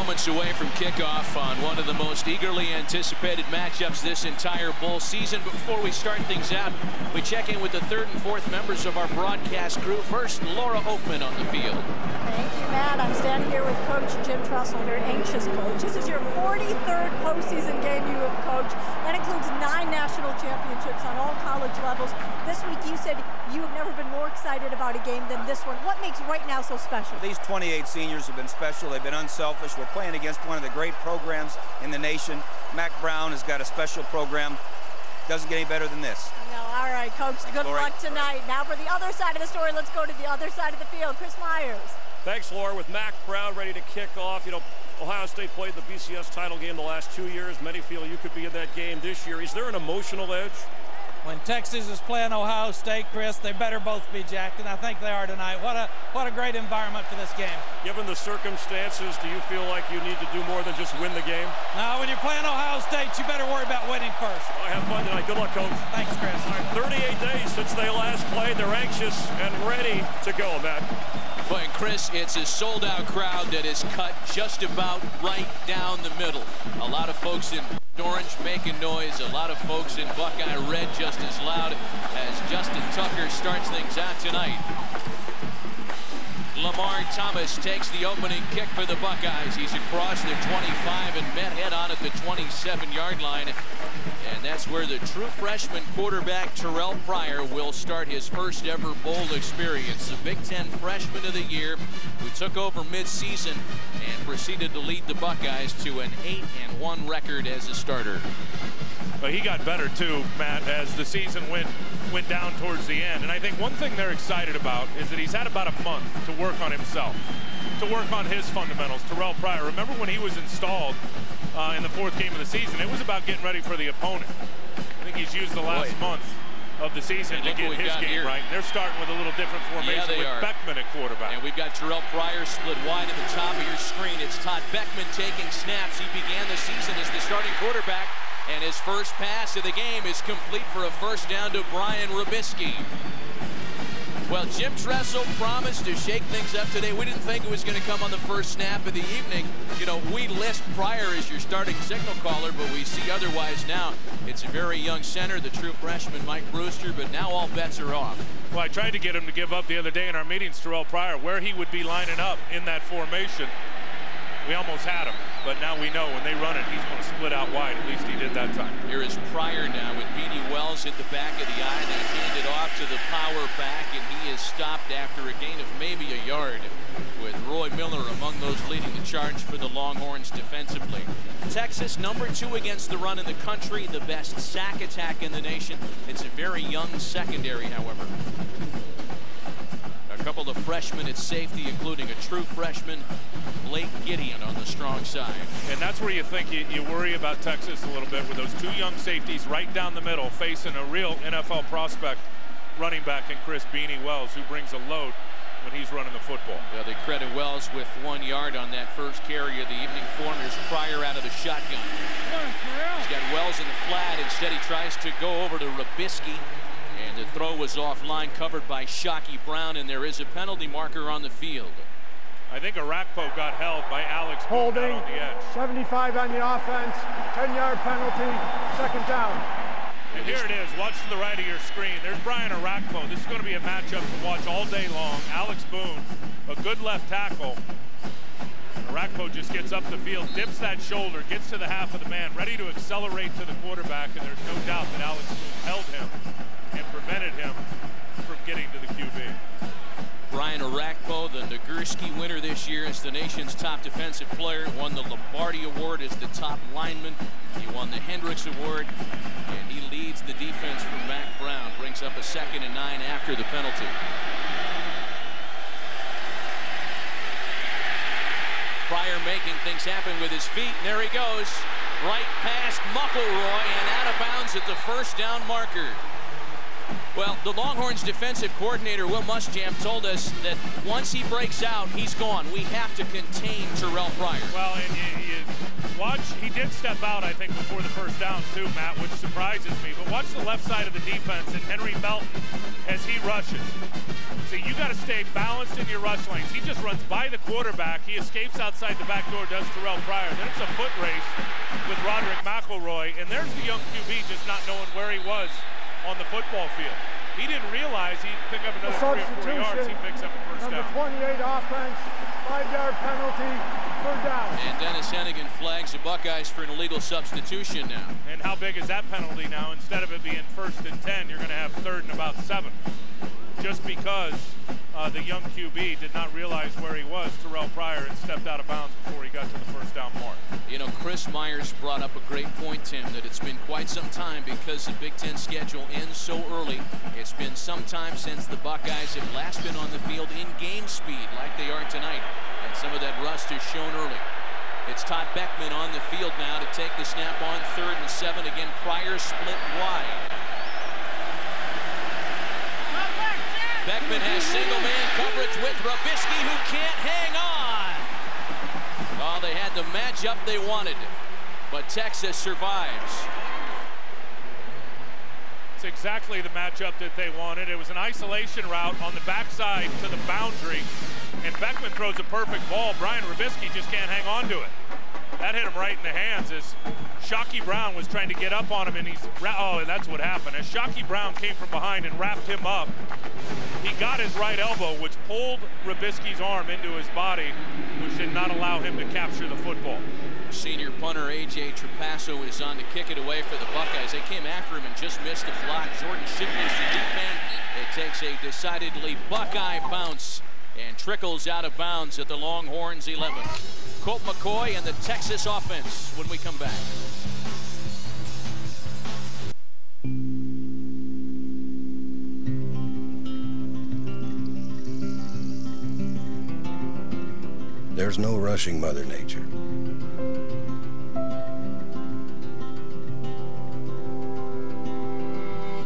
moments away from kickoff on one of the most eagerly anticipated matchups this entire bowl season. But before we start things out, we check in with the third and fourth members of our broadcast crew. First, Laura Oakman on the field. Thank you, Matt. I'm standing here with Coach Jim Tressel, very anxious coach. This is your 43rd postseason game you have coached. That includes 9 national championships on all college levels. This week you said you have never been more excited about a game than this one. What makes right now so special? These 28 seniors have been special. They've been unselfish. We're playing against one of the great programs in the nation. Mac Brown has got a special program. Doesn't get any better than this. No, all right, Coach. Good luck tonight. Now for the other side of the story, let's go to the other side of the field. Chris Myers. Thanks, Laura. With Mac Brown ready to kick off, you know, Ohio State played the BCS title game the last 2 years. Many feel you could be in that game this year. Is there an emotional edge? When Texas is playing Ohio State, Chris, they better both be jacked, and I think they are tonight. What a great environment for this game. Given the circumstances, do you feel like you need to do more than just win the game? No, when you're playing Ohio State, you better worry about winning first. Well, have fun tonight. Good luck, Coach. Thanks, Chris. All right, 38 days since they last played. They're anxious and ready to go, Matt. But Chris, it's a sold-out crowd that is cut just about right down the middle. A lot of folks in orange making noise, a lot of folks in Buckeye red just as loud as Justin Tucker starts things out tonight. Lamar Thomas takes the opening kick for the Buckeyes. He's across the 25 and met head on at the 27-yard line. And that's where the true freshman quarterback Terrell Pryor will start his first ever bowl experience. The Big Ten Freshman of the Year, who took over mid-season and proceeded to lead the Buckeyes to an 8-1 record as a starter. But he got better too, Matt, as the season went down towards the end. And I think one thing they're excited about is that he's had about a month to work on himself, to work on his fundamentals. Terrell Pryor, remember when he was installed in the 4th game of the season, it was about getting ready for the opponent. I think he's used the last month of the season to get his game right. And they're starting with a little different formation with Beckman at quarterback. And we've got Terrell Pryor split wide at the top of your screen. It's Todd Beckman taking snaps. He began the season as the starting quarterback, and his first pass of the game is complete for a first down to Brian Robisky. Well, Jim Tressel promised to shake things up today. We didn't think it was going to come on the first snap of the evening. You know, we list Pryor as your starting signal caller, but we see otherwise now. It's a very young center, the true freshman Mike Brewster, but now all bets are off. Well, I tried to get him to give up the other day in our meetings, Terrell Pryor, where he would be lining up in that formation. We almost had him, but now we know when they run it, he's going to split out wide. At least he did that time. Here is Pryor now with Beanie Wells at the back of the eye, then handed off to the power back, and he is stopped after a gain of maybe a yard, with Roy Miller among those leading the charge for the Longhorns defensively. Texas, #2 against the run in the country, the best sack attack in the nation. It's a very young secondary, however. A couple of freshmen at safety, including a true freshman, Blake Gideon, on the strong side. And that's where you think you worry about Texas a little bit, with those 2 young safeties right down the middle facing a real NFL prospect running back in Chris Beanie Wells, who brings a load when he's running the football. Yeah, they credit Wells with 1 yard on that first carry of the evening for him. Here's Pryor out of the shotgun. He's got Wells in the flat. Instead, he tries to go over to Robisky. And the throw was offline, covered by Shockey Brown, and there is a penalty marker on the field. I think Arakpo got held by Alex Boone out on the edge. 75 on the offense, 10-yard penalty, 2nd down. And here it is. Watch to the right of your screen. There's Brian Arakpo. This is going to be a matchup to watch all day long. Alex Boone, a good left tackle. Arakpo just gets up the field, dips that shoulder, gets to the half of the man, ready to accelerate to the quarterback, and there's no doubt that Alex Boone held him and prevented him from getting to the QB. Brian Arakpo, the Nagurski winner this year as the nation's top defensive player, won the Lombardi Award as the top lineman. He won the Hendricks Award, and he leads the defense for Mac Brown. Brings up a 2nd and 9 after the penalty. Pryor making things happen with his feet, and there he goes. Right past McElroy and out of bounds at the first down marker. Well, the Longhorns defensive coordinator, Will Muschamp, told us that once he breaks out, he's gone. We have to contain Terrell Pryor. Well, and you watch, he did step out, I think, before the first down, too, Matt, which surprises me. But watch the left side of the defense and Henry Melton as he rushes. See, you got to stay balanced in your rush lanes. He just runs by the quarterback. He escapes outside the back door, does Terrell Pryor. Then it's a foot race with Roderick McElroy. And there's the young QB just not knowing where he was on the football field. He didn't realize he'd pick up another 3 or 4 yards. He picks up a first down. Number 28 offense, 5-yard penalty, 3rd down. And Dennis Hennigan flags the Buckeyes for an illegal substitution now. And how big is that penalty now? Instead of it being 1st and 10, you're going to have 3rd and about 7. Just because the young QB did not realize where he was, Terrell Pryor, and stepped out of bounds before he got to the first down mark. You know, Chris Myers brought up a great point, Tim, that it's been quite some time because the Big Ten schedule ends so early. It's been some time since the Buckeyes have last been on the field in game speed like they are tonight. And some of that rust is shown early. It's Todd Beckman on the field now to take the snap on 3rd and 7. Again, Pryor split wide. Beckman has single-man coverage with Robisky, who can't hang on. Oh, they had the matchup they wanted, but Texas survives. It's exactly the matchup that they wanted. It was an isolation route on the backside to the boundary, and Beckman throws a perfect ball. Brian Robisky just can't hang on to it. That hit him right in the hands as Shockey Brown was trying to get up on him, and and that's what happened. As Shockey Brown came from behind and wrapped him up, he got his right elbow, which pulled Robisky's arm into his body, which did not allow him to capture the football. Senior punter A.J. Trapasso is on to kick it away for the Buckeyes. They came after him and just missed the block. Jordan Shipley's the deep man. It takes a decidedly Buckeye bounce and trickles out of bounds at the Longhorns 11. Colt McCoy and the Texas offense when we come back. There's no rushing Mother Nature.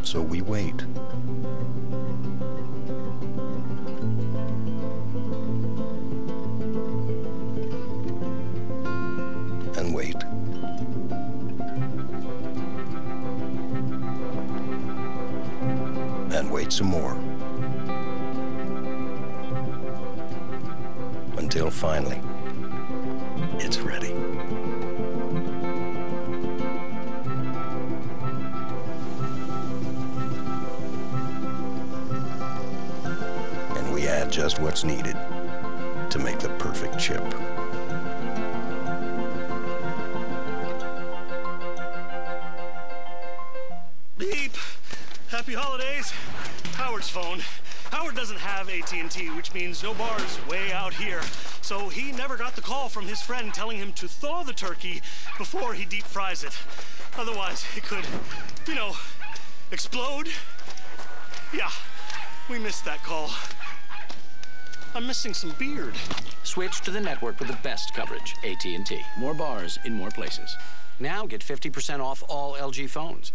So we wait. And wait. And wait some more. Until finally, it's ready. And we add just what's needed to make the perfect chip. Beep! Happy holidays. Howard's phone. Howard doesn't have AT&T, which means no bars way out here. So he never got the call from his friend telling him to thaw the turkey before he deep fries it. Otherwise, it could, you know, explode. Yeah, we missed that call. I'm missing some beard. Switch to the network with the best coverage, AT&T. More bars in more places. Now get 50% off all LG phones.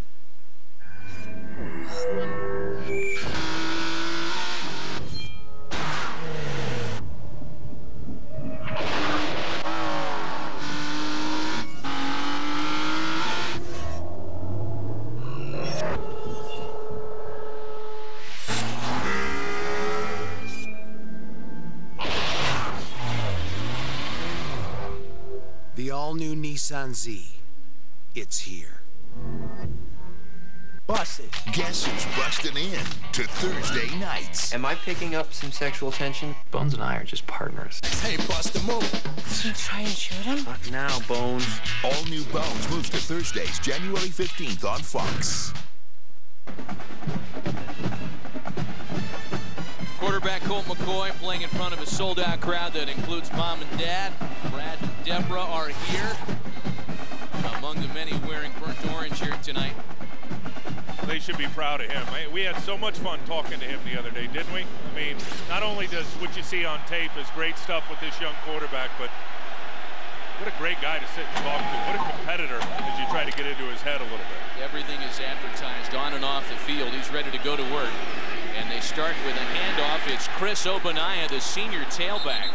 The all-new Nissan Z. It's here. Busted. Guess who's busting in to Thursday nights? Am I picking up some sexual tension? Bones and I are just partners. Hey, Buster, move. Did you try and shoot him? Fuck now, Bones. All new Bones moves to Thursdays, January 15th on Fox. Quarterback Colt McCoy playing in front of a sold-out crowd that includes mom and dad. Brad and Deborah are here, among the many wearing burnt orange here tonight. They should be proud of him. We had so much fun talking to him the other day, didn't we? I mean, not only does what you see on tape is great stuff with this young quarterback, but what a great guy to sit and talk to. What a competitor as you try to get into his head a little bit. Everything is advertised on and off the field. He's ready to go to work. And they start with a handoff. It's Chris Ogbonnaya, the senior tailback.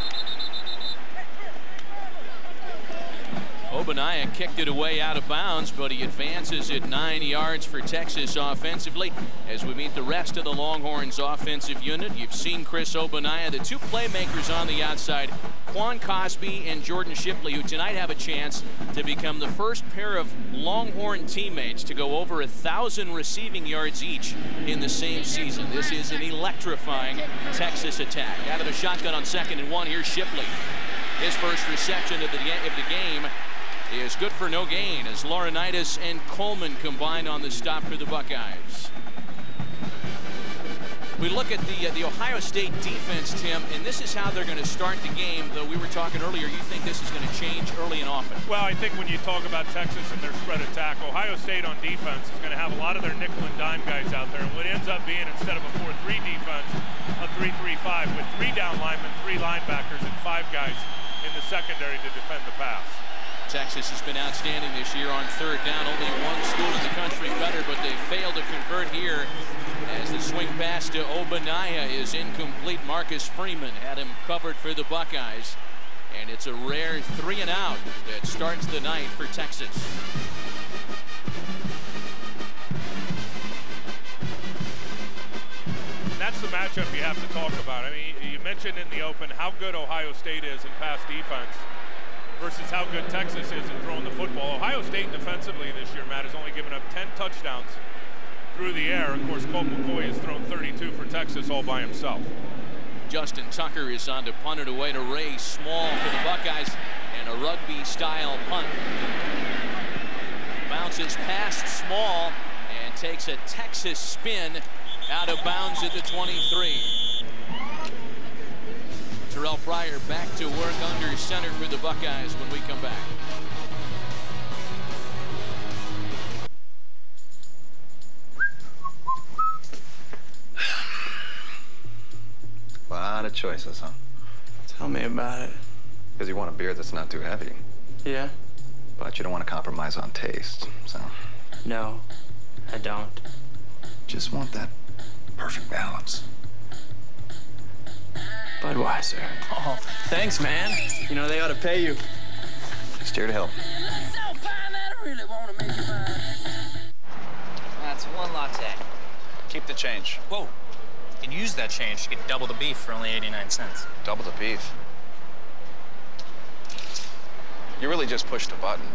Ogbonnaya kicked it away out of bounds, but he advances it 9 yards for Texas offensively. As we meet the rest of the Longhorns offensive unit, you've seen Chris Ogbonnaya, the two playmakers on the outside, Quan Cosby and Jordan Shipley, who tonight have a chance to become the first pair of Longhorn teammates to go over 1,000 receiving yards each in the same season. This is an electrifying Texas attack. Out of the shotgun on 2nd and 1, here's Shipley. His first reception of the game is good for no gain as Laurinaitis and Coleman combined on the stop for the Buckeyes. We look at the Ohio State defense, Tim, and this is how they're going to start the game, though we were talking earlier, you think this is going to change early and often. Well, I think when you talk about Texas and their spread attack, Ohio State on defense is going to have a lot of their nickel and dime guys out there. And what ends up being, instead of a 4-3 defense, a 3-3-5 with 3 down linemen, 3 linebackers, and 5 guys in the secondary to defend the pass. Texas has been outstanding this year on 3rd down. Only one school in the country better, but they failed to convert here as the swing pass to Ogbonnaya is incomplete. Marcus Freeman had him covered for the Buckeyes, and it's a rare 3 and out that starts the night for Texas. That's the matchup you have to talk about. I mean, you mentioned in the open how good Ohio State is in pass defense versus how good Texas is in throwing the football. Ohio State defensively this year, Matt, has only given up 10 touchdowns through the air. Of course, Colt McCoy has thrown 32 for Texas all by himself. Justin Tucker is on to punt it away to Ray Small for the Buckeyes, and a rugby-style punt. Bounces past Small and takes a Texas spin out of bounds at the 23. Terrell Pryor back to work under center for the Buckeyes when we come back. A lot of choices, huh? Tell me about it. Because you want a beer that's not too heavy. Yeah? But you don't want to compromise on taste, so... No, I don't. Just want that perfect balance. Budweiser. Oh, thanks, man. You know, they ought to pay you. Just here to help. That's 1 latte. Keep the change. Whoa. You can use that change to get double the beef for only 89 cents. Double the beef? You really just pushed a button.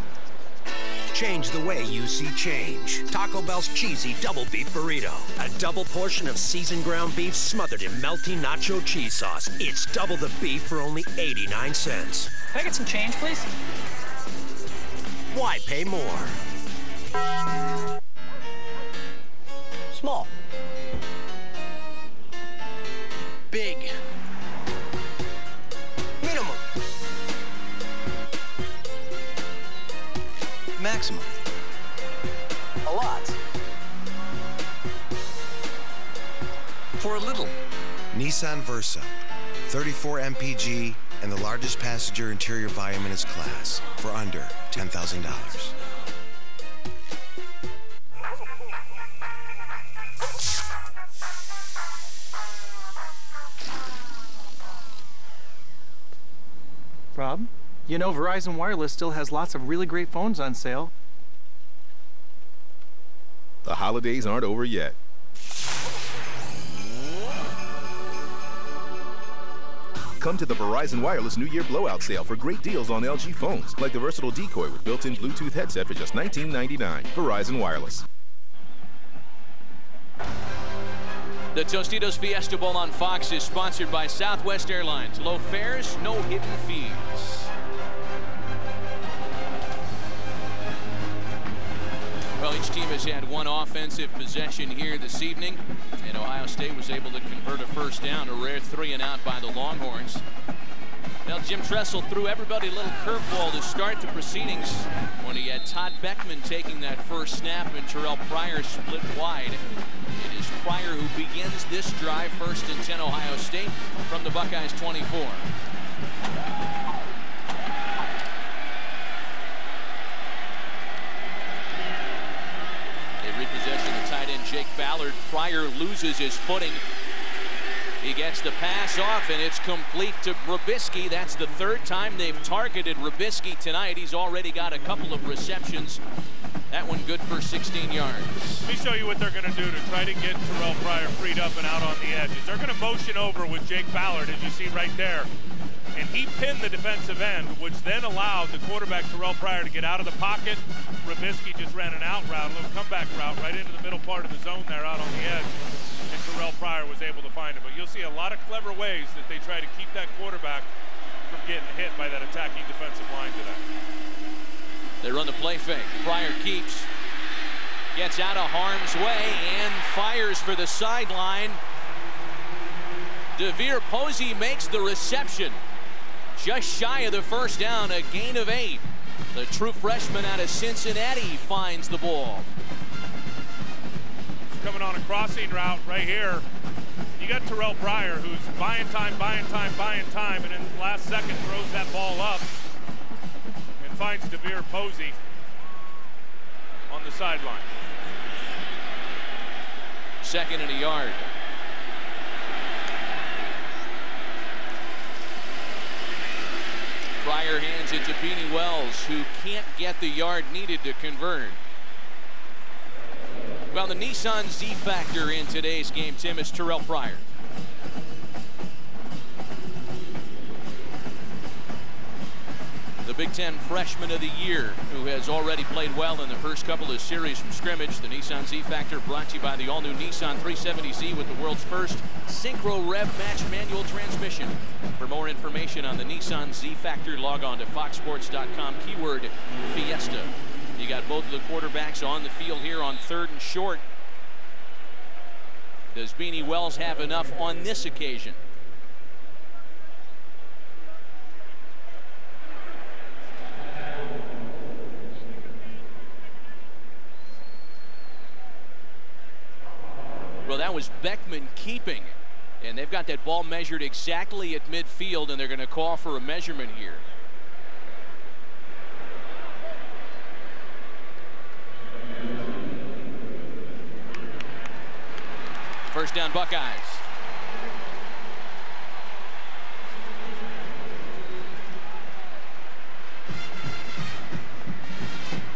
Change the way you see change. Taco Bell's cheesy double beef burrito. A double portion of seasoned ground beef smothered in melty nacho cheese sauce. It's double the beef for only 89 cents. Can I get some change, please? Why pay more? Small. Big. Minimum. Maximum. A lot. For a little. Nissan Versa. 34 mpg and the largest passenger interior volume in its class for under $10,000. Rob, you know Verizon Wireless still has lots of really great phones on sale. The holidays aren't over yet. Come to the Verizon Wireless New Year Blowout Sale for great deals on LG phones, like the versatile Decoy with built-in Bluetooth headset for just $19.99. Verizon Wireless. The Tostitos Fiesta Bowl on Fox is sponsored by Southwest Airlines. Low fares, no hidden fees. Well, each team has had one offensive possession here this evening, and Ohio State was able to convert a first down, a rare 3 and out by the Longhorns. Now, Jim Tressel threw everybody a little curveball to start the proceedings when he had Todd Beckman taking that first snap and Terrell Pryor split wide. It is Pryor who begins this drive, 1st and 10 Ohio State from the Buckeyes 24. They repossession the tight end Jake Ballard. Pryor loses his footing. He gets the pass off, and it's complete to Rubisky. That's the third time they've targeted Rubisky tonight. He's already got a couple of receptions. That one good for 16 yards. Let me show you what they're going to do to try to get Terrell Pryor freed up and out on the edges. They're going to motion over with Jake Ballard, as you see right there. And he pinned the defensive end, which then allowed the quarterback, Terrell Pryor, to get out of the pocket. Rubisky just ran an out route, a little comeback route, right into the middle part of the zone there out on the edge. And Terrell Pryor was able to find him. But you'll see a lot of clever ways that they try to keep that quarterback from getting hit by that attacking defensive line today. They run the play fake. Pryor keeps, gets out of harm's way, and fires for the sideline. DeVere Posey makes the reception. Just shy of the first down, a gain of 8. The true freshman out of Cincinnati finds the ball. Coming on a crossing route right here. You got Terrell Pryor, who's buying time, and in the last second throws that ball up and finds DeVere Posey on the sideline. 2nd and a yard. Pryor hands it to Beanie Wells, who can't get the yard needed to convert. Well, the Nissan Z factor in today's game, Tim, is Terrell Pryor. The Big Ten Freshman of the Year, who has already played well in the first couple of series from scrimmage. The Nissan Z factor brought to you by the all-new Nissan 370Z with the world's first Synchro Rev Match manual transmission. For more information on the Nissan Z factor, log on to foxsports.com, keyword Fiesta. You got both of the quarterbacks on the field here on 3rd and short. Does Beanie Wells have enough on this occasion? Well, that was Beckman keeping, and they've got that ball measured exactly at midfield, and they're going to call for a measurement here. First down, Buckeyes.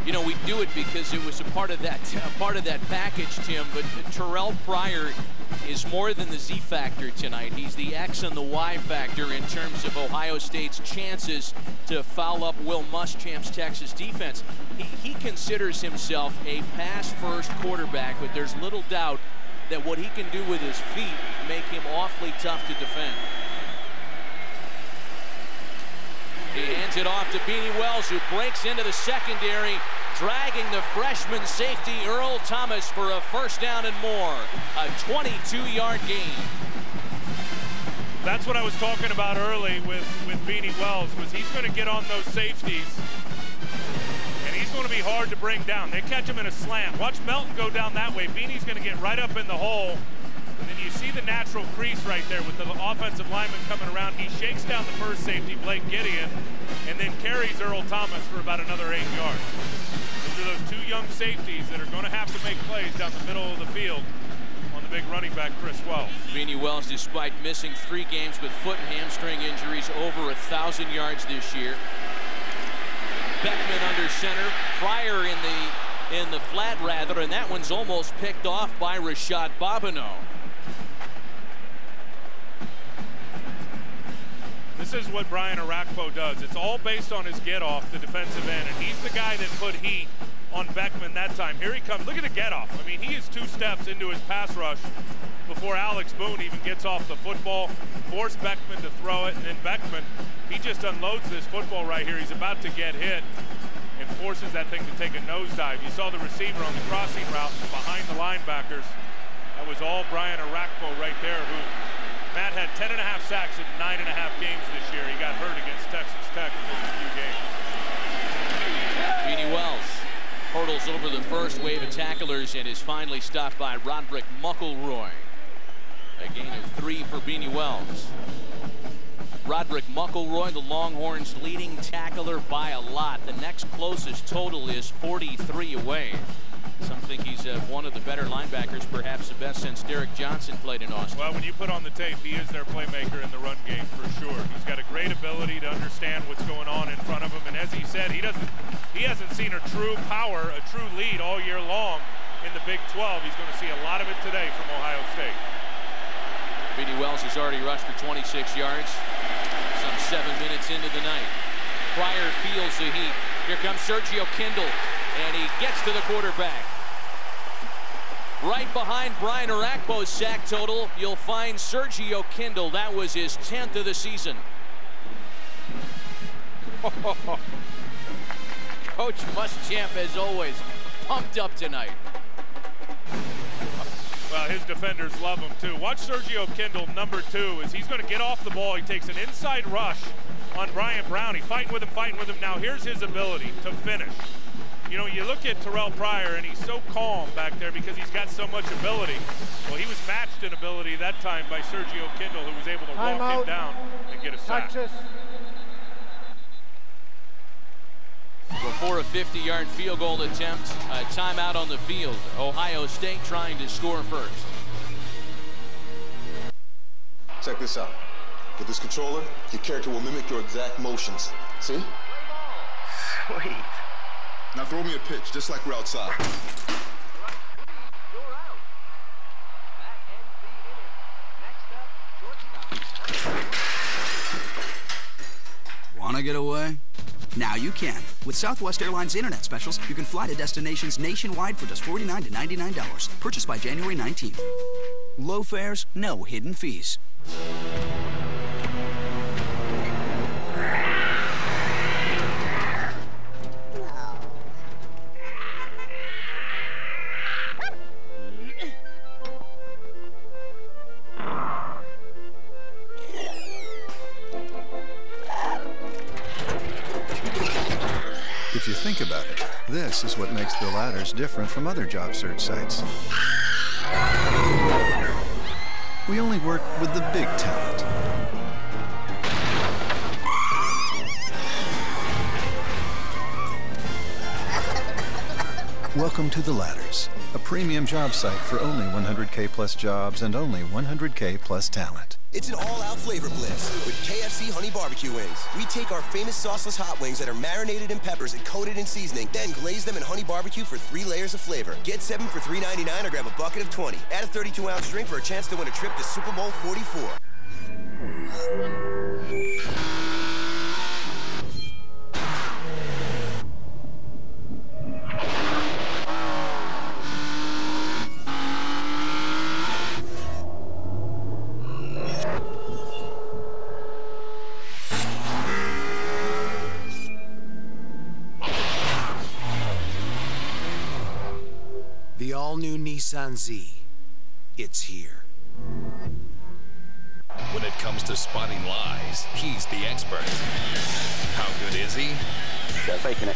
You know, we do it because it was a part of that package, Tim, but Terrell Pryor is more than the Z factor tonight. He's the X and the Y factor in terms of Ohio State's chances to foul up Will Muschamp's Texas defense. He considers himself a pass-first quarterback, but there's little doubt that what he can do with his feet make him awfully tough to defend. He hands it off to Beanie Wells, who breaks into the secondary, dragging the freshman safety Earl Thomas for a first down and more. A 22-yard gain. That's what I was talking about early with Beanie Wells, was he's going to get on those safeties, and he's going to be hard to bring down. They catch him in a slant. Watch Melton go down that way. Beanie's going to get right up in the hole. And then you see the natural crease right there with the offensive lineman coming around. He shakes down the first safety, Blake Gideon, and then carries Earl Thomas for about another 8 yards. Those are those two young safeties that are going to have to make plays down the middle of the field on the big running back, Chris Wells. Beanie Wells, despite missing 3 games with foot and hamstring injuries, over 1,000 yards this year. Beckman under center, Pryor in the flat rather, and that one's almost picked off by Rashad Bobineau. This is what Brian Arakpo does. It's all based on his get off the defensive end, and he's the guy that put heat on Beckman that time. Here he comes. Look at the get off. I mean, he is 2 steps into his pass rush before Alex Boone even gets off the football, forced Beckman to throw it, and then Beckman, he just unloads this football right here. He's about to get hit and forces that thing to take a nosedive. You saw the receiver on the crossing route behind the linebackers. That was all Brian Arakpo right there, who Matt had 10.5 sacks in 9.5 games this year. He got hurt against Texas Tech in just a few games. Beanie Wells hurdles over the first wave of tacklers and is finally stopped by Roderick Muckleroy. A gain of 3 for Beanie Wells. Roderick Muckleroy, the Longhorns' leading tackler by a lot. The next closest total is 43 away. Some think he's one of the better linebackers, perhaps the best since Derek Johnson played in Austin. Well, when you put on the tape, he is their playmaker in the run game for sure. He's got a great ability to understand what's going on in front of him, and as he said, he hasn't seen a true power, a true lead all year long in the Big 12. He's going to see a lot of it today from Ohio State. B.D. Wells has already rushed for 26 yards, some 7 minutes into the night. Pryor feels the heat. Here comes Sergio Kindle, and he gets to the quarterback. Right behind Brian Arakpo's sack total, you'll find Sergio Kindle. That was his 10th of the season. Coach Muschamp, as always, pumped up tonight. Well, his defenders love him too. Watch Sergio Kindle, number 2, as he's going to get off the ball. He takes an inside rush on Brian Brown. He's fighting with him. Now here's his ability to finish. You know, you look at Terrell Pryor, and he's so calm back there because he's got so much ability. Well, he was matched in ability that time by Sergio Kindle, who was able to walk him down and get a sack. Before a 50-yard field goal attempt, a timeout on the field. Ohio State trying to score first. Check this out. With this controller, your character will mimic your exact motions. See? Sweet. Now throw me a pitch, just like we're outside. Want to get away? Now you can. With Southwest Airlines Internet Specials, you can fly to destinations nationwide for just $49 to $99. Purchased by January 19th. Low fares, no hidden fees. If you think about it, this is what makes the ladders different from other job search sites. We only work with the big talent. Welcome to The Ladders, a premium job site for only 100K plus jobs and only 100K plus talent. It's an all-out flavor blitz with KFC Honey Barbecue Wings. We take our famous sauceless hot wings that are marinated in peppers and coated in seasoning, then glaze them in honey barbecue for 3 layers of flavor. Get 7 for $3.99 or grab a bucket of 20. Add a 32-ounce drink for a chance to win a trip to Super Bowl 44. The all-new Nissan Z. It's here. When it comes to spotting lies, he's the expert. How good is he? They're faking it.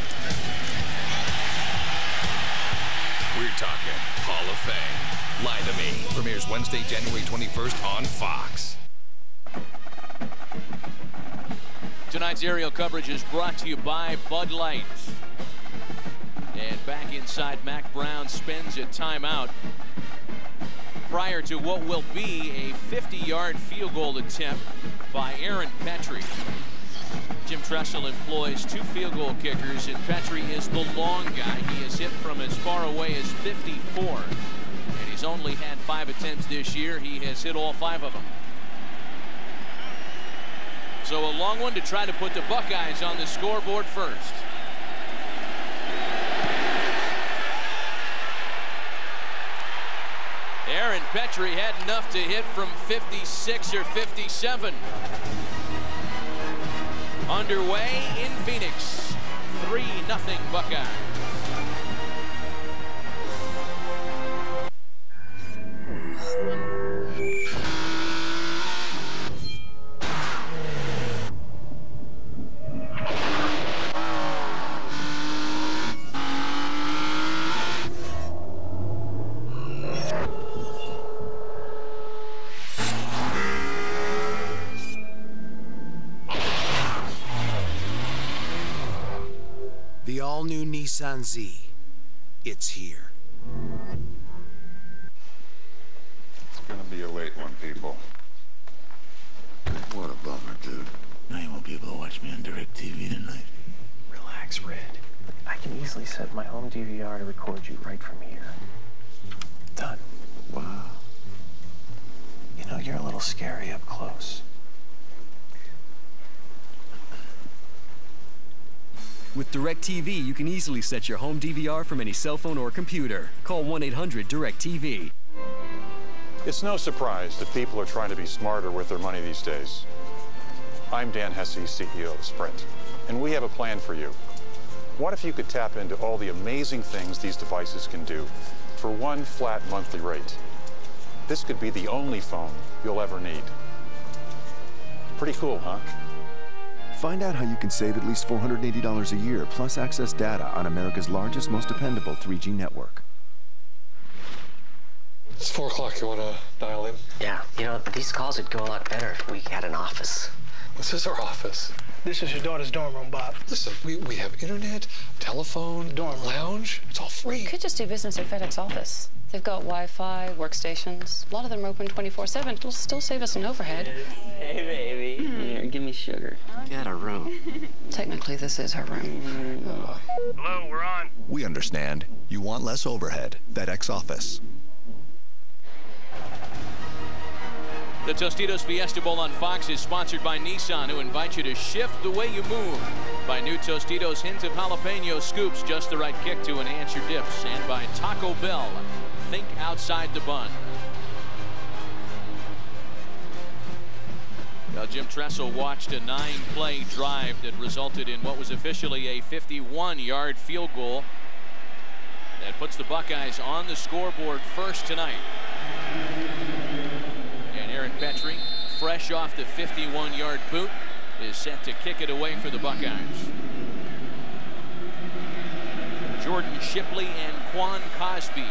We're talking Hall of Fame. Lie to Me premieres Wednesday, January 21st on Fox. Tonight's aerial coverage is brought to you by Bud Light. And back inside, Mac Brown spends a timeout prior to what will be a 50-yard field goal attempt by Aaron Petrie. Jim Tressel employs 2 field goal kickers, and Petrie is the long guy. He has hit from as far away as 54, and he's only had 5 attempts this year. He has hit all 5 of them. So a long one to try to put the Buckeyes on the scoreboard first. Aaron Petrie had enough to hit from 56 or 57. Underway in Phoenix. 3-0 Buckeyes. The all-new Nissan Z. It's here. It's gonna be a late one, people. What a bummer, dude. Now you won't be able to watch me on DirecTV tonight. Relax, Red. I can easily set my home DVR to record you right from here. Done. Wow. You know, you're a little scary up close. With DirecTV, you can easily set your home DVR from any cell phone or computer. Call 1-800-DirecTV. It's no surprise that people are trying to be smarter with their money these days. I'm Dan Hesse, CEO of Sprint, and we have a plan for you. What if you could tap into all the amazing things these devices can do for one flat monthly rate? This could be the only phone you'll ever need. Pretty cool, huh? Find out how you can save at least $480 a year, plus access data on America's largest, most dependable 3G network. It's 4 o'clock. You want to dial in? Yeah, you know, these calls would go a lot better if we had an office. This is our office. This is your daughter's dorm room, Bob. Listen, we have internet, telephone, dorm lounge. It's all free. You could just do business at FedEx office. They've got Wi-Fi, workstations. A lot of them are open 24/7. It'll still save us an overhead. Hey, baby. Here, give me sugar. Get a room. Technically, this is her room. Hello, we're on. We understand. You want less overhead. FedEx office. The Tostitos Fiesta Bowl on Fox is sponsored by Nissan, who invites you to shift the way you move. By new Tostitos hint of jalapeno scoops, just the right kick to enhance your dips. And by Taco Bell, think outside the bun. Well, Jim Tressel watched a 9-play drive that resulted in what was officially a 51-yard field goal that puts the Buckeyes on the scoreboard first tonight. Aaron Petrie, fresh off the 51-yard boot, is set to kick it away for the Buckeyes. Jordan Shipley and Quan Cosby,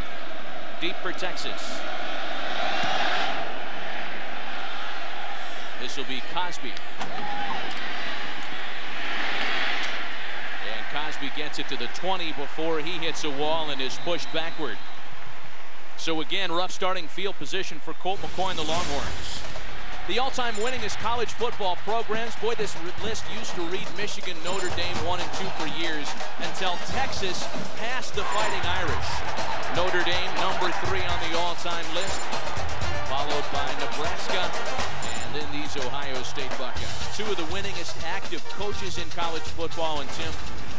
deep for Texas. This will be Cosby. And Cosby gets it to the 20 before he hits a wall and is pushed backward. So again, rough starting field position for Colt McCoy and the Longhorns. The all-time winningest college football programs. Boy, this list used to read Michigan, Notre Dame 1 and 2 for years until Texas passed the Fighting Irish. Notre Dame number 3 on the all-time list, followed by Nebraska and then these Ohio State Buckeyes. 2 of the winningest active coaches in college football, and Tim,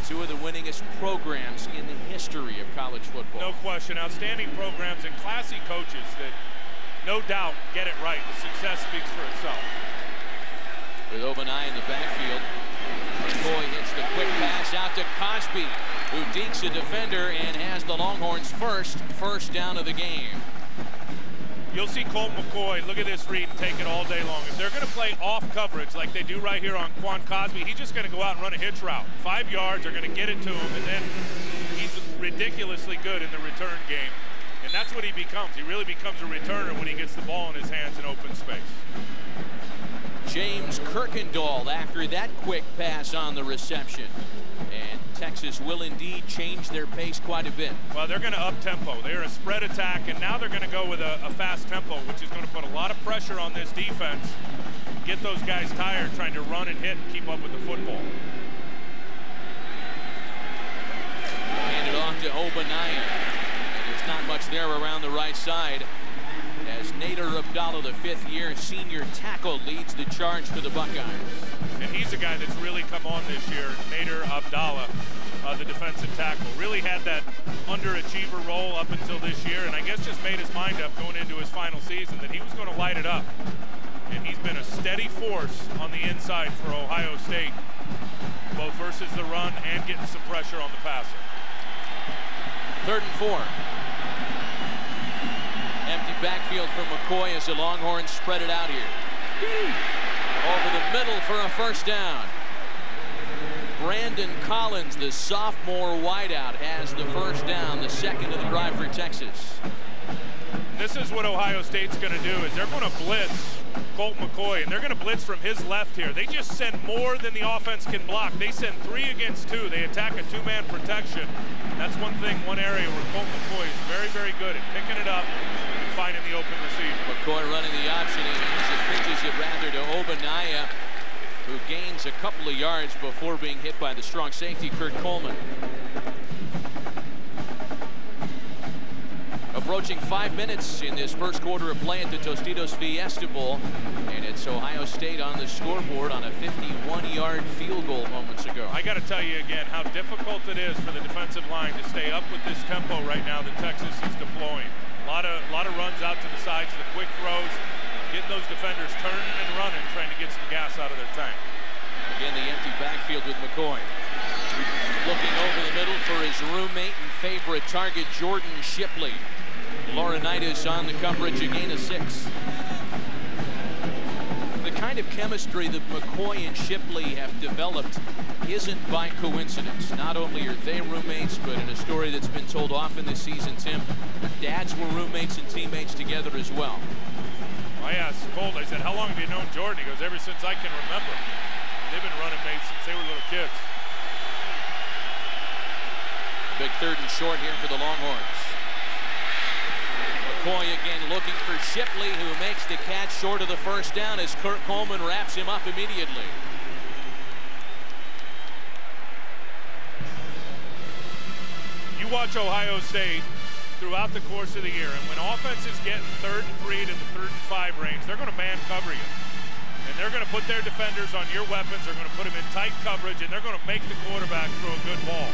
2 of the winningest programs in the history of college football. No question. Outstanding programs and classy coaches that no doubt get it right. The success speaks for itself. With Obanai in the backfield, McCoy hits the quick pass out to Cosby, who dekes a defender and has the Longhorns first down of the game. You'll see Colt McCoy, look at this read, and take it all day long. If they're going to play off coverage like they do right here on Quan Cosby, he's just going to go out and run a hitch route. 5 yards, they're going to get it to him, and then he's ridiculously good in the return game. And that's what he becomes. He really becomes a returner when he gets the ball in his hands in open space. James Kirkendall after that quick pass on the reception. And Texas will indeed change their pace quite a bit. Well, they're going to up tempo. They're a spread attack, and now they're going to go with a fast tempo, which is going to put a lot of pressure on this defense. Get those guys tired trying to run and hit and keep up with the football. Handed off to Obanaya. There's not much there around the right side as Nader Abdallah, the 5th-year senior tackle, leads the charge for the Buckeyes. And he's a guy that's really come on this year, Nader Abdallah, the defensive tackle. Really had that underachiever role up until this year, and I guess just made his mind up going into his final season that he was going to light it up. And he's been a steady force on the inside for Ohio State, both versus the run and getting some pressure on the passer. 3rd and 4. Empty backfield for McCoy as the Longhorns spread it out here. Over the middle for a first down. Brandon Collins, the sophomore wideout, has the first down, the second of the drive for Texas. This is what Ohio State's going to do, is they're going to blitz Colt McCoy, and they're going to blitz from his left here. They just send more than the offense can block. They send 3 against 2. They attack a 2-man protection. That's one area where Colt McCoy is very, very good at picking it up and finding the open receiver. McCoy running the option, and he just pitches it rather to Obanaya, who gains a couple of yards before being hit by the strong safety, Kurt Coleman. Approaching 5 minutes in this first quarter of play at the Tostitos Fiesta Bowl, and it's Ohio State on the scoreboard on a 51-yard field goal moments ago. I got to tell you again how difficult it is for the defensive line to stay up with this tempo right now that Texas is deploying. A lot of runs out to the sides, the quick throws, getting those defenders turning and running, trying to get some gas out of their tank. Again, the empty backfield with McCoy. Looking over the middle for his roommate and favorite target, Jordan Shipley. Laurinaitis on the coverage, a gain of 6. The kind of chemistry that McCoy and Shipley have developed isn't by coincidence. Not only are they roommates, but in a story that's been told often this season, Tim, their dads were roommates and teammates together as well. I asked Colt, I said, how long have you known Jordan? He goes, ever since I can remember. And they've been running mates since they were little kids. Big 3rd and short here for the Longhorns. McCoy again looking for Shipley, who makes the catch short of the first down as Kurt Coleman wraps him up immediately. You watch Ohio State throughout the course of the year, and when offense is getting 3rd and 3 to the 3rd and 5 range, they're going to man cover you. And they're going to put their defenders on your weapons, they're going to put them in tight coverage, and they're going to make the quarterback throw a good ball.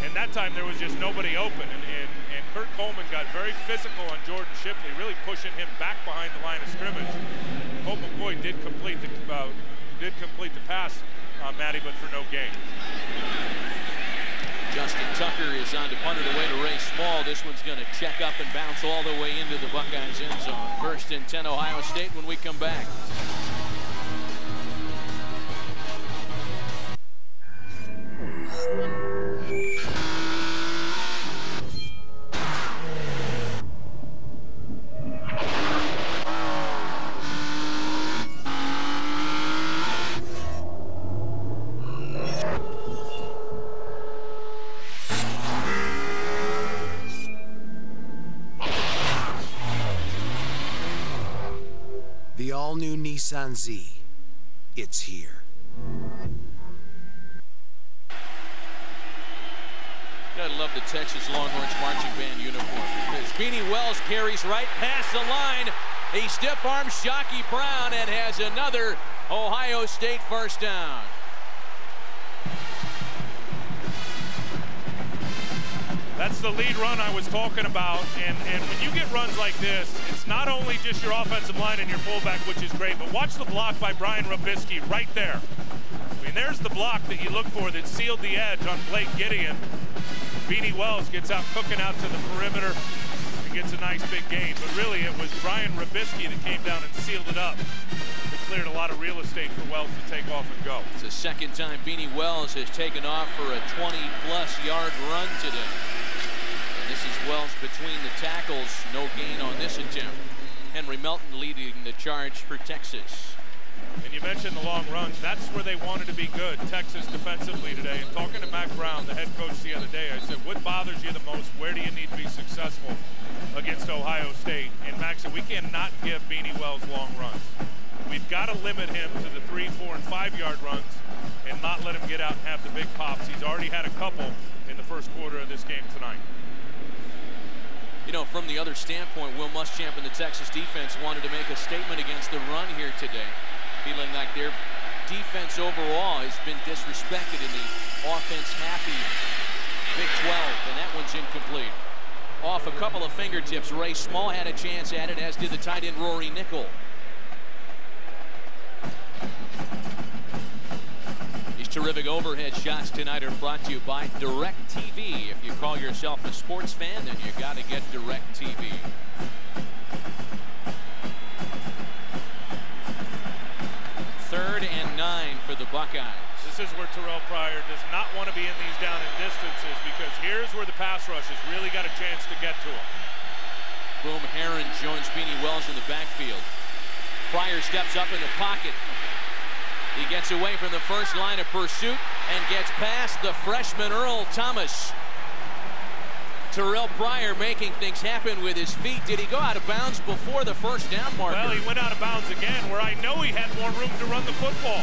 And that time there was just nobody open, and Kurt Coleman got very physical on Jordan Shipley, really pushing him back behind the line of scrimmage. Colt McCoy did complete the pass, Matty, but for no gain. Justin Tucker is on to punt it away to Ray Small. This one's going to check up and bounce all the way into the Buckeyes end zone. 1st and 10 Ohio State when we come back. The all-new Nissan Z. It's here. Gotta love the Texas Longhorns marching band uniform, because Beanie Wells carries right past the line. He stiff-arms Shockey Brown and has another Ohio State first down. That's the lead run I was talking about, and when you get runs like this, it's not only just your offensive line and your fullback, which is great, but watch the block by Brian Robisky right there. I mean, there's the block that you look for that sealed the edge on Blake Gideon. Beanie Wells gets out cooking out to the perimeter and gets a nice big gain, but really it was Brian Robisky that came down and sealed it up. It cleared a lot of real estate for Wells to take off and go. It's the 2nd time Beanie Wells has taken off for a 20-plus yard run today. This is Wells between the tackles. No gain on this attempt. Henry Melton leading the charge for Texas. And you mentioned the long runs. That's where they wanted to be good, Texas defensively today. And talking to Mac Brown, the head coach, the other day, I said, what bothers you the most? Where do you need to be successful against Ohio State? And Mac said, we cannot give Beanie Wells long runs. We've got to limit him to the 3, 4, and 5-yard runs and not let him get out and have the big pops. He's already had a couple in the first quarter of this game tonight. You know, from the other standpoint, Will Muschamp and the Texas defense wanted to make a statement against the run here today, feeling like their defense overall has been disrespected in the offense-happy Big 12, and that one's incomplete. Off a couple of fingertips, Ray Small had a chance at it, as did the tight end Rory Nickel. These terrific overhead shots tonight are brought to you by DirecTV. If you call yourself a sports fan, then you got to get DirecTV. Third and 9 for the Buckeyes. This is where Terrell Pryor does not want to be in these down and distances, because here's where the pass rush has really got a chance to get to him. Boom Herron joins Beanie Wells in the backfield. Pryor steps up in the pocket. He gets away from the first line of pursuit and gets past the freshman Earl Thomas. Terrell Pryor making things happen with his feet. Did he go out of bounds before the first down marker? Well, he went out of bounds again, where I know he had more room to run the football.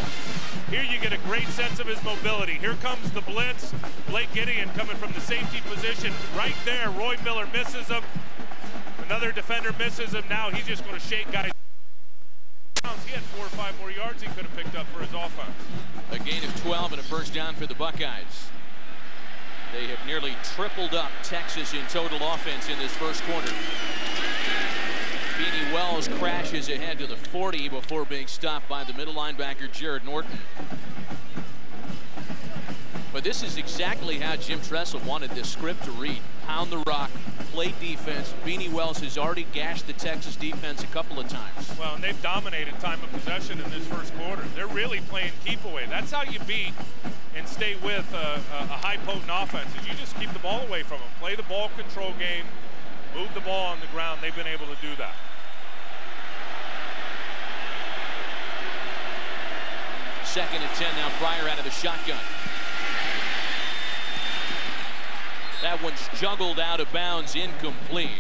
Here you get a great sense of his mobility. Here comes the blitz. Blake Gideon coming from the safety position right there. Roy Miller misses him. Another defender misses him. Now he's just going to shake guys. He had 4 or 5 more yards he could have picked up for his offense. A gain of 12 and a first down for the Buckeyes. They have nearly tripled up Texas in total offense in this first quarter. Beanie Wells crashes ahead to the 40 before being stopped by the middle linebacker Jared Norton. But this is exactly how Jim Tressel wanted this script to read. Pound the rock, play defense. Beanie Wells has already gashed the Texas defense a couple of times. Well, and they've dominated time of possession in this first quarter. They're really playing keep away. That's how you beat and stay with a high potent offense, is you just keep the ball away from them. Play the ball control game, move the ball on the ground. They've been able to do that. Second and 10 now. Pryor out of the shotgun. That one's juggled out of bounds, incomplete.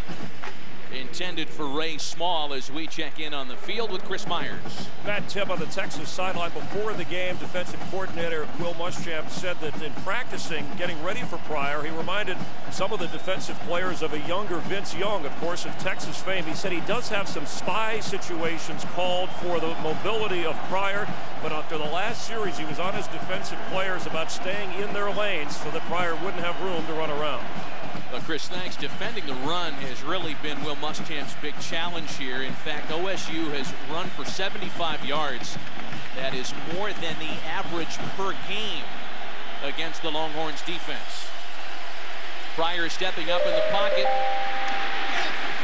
Intended for Ray Small as we check in on the field with Chris Myers. Matt Tibb on the Texas sideline before the game. Defensive coordinator Will Muschamp said that in practicing, getting ready for Pryor, he reminded some of the defensive players of a younger Vince Young, of course, of Texas fame. He said he does have some spy situations called for the mobility of Pryor, but after the last series, he was on his defensive players about staying in their lanes so that Pryor wouldn't have room to run around. Chris, thanks. Defending the run has really been Will Muschamp's big challenge here. In fact, OSU has run for 75 yards. That is more than the average per game against the Longhorns defense. Pryor stepping up in the pocket.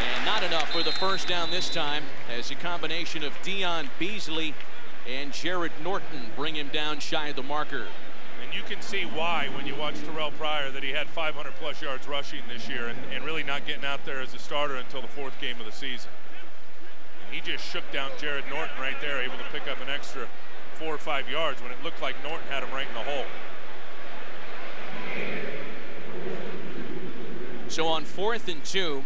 And not enough for the first down this time, as a combination of Dion Beasley and Jared Norton bring him down shy of the marker. You can see why when you watch Terrell Pryor that he had 500+ yards rushing this year and really not getting out there as a starter until the 4th game of the season. And he just shook down Jared Norton right there, able to pick up an extra 4 or 5 yards when it looked like Norton had him right in the hole. So on 4th and 2,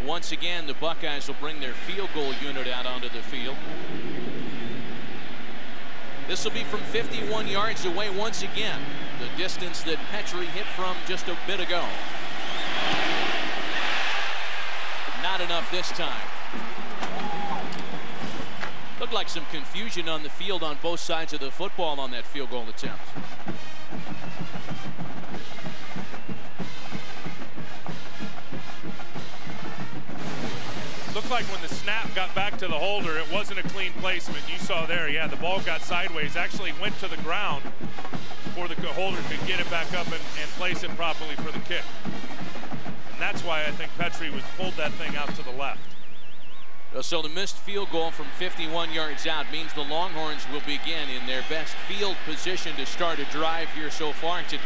once again the Buckeyes will bring their field goal unit out onto the field. This will be from 51 yards away once again, the distance that Petrie hit from just a bit ago. Not enough this time. Looked like some confusion on the field on both sides of the football on that field goal attempt. Looked like when the snap got back to the holder, it wasn't a clean placement. You saw there, yeah, the ball got sideways, actually went to the ground before the holder could get it back up and place it properly for the kick. And that's why I think Petrie pulled that thing out to the left. So the missed field goal from 51 yards out means the Longhorns will begin in their best field position to start a drive here so far today.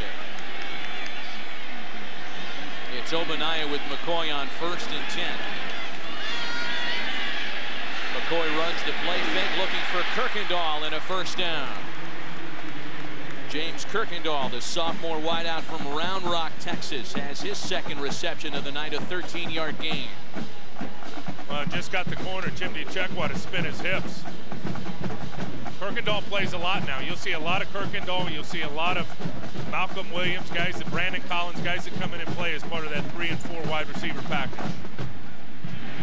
It's Obaniah with McCoy on 1st and 10. McCoy runs the play fake, looking for Kirkendall and a first down. James Kirkendall, the sophomore wideout from Round Rock, Texas, has his second reception of the night, a 13-yard gain. Well, just got the corner, Chimney Chekwa, to spin his hips. Kirkendall plays a lot now. You'll see a lot of Kirkendall. You'll see a lot of Malcolm Williams, guys that Brandon Collins, guys that come in and play as part of that 3 and 4 wide receiver package.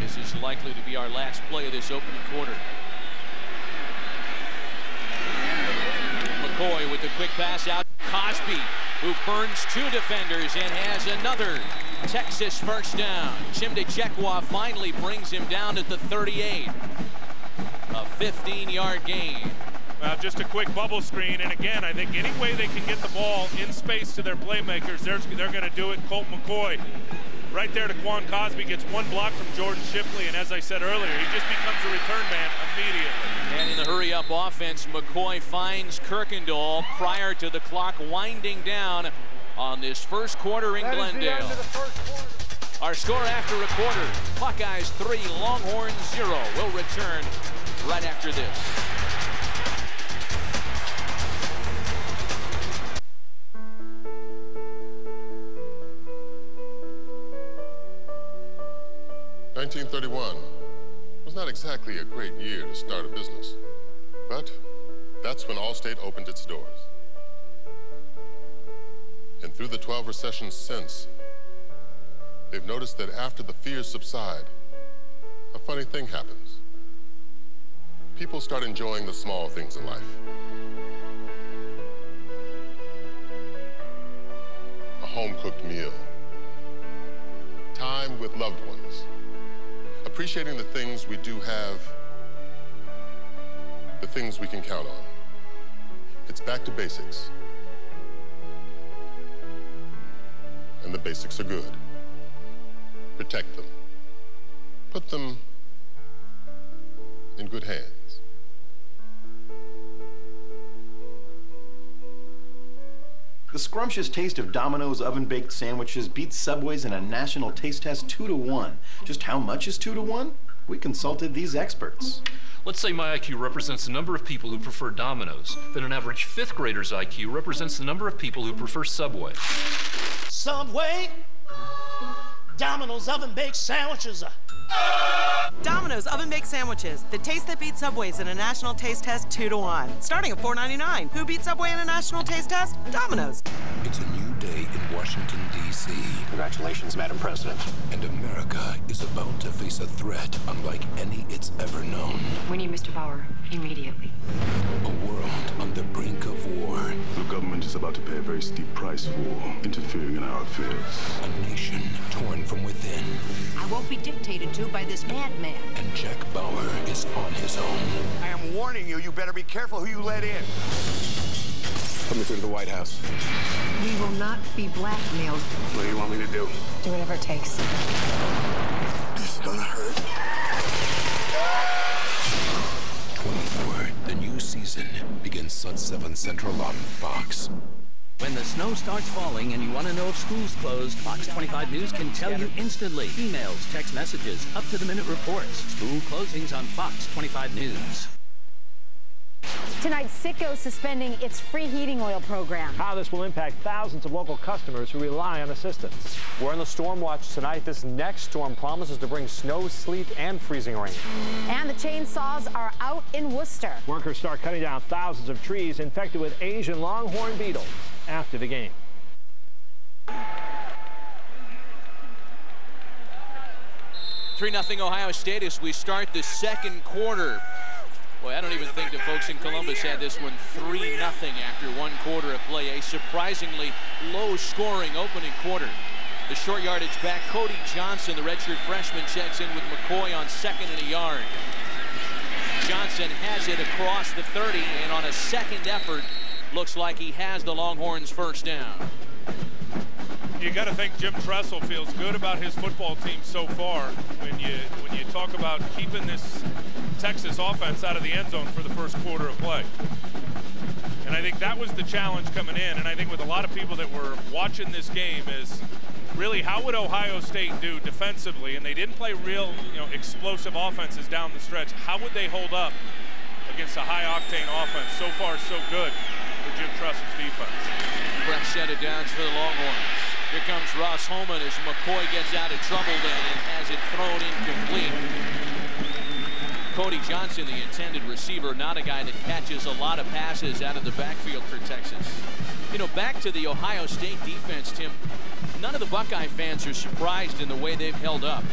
This is likely to be our last play of this opening quarter. McCoy with the quick pass out. Cosby, who burns 2 defenders and has another Texas first down. Chimney Chekwa finally brings him down at the 38. A 15-yard gain. Well, just a quick bubble screen, and again, I think any way they can get the ball in space to their playmakers, they're going to do it. Colt McCoy right there to Quan Cosby, gets 1 block from Jordan Shipley, and as I said earlier, he just becomes a return man immediately. And in the hurry-up offense, McCoy finds Kirkendall prior to the clock winding down on this first quarter in Glendale. Our score after a quarter, Buckeyes 3, Longhorns 0. We'll return right after this. '31 was not exactly a great year to start a business, but that's when Allstate opened its doors. And through the 12 recessions since, they've noticed that after the fears subside, a funny thing happens. People start enjoying the small things in life. A home-cooked meal, time with loved ones, appreciating the things we do have, the things we can count on. It's back to basics. And the basics are good. Protect them. Put them in good hands. The scrumptious taste of Domino's oven-baked sandwiches beats Subway's in a national taste test 2-to-1. Just how much is 2-to-1? We consulted these experts. Let's say my IQ represents the number of people who prefer Domino's. Then an average 5th grader's IQ represents the number of people who prefer Subway. Subway, Domino's oven-baked sandwiches. Domino's oven-baked sandwiches, the taste that beats Subway's in a national taste test 2-to-1. Starting at $4.99. Who beat Subway in a national taste test? Domino's. It's a new day in Washington, D.C. Congratulations, Madam President. And America is about to face a threat unlike any it's ever known. We need Mr. Bauer immediately. A world on the brink of war. The government is about to pay a very steep price for interfering in our affairs. A nation torn from within. I won't be dictated to by this madman. And Jack Bauer is on his own. I am warning you, you better be careful who you let in. Put me through to the White House. We will not be blackmailed. What do you want me to do? Do whatever it takes. This is gonna hurt. 24, the new season begins at 7 Central on Fox. When the snow starts falling and you want to know if school's closed, Fox 25 News can tell you instantly. Emails, text messages, up-to-the-minute reports. School closings on Fox 25 News. Tonight, Citgo suspending its free heating oil program. How this will impact thousands of local customers who rely on assistance. We're in the storm watch tonight. This next storm promises to bring snow, sleet, and freezing rain. And the chainsaws are out in Worcester. Workers start cutting down thousands of trees infected with Asian longhorn beetle after the game. 3-0 Ohio State as we start the second quarter. Boy, I don't even think the folks in Columbus had this one 3-0 after one quarter of play. A surprisingly low-scoring opening quarter. The short yardage back, Cody Johnson, the redshirt freshman, checks in with McCoy on 2nd and a yard. Johnson has it across the 30, and on a second effort, looks like he has the Longhorns first down. You got to think Jim Tressel feels good about his football team so far when you talk about keeping this Texas offense out of the end zone for the first quarter of play. And I think that was the challenge coming in, and I think with a lot of people that were watching this game is really how would Ohio State do defensively, and they didn't play real explosive offenses down the stretch. How would they hold up against a high-octane offense? So far, so good for Jim Tressel's defense. Fresh set of downs for the Longhorns. Here comes Ross Holman as McCoy gets out of trouble then and has it thrown incomplete. Cody Johnson, the intended receiver, not a guy that catches a lot of passes out of the backfield for Texas. Back to the Ohio State defense, Tim. None of the Buckeye fans are surprised in the way they've held up.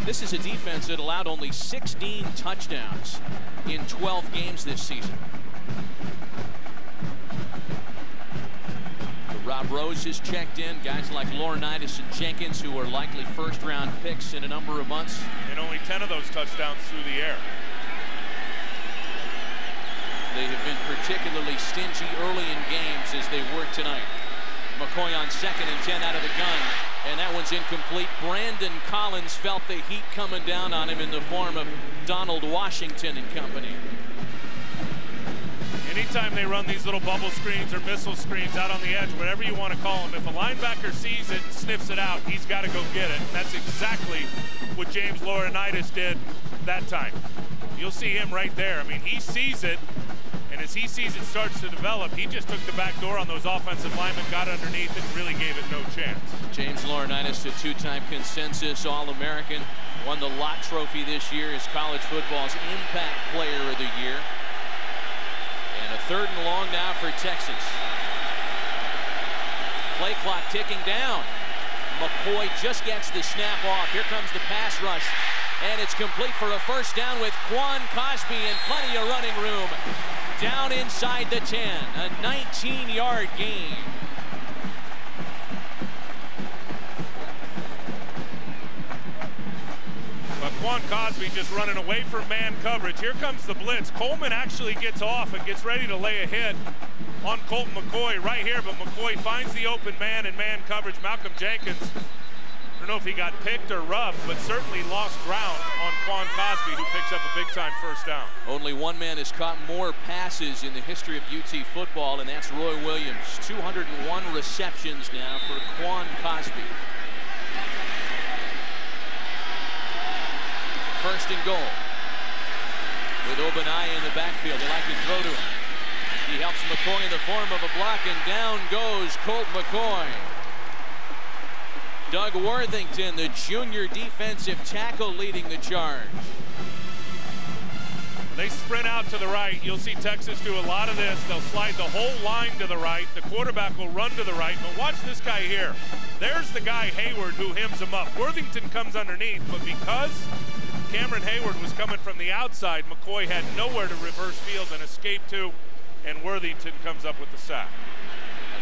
This is a defense that allowed only 16 touchdowns in 12 games this season. Rob Rose has checked in. Guys like Laurinaitis and Jenkins, who are likely first-round picks in a number of months. And only 10 of those touchdowns through the air. They have been particularly stingy early in games as they work tonight. McCoy on 2nd and 10 out of the gun. And that one's incomplete. Brandon Collins felt the heat coming down on him in the form of Donald Washington and company. anytime they run these little bubble screens or missile screens out on the edge, whatever you want to call them, if a linebacker sees it and sniffs it out, he's got to go get it. And that's exactly what James Laurinaitis did that time. You'll see him right there. I mean, he sees it, and as he sees it starts to develop, he just took the back door on those offensive linemen, got underneath, and really gave it no chance. James Laurinaitis, a two-time consensus All-American, won the Lott Trophy this year as college football's Impact Player of the Year. And a 3rd and long now for Texas. Play clock ticking down. McCoy just gets the snap off. Here comes the pass rush. And it's complete for a first down with Quan Cosby and plenty of running room. Down inside the 10. A 19-yard gain. But Quan Cosby just running away from man coverage. Here comes the blitz. Coleman actually gets off and gets ready to lay a hit on Colton McCoy right here, but McCoy finds the open man in man coverage. Malcolm Jenkins, I don't know if he got picked or rubbed, but certainly lost ground on Quan Cosby, who picks up a big-time first down. Only one man has caught more passes in the history of UT football, and that's Roy Williams. 201 receptions now for Quan Cosby. 1st and goal. With Obanaya in the backfield, they like to throw to him. He helps McCoy in the form of a block, and down goes Colt McCoy. Doug Worthington, the junior defensive tackle, leading the charge. They sprint out to the right. You'll see Texas do a lot of this. They'll slide the whole line to the right. The quarterback will run to the right. But watch this guy here. There's the guy, Hayward, who hems him up. Worthington comes underneath, but because Cameron Hayward was coming from the outside, McCoy had nowhere to reverse field and escape to, and Worthington comes up with the sack.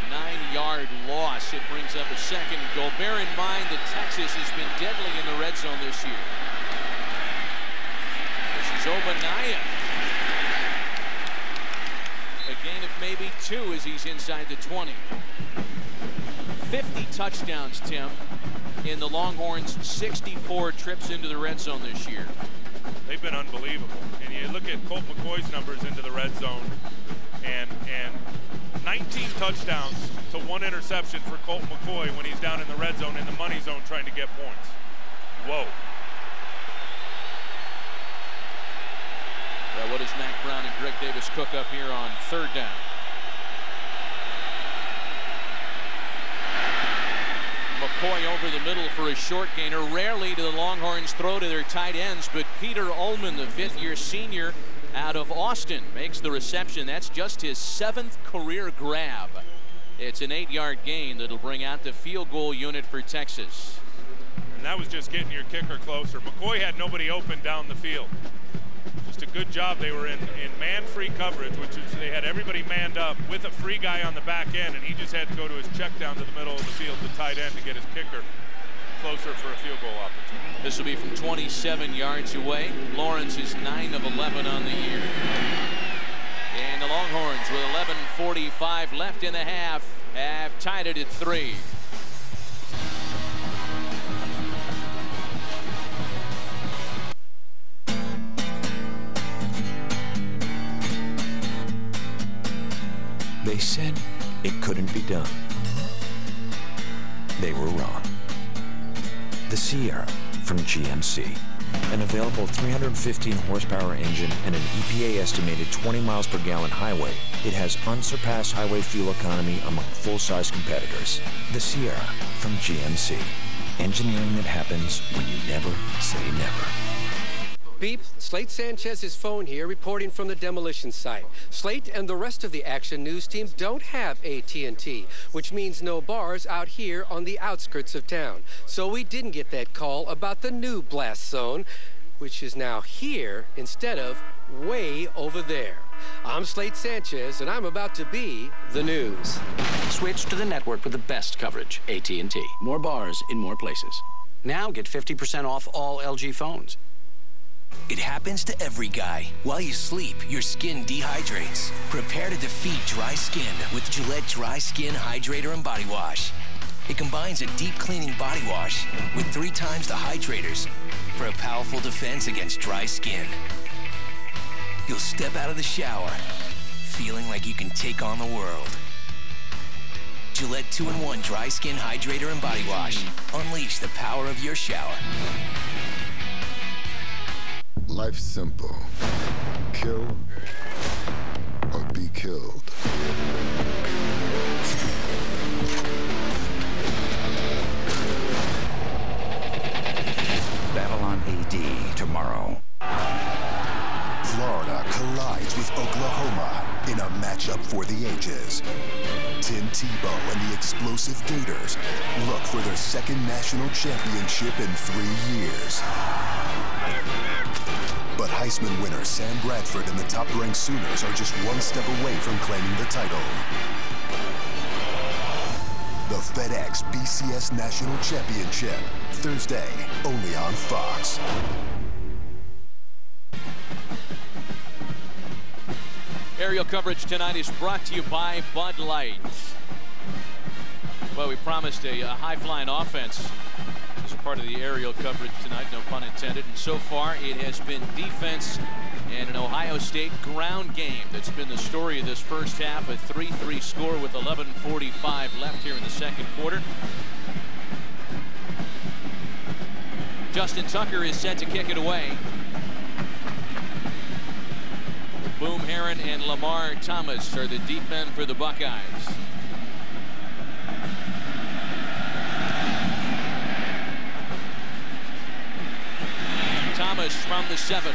A 9-yard loss. It brings up a 2nd and goal. Bear in mind that Texas has been deadly in the red zone this year. This is Obanaya. A gain of maybe 2 as he's inside the 20. 50 touchdowns, Tim, in the Longhorns' 64 trips into the red zone this year. They've been unbelievable. And you look at Colt McCoy's numbers into the red zone, and 19 touchdowns to 1 interception for Colt McCoy when he's down in the red zone, in the money zone, trying to get points. Whoa. What does Mack Brown and Greg Davis cook up here on 3rd down? McCoy over the middle for a short gainer. Rarely do the Longhorns throw to their tight ends, but Peter Ullman, the 5th-year senior out of Austin, makes the reception. That's just his 7th career grab. It's an 8-yard gain that'll bring out the field goal unit for Texas. And that was just getting your kicker closer. McCoy had nobody open down the field. Just a good job. They were in man-free coverage, which is they had everybody manned up with a free guy on the back end, and he just had to go to his check down to the middle of the field, the tight end, to get his kicker closer for a field goal opportunity. This will be from 27 yards away. Lawrence is 9 of 11 on the year. And the Longhorns, with 11:45 left in the half, have tied it at 3. They said it couldn't be done. They were wrong. The Sierra from GMC. An available 315 horsepower engine and an EPA estimated 20 miles per gallon highway, it has unsurpassed highway fuel economy among full-size competitors. The Sierra from GMC. Engineering that happens when you never say never. Beep, Slate Sanchez's phone here, reporting from the demolition site. Slate and the rest of the Action News team don't have AT&T, which means no bars out here on the outskirts of town. So we didn't get that call about the new blast zone, which is now here instead of way over there. I'm Slate Sanchez, and I'm about to be the news. Switch to the network with the best coverage, AT&T. More bars in more places. Now get 50% off all LG phones. It happens to every guy. While you sleep, your skin dehydrates. Prepare to defeat dry skin with Gillette Dry Skin Hydrator and Body Wash. It combines a deep cleaning body wash with 3 times the hydrators for a powerful defense against dry skin. You'll step out of the shower, feeling like you can take on the world. Gillette 2-in-1 Dry Skin Hydrator and Body Wash. Unleash the power of your shower. Life's simple. Kill or be killed. Babylon AD tomorrow. Florida collides with Oklahoma in a matchup for the ages. Tim Tebow and the explosive Gators look for their second national championship in 3 years. But Heisman winner Sam Bradford and the top-ranked Sooners are just one step away from claiming the title. The FedEx BCS National Championship, Thursday, only on Fox. Aerial coverage tonight is brought to you by Bud Light. Well, we promised a high-flying offense as a part of the aerial coverage tonight, no pun intended. And so far, it has been defense and an Ohio State ground game that's been the story of this first half. A 3-3 score with 11:45 left here in the second quarter. Justin Tucker is set to kick it away. Boom Herron and Lamar Thomas are the deep men for the Buckeyes. Thomas from the 7.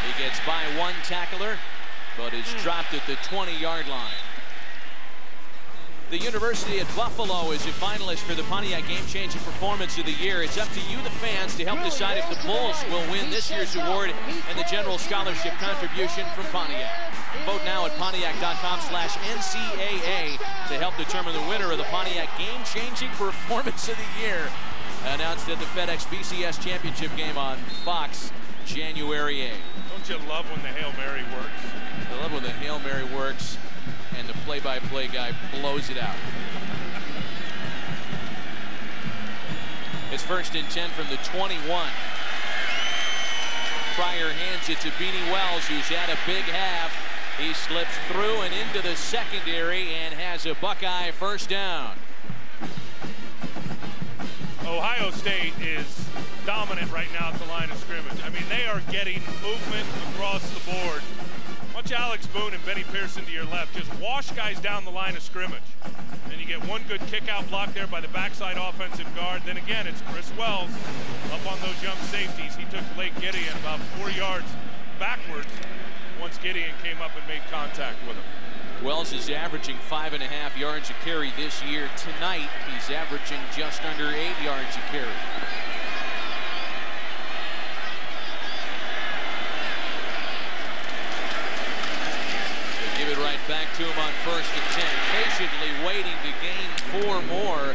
He gets by one tackler, but is dropped at the 20-yard line. The University at Buffalo is a finalist for the Pontiac Game-Changing Performance of the Year. It's up to you, the fans, to help decide if the Bulls will win this year's award and the general scholarship contribution from Pontiac. Vote now at Pontiac.com/NCAA to help determine the winner of the Pontiac Game-Changing Performance of the Year, announced at the FedEx BCS Championship game on Fox, January 8th. Don't you love when the Hail Mary works? I love when the Hail Mary works and the play-by-play guy blows it out. It's 1st and 10 from the 21. Pryor hands it to Beanie Wells, who's had a big half. He slips through and into the secondary and has a Buckeye first down. Ohio State is dominant right now at the line of scrimmage. I mean, they are getting movement across the board. Watch Alex Boone and Benny Pearson to your left just wash guys down the line of scrimmage. And you get one good kick-out block there by the backside offensive guard. Then again, it's Chris Wells up on those young safeties. He took Blake Gideon about 4 yards backwards once Gideon came up and made contact with him. Wells is averaging 5.5 yards a carry this year. Tonight, he's averaging just under 8 yards a carry. They give it right back to him on 1st and 10. Patiently waiting to gain 4 more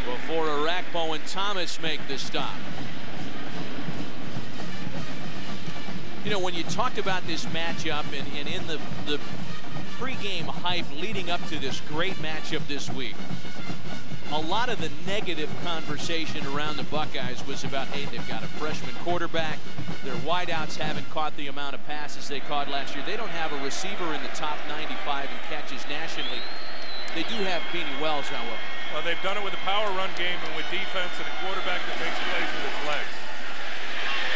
before Arakpo and Thomas make the stop. You know, when you talked about this matchup and in the pre-game hype leading up to this great matchup this week, a lot of the negative conversation around the Buckeyes was about, hey, they've got a freshman quarterback. Their wideouts haven't caught the amount of passes they caught last year. They don't have a receiver in the top 95 in catches nationally. They do have Beanie Wells, however. Well, they've done it with a power run game and with defense and a quarterback that makes plays with his legs.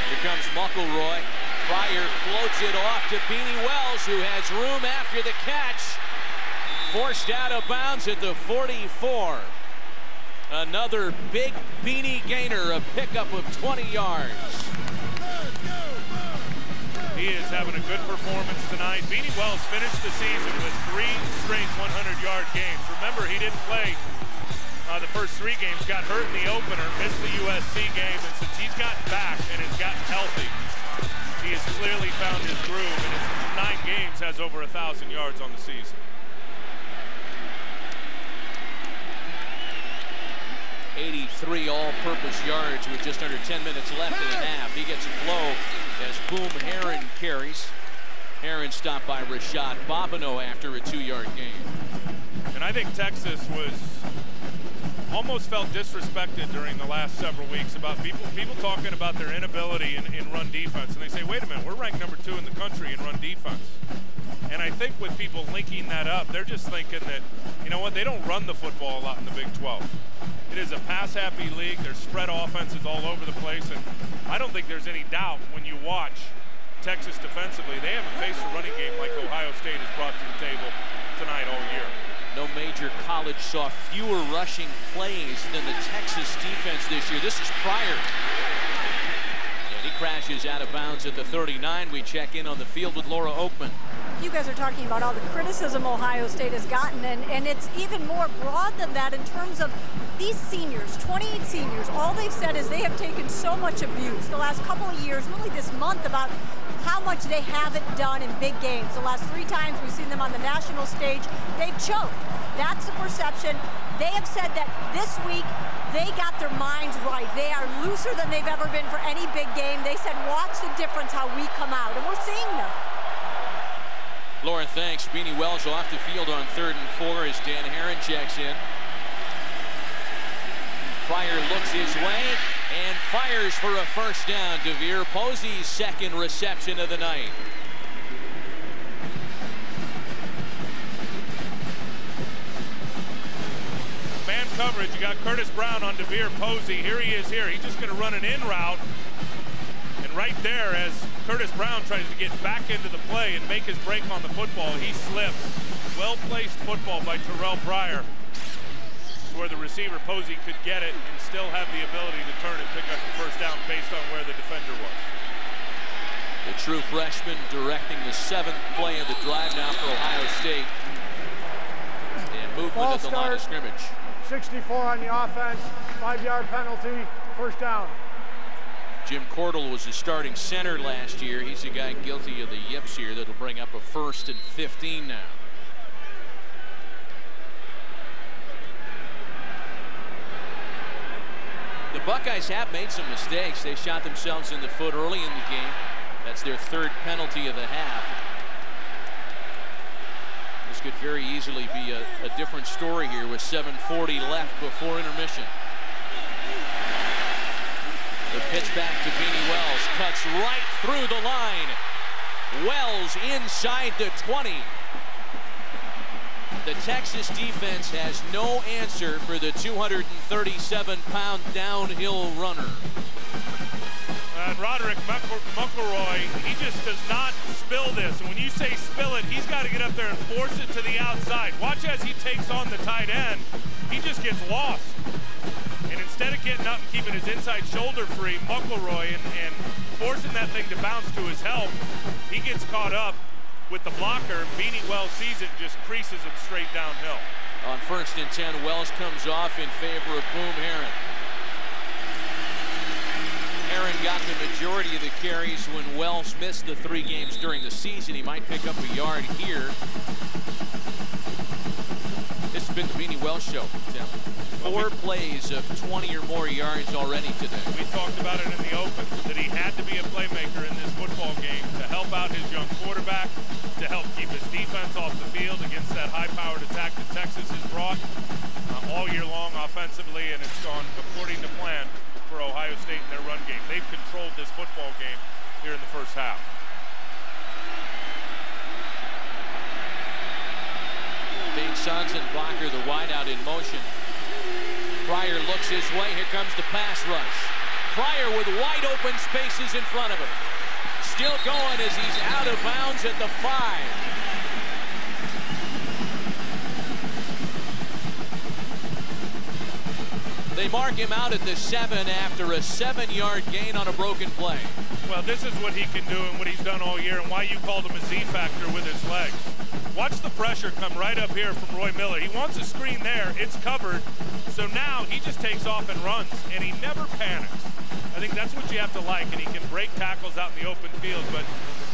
Here comes McElroy. Pryor floats it off to Beanie Wells, who has room after the catch. Forced out of bounds at the 44. Another big Beanie gainer, a pickup of 20 yards. He is having a good performance tonight. Beanie Wells finished the season with 3 straight 100-yard games. Remember, he didn't play the first 3 games, got hurt in the opener, missed the USC game, and since he's gotten back and has gotten healthy, he has clearly found his groove, and his 9 games has over 1,000 yards on the season. 83 all-purpose yards with just under 10 minutes left in the half. He gets a blow as Boom Herron carries. Herron stopped by Rashad Bobineau after a 2-yard gain. And I think Texas was almost felt disrespected during the last several weeks about people talking about their inability in run defense. And they say, wait a minute, we're ranked number 2 in the country in run defense. And I think with people linking that up, they're just thinking that, you know what, they don't run the football a lot in the Big 12. It is a pass-happy league. There's spread offenses all over the place, and I don't think there's any doubt when you watch Texas defensively, they haven't faced a running game like Ohio State has brought to the table tonight all year. No major college saw fewer rushing plays than the Texas defense this year. This is Pryor. And he crashes out of bounds at the 39. We check in on the field with Laura Oakman. You guys are talking about all the criticism Ohio State has gotten, and it's even more broad than that in terms of these seniors, 28 seniors. All they've said is they have taken so much abuse the last couple of years, really this month, about how much they haven't done in big games. The last 3 times we've seen them on the national stage, they've choked. That's the perception. They have said that this week they got their minds right. They are looser than they've ever been for any big game. They said, watch the difference how we come out, and we're seeing that. Lauren, thanks. Beanie Wells off the field on 3rd and 4 as Dan Herron checks in. Pryor looks his way and fires for a first down. DeVere Posey's second reception of the night. Man coverage, you got Curtis Brown on DeVere Posey. Here he is here. He's just going to run an in route. And right there, as Curtis Brown tries to get back into the play and make his break on the football, he slips. Well-placed football by Terrell Pryor, where the receiver Posey could get it and still have the ability to turn and pick up the first down based on where the defender was. The true freshman directing the 7th play of the drive now for Ohio State. And movement at the line of scrimmage. 64 on the offense, 5-yard penalty, first down. Jim Cordell was the starting center last year. He's the guy guilty of the yips here that'll bring up a 1st and 15 now. The Buckeyes have made some mistakes. They shot themselves in the foot early in the game. That's their 3rd penalty of the half. This could very easily be a different story here with 7:40 left before intermission. The pitch back to Beanie Wells, cuts right through the line. Wells inside the 20. The Texas defense has no answer for the 237-pound downhill runner. And Roderick McElroy, he just does not spill this. And when you say spill it, he's got to get up there and force it to the outside. Watch as he takes on the tight end. He just gets lost. And instead of getting up and keeping his inside shoulder free, McElroy, and forcing that thing to bounce to his help, he gets caught up with the blocker. Beanie Wells sees it and just creases him straight downhill. On 1st and 10, Wells comes off in favor of Boom Herron. Herron got the majority of the carries when Wells missed the 3 games during the season. He might pick up a yard here. This has been the Beanie Wells Show, Tim. 4 plays of 20 or more yards already today. We talked about it in the open, that he had to be a playmaker in this football game to help out his young quarterback, to help keep his defense off the field against that high-powered attack that Texas has brought all year long offensively, and it's gone according to plan for Ohio State in their run game. They've controlled this football game here in the first half. Dane Sonsenbacher, the wideout in motion. Pryor looks his way. Here comes the pass rush. Pryor with wide open spaces in front of him. Still going as he's out of bounds at the 5. They mark him out at the 7 after a 7-yard gain on a broken play. Well, this is what he can do and what he's done all year, and why you called him a Z factor with his legs. Watch the pressure come right up here from Roy Miller. He wants a screen there. It's covered. So now he just takes off and runs, and he never panics. I think that's what you have to like, and he can break tackles out in the open field. But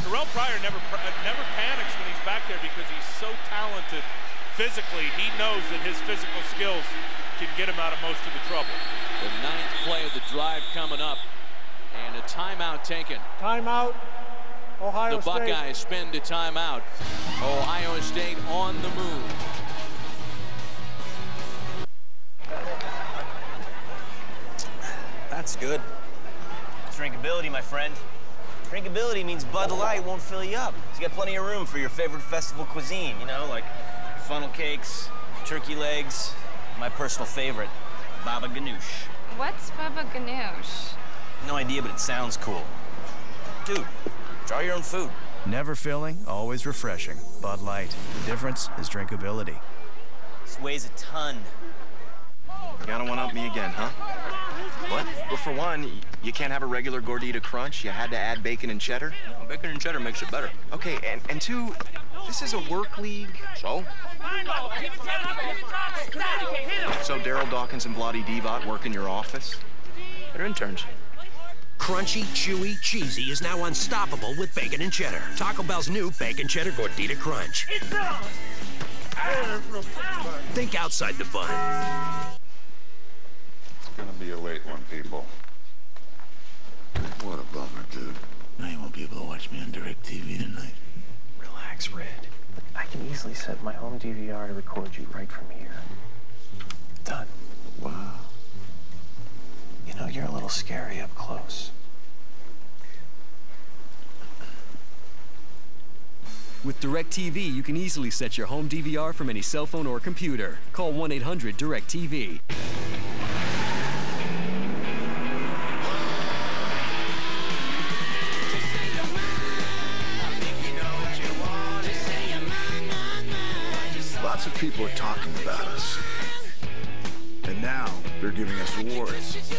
Terrell Pryor never panics when he's back there because he's so talented physically. He knows that his physical skills can get him out of most of the trouble. The 9th play of the drive coming up, and a timeout taken. Timeout, Ohio State. The Buckeyes spend a timeout. Ohio State on the move. That's good. Drinkability, my friend. Drinkability means Bud Light won't fill you up. So you got plenty of room for your favorite festival cuisine, you know, like funnel cakes, turkey legs, my personal favorite, baba ganoush. What's baba ganoush? No idea, but it sounds cool. Dude, draw your own food. Never filling, always refreshing. Bud Light. The difference is drinkability. This weighs a ton. You gotta one-up me again, huh? What? Well, for one, you can't have a regular gordita crunch. You had to add bacon and cheddar. No, bacon and cheddar makes it better. Okay, and two, this is a work league. So? So Daryl Dawkins and Bloody Devot work in your office? They're interns. Crunchy, chewy, cheesy is now unstoppable with bacon and cheddar. Taco Bell's new Bacon Cheddar Gordita Crunch. Think outside the bun. It's gonna be a late one, people. What a bummer, dude. Now you won't be able to watch me on DirecTV tonight. Relax, Red. I can easily set my home DVR to record you right from here. Done. Wow. You know, you're a little scary up close. With DirecTV, you can easily set your home DVR from any cell phone or computer. Call 1-800-DirecTV. Lots of people are talking about us. And now, they're giving us awards.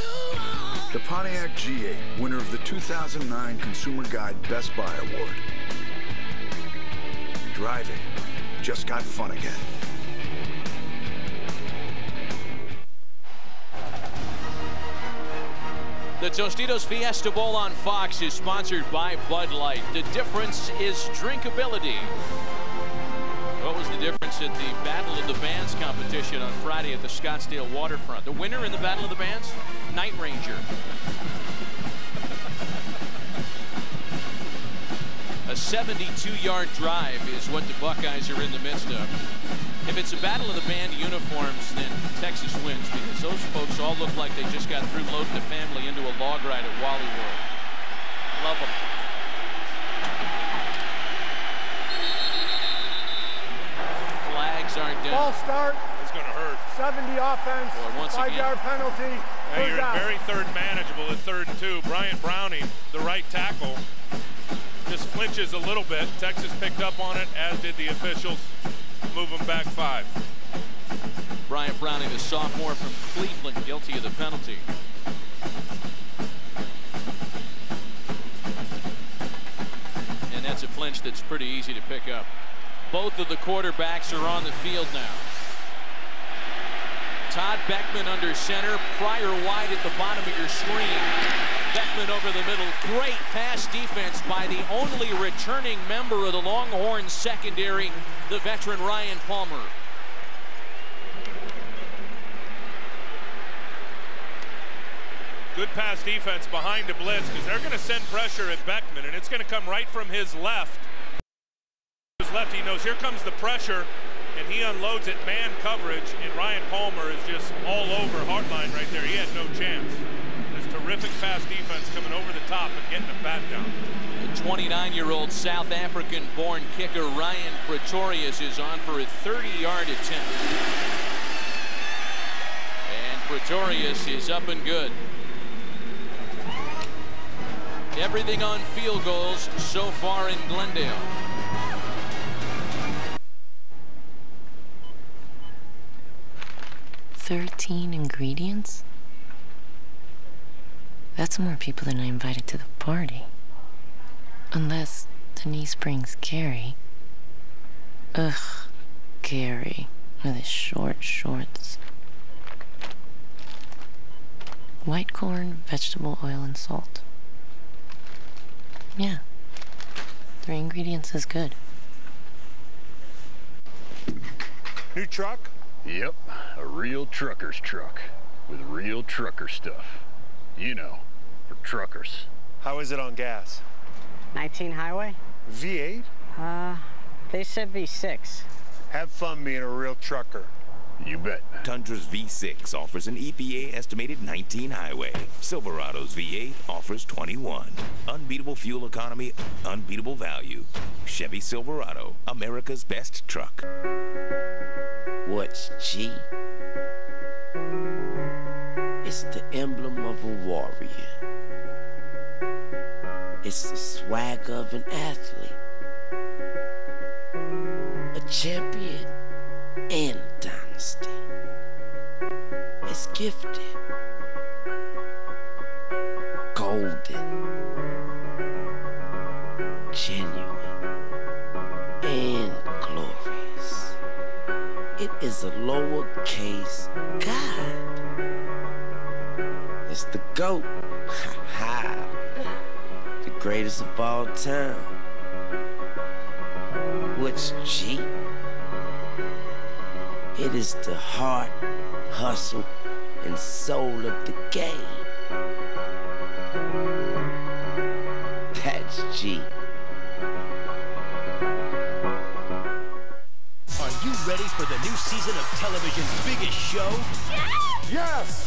The Pontiac G8, winner of the 2009 Consumer Guide Best Buy Award. Driving just got fun again. The Tostitos Fiesta Bowl on Fox is sponsored by Bud Light. The difference is drinkability. What was the difference at the Battle of the Bands competition on Friday at the Scottsdale Waterfront? The winner in the Battle of the Bands? Night Ranger. A 72-yard drive is what the Buckeyes are in the midst of. If it's a Battle of the Band uniforms, then Texas wins, because those folks all look like they just got through loading the family into a log ride at Wally World. Love them. Flags aren't down. Ball start. It's going to hurt. 70 offense. 5-yard penalty. Now you're very third manageable at 3rd and 2. Bryant Browning, the right tackle, just flinches a little bit. Texas picked up on it, as did the officials. Move him back 5. Bryant Browning, the sophomore from Cleveland, guilty of the penalty. And that's a flinch that's pretty easy to pick up. Both of the quarterbacks are on the field now. Todd Beckman under center, Pryor wide at the bottom of your screen. Beckman over the middle. Great pass defense by the only returning member of the Longhorns secondary, the veteran Ryan Palmer. Good pass defense behind the blitz, because they're going to send pressure at Beckman, and it's going to come right from his left. His left, he knows here comes the pressure, and he unloads it man coverage, and Ryan Palmer is just all over Hartline right there. He had no chance. There's terrific pass defense coming over the top and getting the bat down. The 29-year-old South African-born kicker Ryan Pretorius is on for a 30-yard attempt. And Pretorius is up and good. Everything on field goals so far in Glendale. "13 ingredients? That's more people than I invited to the party. Unless Denise brings Gary. Ugh, Gary with his short shorts. White corn, vegetable oil, and salt. Yeah, 3 ingredients is good." New truck? Yep, a real trucker's truck with real trucker stuff. You know, for truckers. How is it on gas? 19 highway? V8? They said V6. Have fun being a real trucker. You bet. Tundra's V6 offers an EPA estimated 19 highway. Silverado's V8 offers 21. Unbeatable fuel economy, unbeatable value. Chevy Silverado, America's best truck. What's G? It's the emblem of a warrior. It's the swagger of an athlete. A champion and a dynasty. It's gifted, golden, genuine, and glorious. It is a lowercase God. It's the GOAT. Ha ha. The greatest of all time. What's G? It is the heart, hustle, and soul of the game. That's G. Are you ready for the new season of television's biggest show? Yes!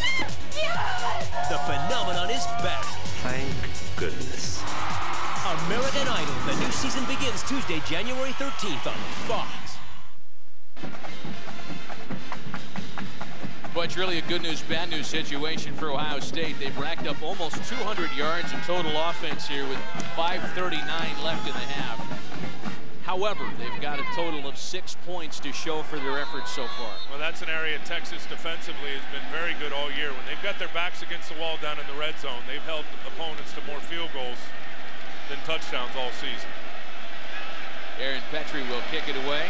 Yes! The phenomenon is back. Thank goodness. American Idol. The new season begins Tuesday, January 13th on Fox. But it's really a good news, bad news situation for Ohio State. They've racked up almost 200 yards in total offense here with 5:39 left in the half. However, they've got a total of 6 points to show for their efforts so far. Well, that's an area Texas defensively has been very good all year. When they've got their backs against the wall down in the red zone, they've held opponents to more field goals than touchdowns all season. Aaron Petrie will kick it away.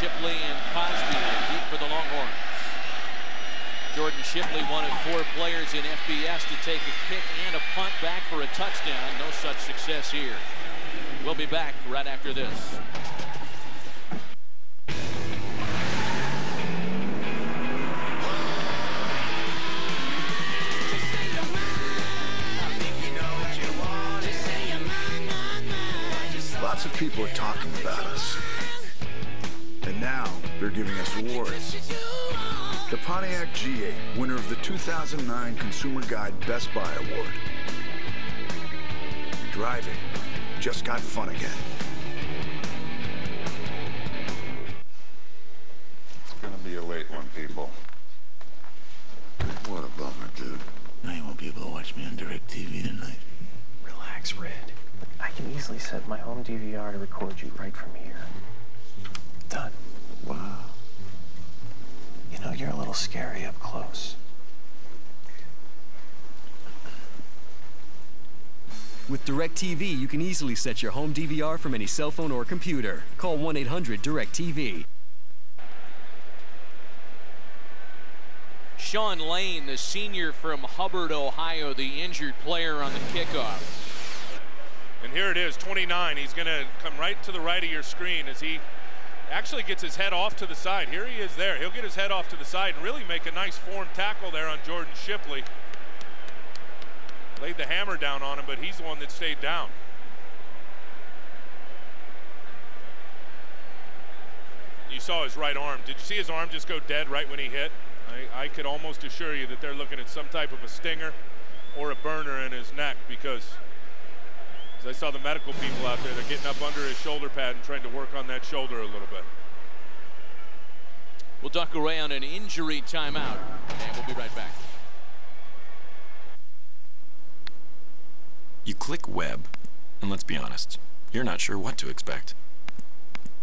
Shipley and Cosby are deep for the Longhorns. Jordan Shipley, one of 4 players in FBS to take a kick and a punt back for a touchdown. No such success here. We'll be back right after this. Lots of people are talking about us. And now they're giving us awards. The Pontiac G8, winner of the 2009 Consumer Guide Best Buy Award. Driving just got fun again. It's gonna be a late one, people. What a bummer, dude. Now you won't be able to watch me on DirecTV tonight. Relax, Red. I can easily set my home DVR to record you right from here. Done. Wow. You know, you're a little scary up close. With DirecTV, you can easily set your home DVR from any cell phone or computer. Call 1-800-DirecTV. Sean Lane, the senior from Hubbard, Ohio, the injured player on the kickoff. And here it is, 29. He's going to come right to the right of your screen as he actually gets his head off to the side. Here he is there. He'll get his head off to the side and really make a nice form tackle there on Jordan Shipley. Laid the hammer down on him, but he's the one that stayed down. You saw his right arm. Did you see his arm just go dead right when he hit? I could almost assure you that they're looking at some type of a stinger or a burner in his neck, because as I saw the medical people out there, they're getting up under his shoulder pad and trying to work on that shoulder a little bit. We'll duck away on an injury timeout, and we'll be right back. You click web, and let's be honest, you're not sure what to expect.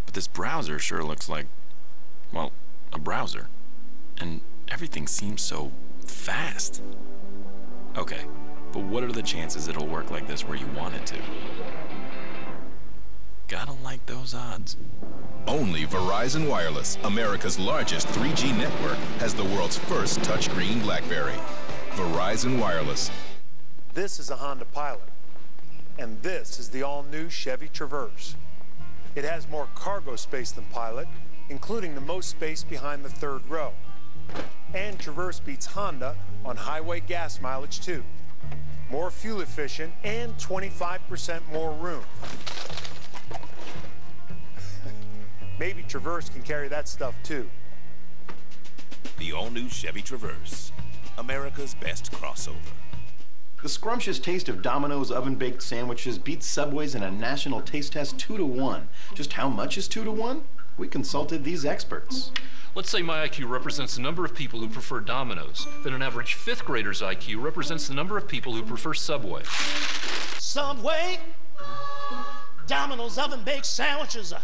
But this browser sure looks like, well, a browser. And everything seems so fast. Okay, but what are the chances it'll work like this where you want it to? Gotta like those odds. Only Verizon Wireless, America's largest 3G network, has the world's first touchscreen BlackBerry. Verizon Wireless. This is a Honda Pilot, and this is the all-new Chevy Traverse. It has more cargo space than Pilot, including the most space behind the third row. And Traverse beats Honda on highway gas mileage too. More fuel efficient and 25% more room. Maybe Traverse can carry that stuff too. The all-new Chevy Traverse, America's best crossover. The scrumptious taste of Domino's oven-baked sandwiches beats Subway's in a national taste test 2-to-1. Just how much is 2-to-1? We consulted these experts. Let's say my IQ represents the number of people who prefer Domino's. Then an average fifth grader's IQ represents the number of people who prefer Subway. Subway, Domino's oven-baked sandwiches.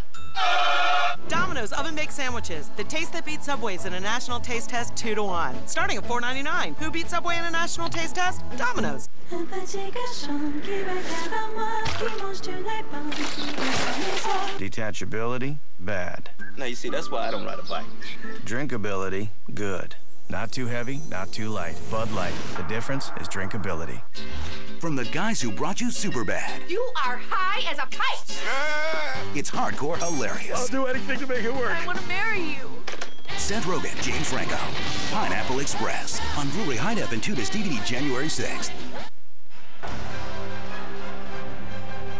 Domino's oven-baked sandwiches, the taste that beats Subway's in a national taste test 2-to-1. Starting at $4.99. Who beat Subway in a national taste test? Domino's. Detachability, bad. Now, you see, that's why I don't ride a bike. Drinkability, good. Not too heavy, not too light. Bud Light. The difference is drinkability. From the guys who brought you Superbad, You are high as a kite. it's hardcore hilarious. I'll do anything to make it work. I want to marry you. Seth Rogen, James Franco, Pineapple Express on Blu-ray High Def and 2-disc DVD January 6th.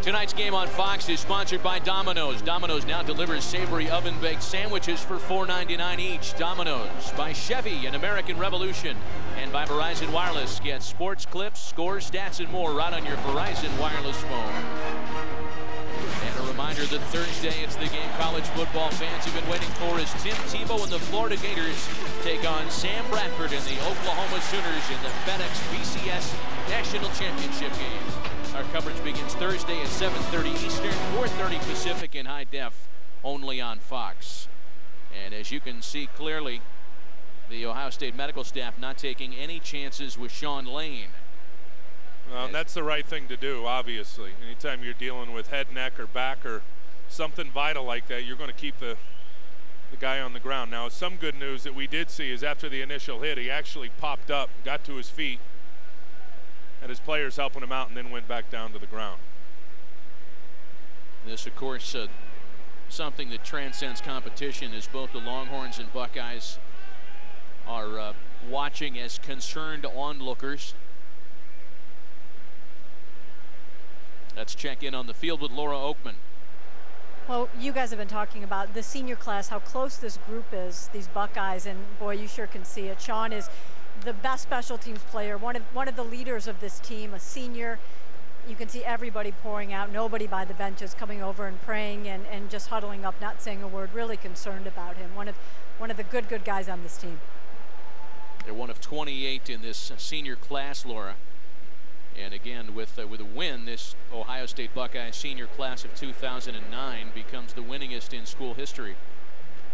Tonight's game on Fox is sponsored by Domino's. Domino's now delivers savory oven-baked sandwiches for $4.99 each. Domino's, by Chevy and American Revolution, and by Verizon Wireless. Get sports clips, scores, stats, and more right on your Verizon Wireless phone. And a reminder that Thursday, it's the game college football fans have been waiting for as Tim Tebow and the Florida Gators take on Sam Bradford and the Oklahoma Sooners in the FedEx BCS National Championship game. Our coverage begins Thursday at 7:30 Eastern, 4:30 Pacific in high def, only on Fox. And as you can see clearly, the Ohio State medical staff not taking any chances with Sean Lane. Well, and that's the right thing to do, obviously. Anytime you're dealing with head, neck, or back, or something vital like that, you're going to keep the guy on the ground. Now, some good news that we did see is after the initial hit, he actually popped up, got to his feet, and his players helping him out, and then went back down to the ground. This, of course, something that transcends competition, as both the Longhorns and Buckeyes are watching as concerned onlookers. Let's check in on the field with Laura Oakman. Well, you guys have been talking about the senior class, how close this group is, these Buckeyes, and boy, you sure can see it. Sean is the best special teams player, one of the leaders of this team, a senior. You can see everybody pouring out, nobody by the benches coming over and praying and just huddling up, not saying a word, really concerned about him. One of the good guys on this team. They're one of 28 in this senior class, Laura. And again, with a win, this Ohio State Buckeye senior class of 2009 becomes the winningest in school history.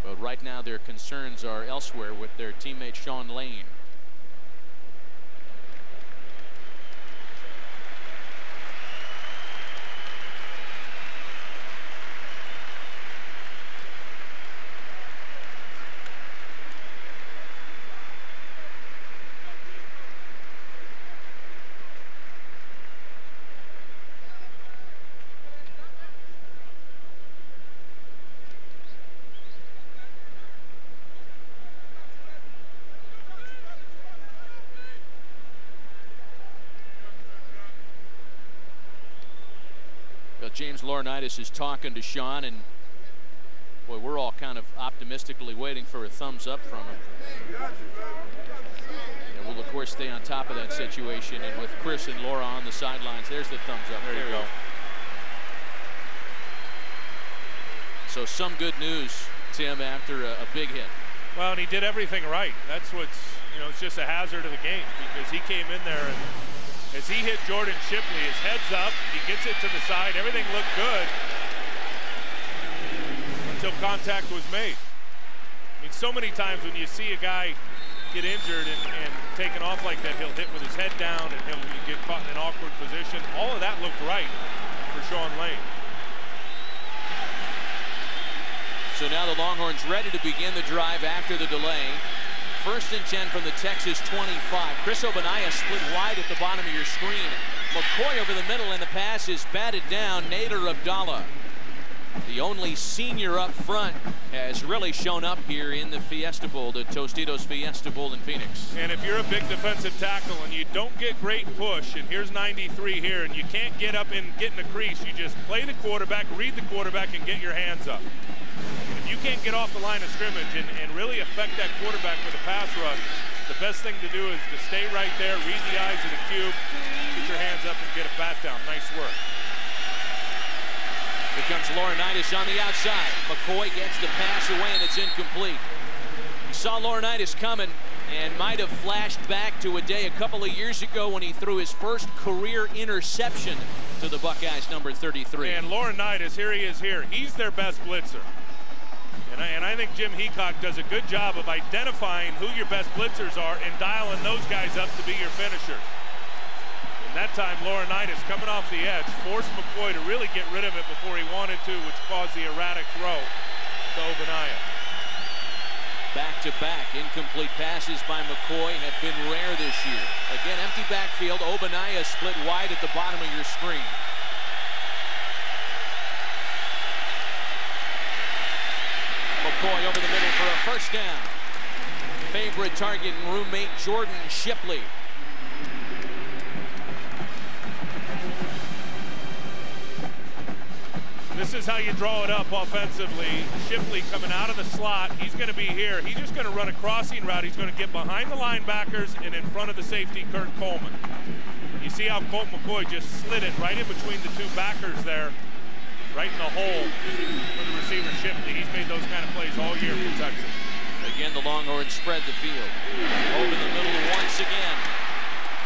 But right now their concerns are elsewhere with their teammate Sean Lane. James Laurinaitis is talking to Sean, and boy, we're all kind of optimistically waiting for a thumbs up from him. And we'll of course stay on top of that situation, and with Chris and Laura on the sidelines, there's the thumbs up. There you go. So some good news, Tim, after a big hit. Well, and he did everything right. That's what's, it's just a hazard of the game, because he came in there and as he hit Jordan Shipley, his head's up, he gets it to the side, everything looked good until contact was made. I mean, so many times when you see a guy get injured and taken off like that, he'll hit with his head down and he'll get caught in an awkward position. All of that looked right for Sean Lane. So now the Longhorns ready to begin the drive after the delay. 1st and 10 from the Texas 25. Chris Obanaya split wide at the bottom of your screen. McCoy over the middle, and the pass is batted down. Nader Abdallah, the only senior up front, has really shown up here in the Fiesta Bowl, the Tostitos Fiesta Bowl in Phoenix. And if you're a big defensive tackle and you don't get great push, and here's 93 here, and you can't get up and get in the crease, you just play the quarterback, read the quarterback, and get your hands up. And if If you can't get off the line of scrimmage and really affect that quarterback with a pass rush, the best thing to do is to stay right there, read the eyes of the cube, get your hands up and get a bat down. Nice work. Here comes Laurinaitis on the outside. McCoy gets the pass away, and it's incomplete. He saw Laurinaitis coming and might have flashed back to a day a couple of years ago when he threw his first career interception to the Buckeyes, number 33. And Laurinaitis, here he is here. He's their best blitzer. And I think Jim Heacock does a good job of identifying who your best blitzers are and dialing those guys up to be your finishers. And that time, Laurinaitis coming off the edge forced McCoy to really get rid of it before he wanted to, which caused the erratic throw to Ogbonnaya. Back-to-back incomplete passes by McCoy have been rare this year. Again, empty backfield. Ogbonnaya split wide at the bottom of your screen. McCoy over the middle for a first down. Favorite target and roommate Jordan Shipley. This is how you draw it up offensively. Shipley coming out of the slot. He's going to be here. He's just going to run a crossing route. He's going to get behind the linebackers and in front of the safety, Kurt Coleman. You see how Colt McCoy just slid it right in between the two backers there, right in the hole for the receiver Shipley. He's made those kind of plays all year for Texas. Again, the Longhorns spread the field. Over the middle once again.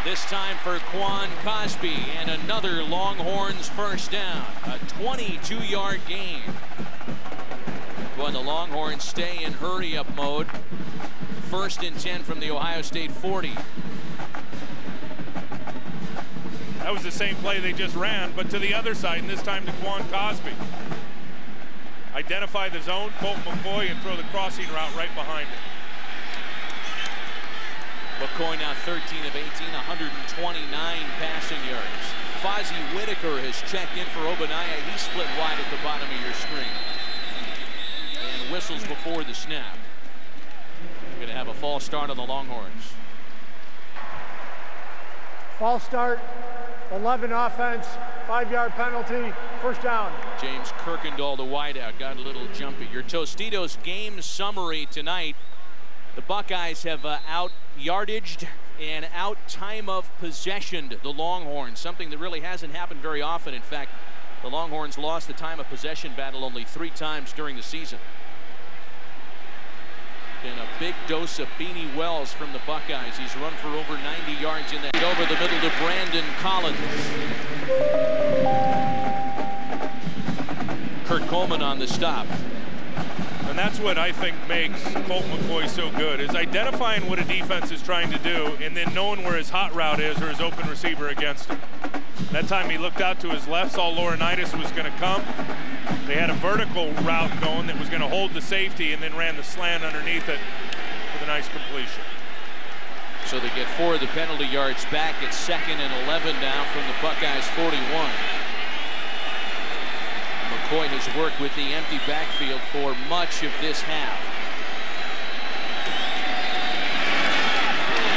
This time for Quan Cosby, and another Longhorns first down. A 22-yard gain. When the Longhorns stay in hurry-up mode. 1st and 10 from the Ohio State 40. That was the same play they just ran, but to the other side, and this time to Quan Cosby. Identify the zone, Colt McCoy, and throw the crossing route right behind it. McCoy now 13 of 18, 129 passing yards. Fozzie Whitaker has checked in for Ogbonnaya. He split wide at the bottom of your screen. And whistles before the snap. Going to have a false start on the Longhorns. False start, 11 offense, 5-yard penalty, first down. James Kirkendall, the wideout, got a little jumpy. Your Tostitos game summary tonight. The Buckeyes have out-yardaged and out-time of possessioned the Longhorns, something that really hasn't happened very often. In fact, the Longhorns lost the time of possession battle only 3 times during the season. And a big dose of Beanie Wells from the Buckeyes. He's run for over 90 yards in that. Over the middle to Brandon Collins. Kurt Coleman on the stop. And that's what I think makes Colt McCoy so good, is identifying what a defense is trying to do and then knowing where his hot route is or his open receiver against him. That time he looked out to his left, saw Laurinaitis was going to come. They had a vertical route going that was going to hold the safety and then ran the slant underneath it with a nice completion. So they get 4 of the penalty yards back. It's 2nd and 11 now from the Buckeyes 41. McCoy has worked with the empty backfield for much of this half.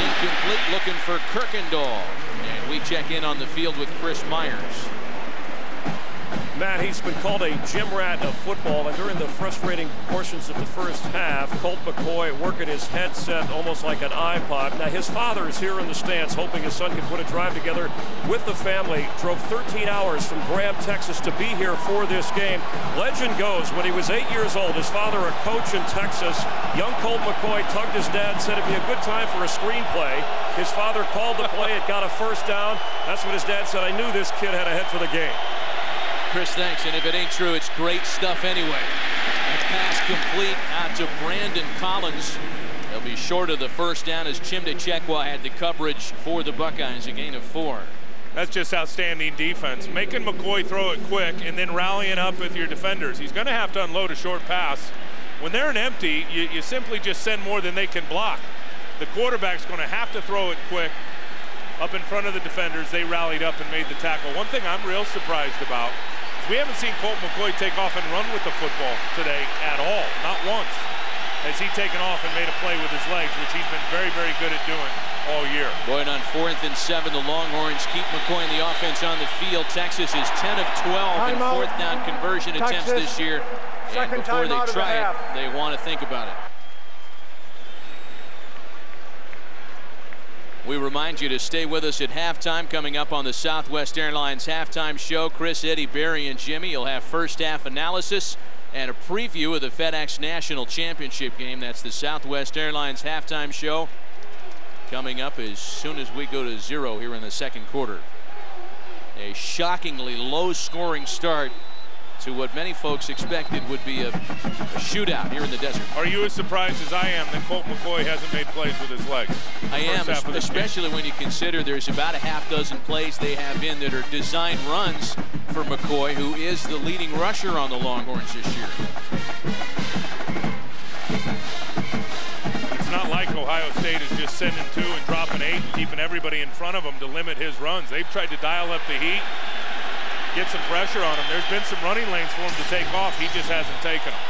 Incomplete, looking for Kirkendall. And we check in on the field with Chris Myers. Matt, he's been called a gym rat of football, and during the frustrating portions of the first half, Colt McCoy working his headset almost like an iPod. Now, his father is here in the stands hoping his son can put a drive together with the family. Drove 13 hours from Graham, Texas to be here for this game. Legend goes, when he was 8 years old, his father, a coach in Texas, young Colt McCoy tugged his dad, said it'd be a good time for a screenplay. His father called the play, it got a first down. That's what his dad said. I knew this kid had a head for the game. Chris, thanks. And if it ain't true, it's great stuff anyway. That pass complete out to Brandon Collins. They'll be short of the first down as Chimdachekwa had the coverage for the Buckeyes, a gain of 4. That's just outstanding defense. Making McCoy throw it quick and then rallying up with your defenders. He's going to have to unload a short pass. When they're in empty, you simply just send more than they can block. The quarterback's going to have to throw it quick up in front of the defenders. They rallied up and made the tackle. One thing I'm real surprised about, we haven't seen Colt McCoy take off and run with the football today at all. Not once has he taken off and made a play with his legs, which he's been very, very good at doing all year. Boyd on 4th and 7, the Longhorns keep McCoy in the offense on the field. Texas is 10 of 12 in 4th down conversion attempts this year. Second before time they out of the try half. it, they want to think about it. We remind you to stay with us at halftime. Coming up on the Southwest Airlines halftime show, Chris, Eddie, Barry, and Jimmy. You'll have first half analysis and a preview of the FedEx National Championship game. That's the Southwest Airlines halftime show coming up as soon as we go to 0 here in the second quarter. A shockingly low-scoring start to what many folks expected would be a shootout here in the desert. Are you as surprised as I am that Colt McCoy hasn't made plays with his legs? I am, especially when you consider there's about a half dozen plays they have in that are designed runs for McCoy, who is the leading rusher on the Longhorns this year. It's not like Ohio State is just sending 2 and dropping 8 and keeping everybody in front of him to limit his runs. They've tried to dial up the heat, get some pressure on him. There's been some running lanes for him to take off. He just hasn't taken them.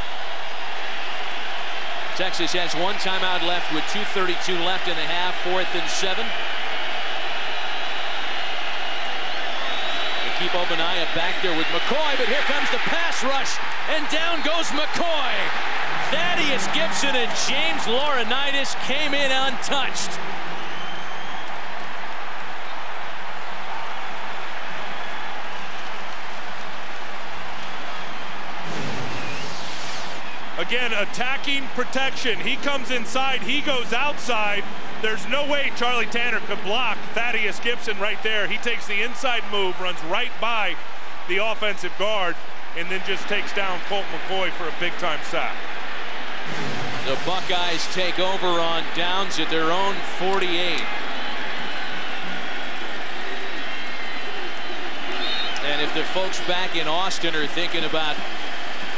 Texas has 1 timeout left with 2:32 left in the half, 4th and 7. They keep Obadiah back there with McCoy, but here comes the pass rush, and down goes McCoy. Thaddeus Gibson and James Laurinaitis came in untouched. Again, attacking protection. He comes inside, he goes outside. There's no way Charlie Tanner could block Thaddeus Gibson right there. He takes the inside move, runs right by the offensive guard, and then just takes down Colt McCoy for a big-time sack. The Buckeyes take over on downs at their own 48. And if the folks back in Austin are thinking about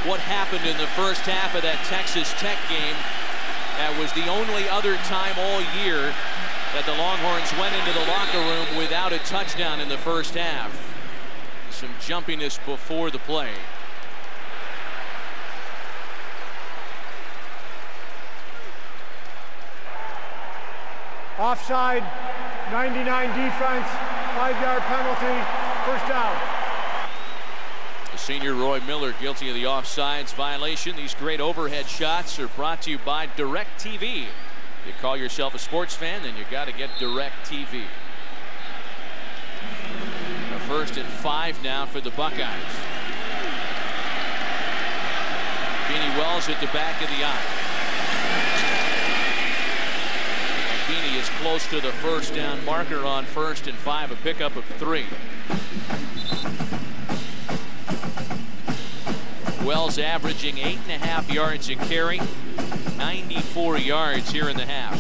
what happened in the first half of that Texas Tech game, that was the only other time all year that the Longhorns went into the locker room without a touchdown in the first half. Some jumpiness before the play. Offside, 99 defense, 5-yard penalty, first down. Senior Roy Miller guilty of the offsides violation. These great overhead shots are brought to you by DirecTV. If you call yourself a sports fan, then you got to get DirecTV. A 1st and 5 now for the Buckeyes. Beanie Wells at the back of the eye. And Beanie is close to the first down marker on 1st and 5, a pickup of 3. Wells averaging 8.5 yards a carry, 94 yards here in the half.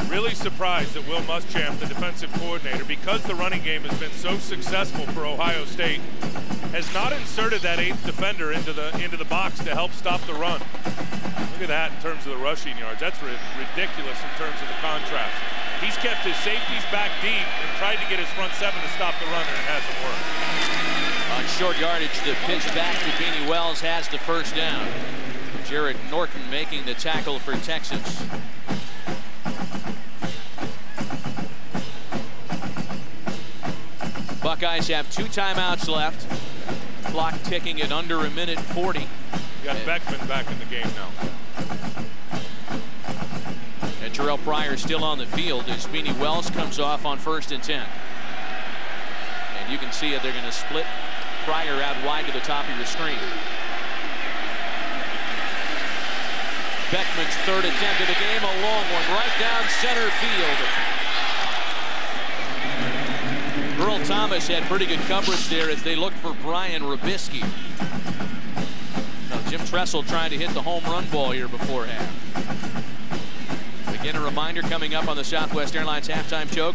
Really surprised that Will Muschamp, the defensive coordinator, because the running game has been so successful for Ohio State, has not inserted that 8th defender into the box to help stop the run. Look at that in terms of the rushing yards. That's ridiculous in terms of the contrast. He's kept his safeties back deep and tried to get his front 7 to stop the run, and it hasn't worked. On short yardage, the pitch back to Beanie Wells has the first down. Jared Norton making the tackle for Texas. Buckeyes have 2 timeouts left. Clock ticking at under 1:40. You got Beckman back in the game now. And Terrell Pryor still on the field as Beanie Wells comes off on 1st and 10. And you can see it, they're going to split Pryor out wide to the top of your screen. Beckman's 3rd attempt of the game, a long one right down center field. Earl Thomas had pretty good coverage there as they looked for Brian Robisky. Now Jim Tressel trying to hit the home run ball here before half. Again, a reminder coming up on the Southwest Airlines halftime show.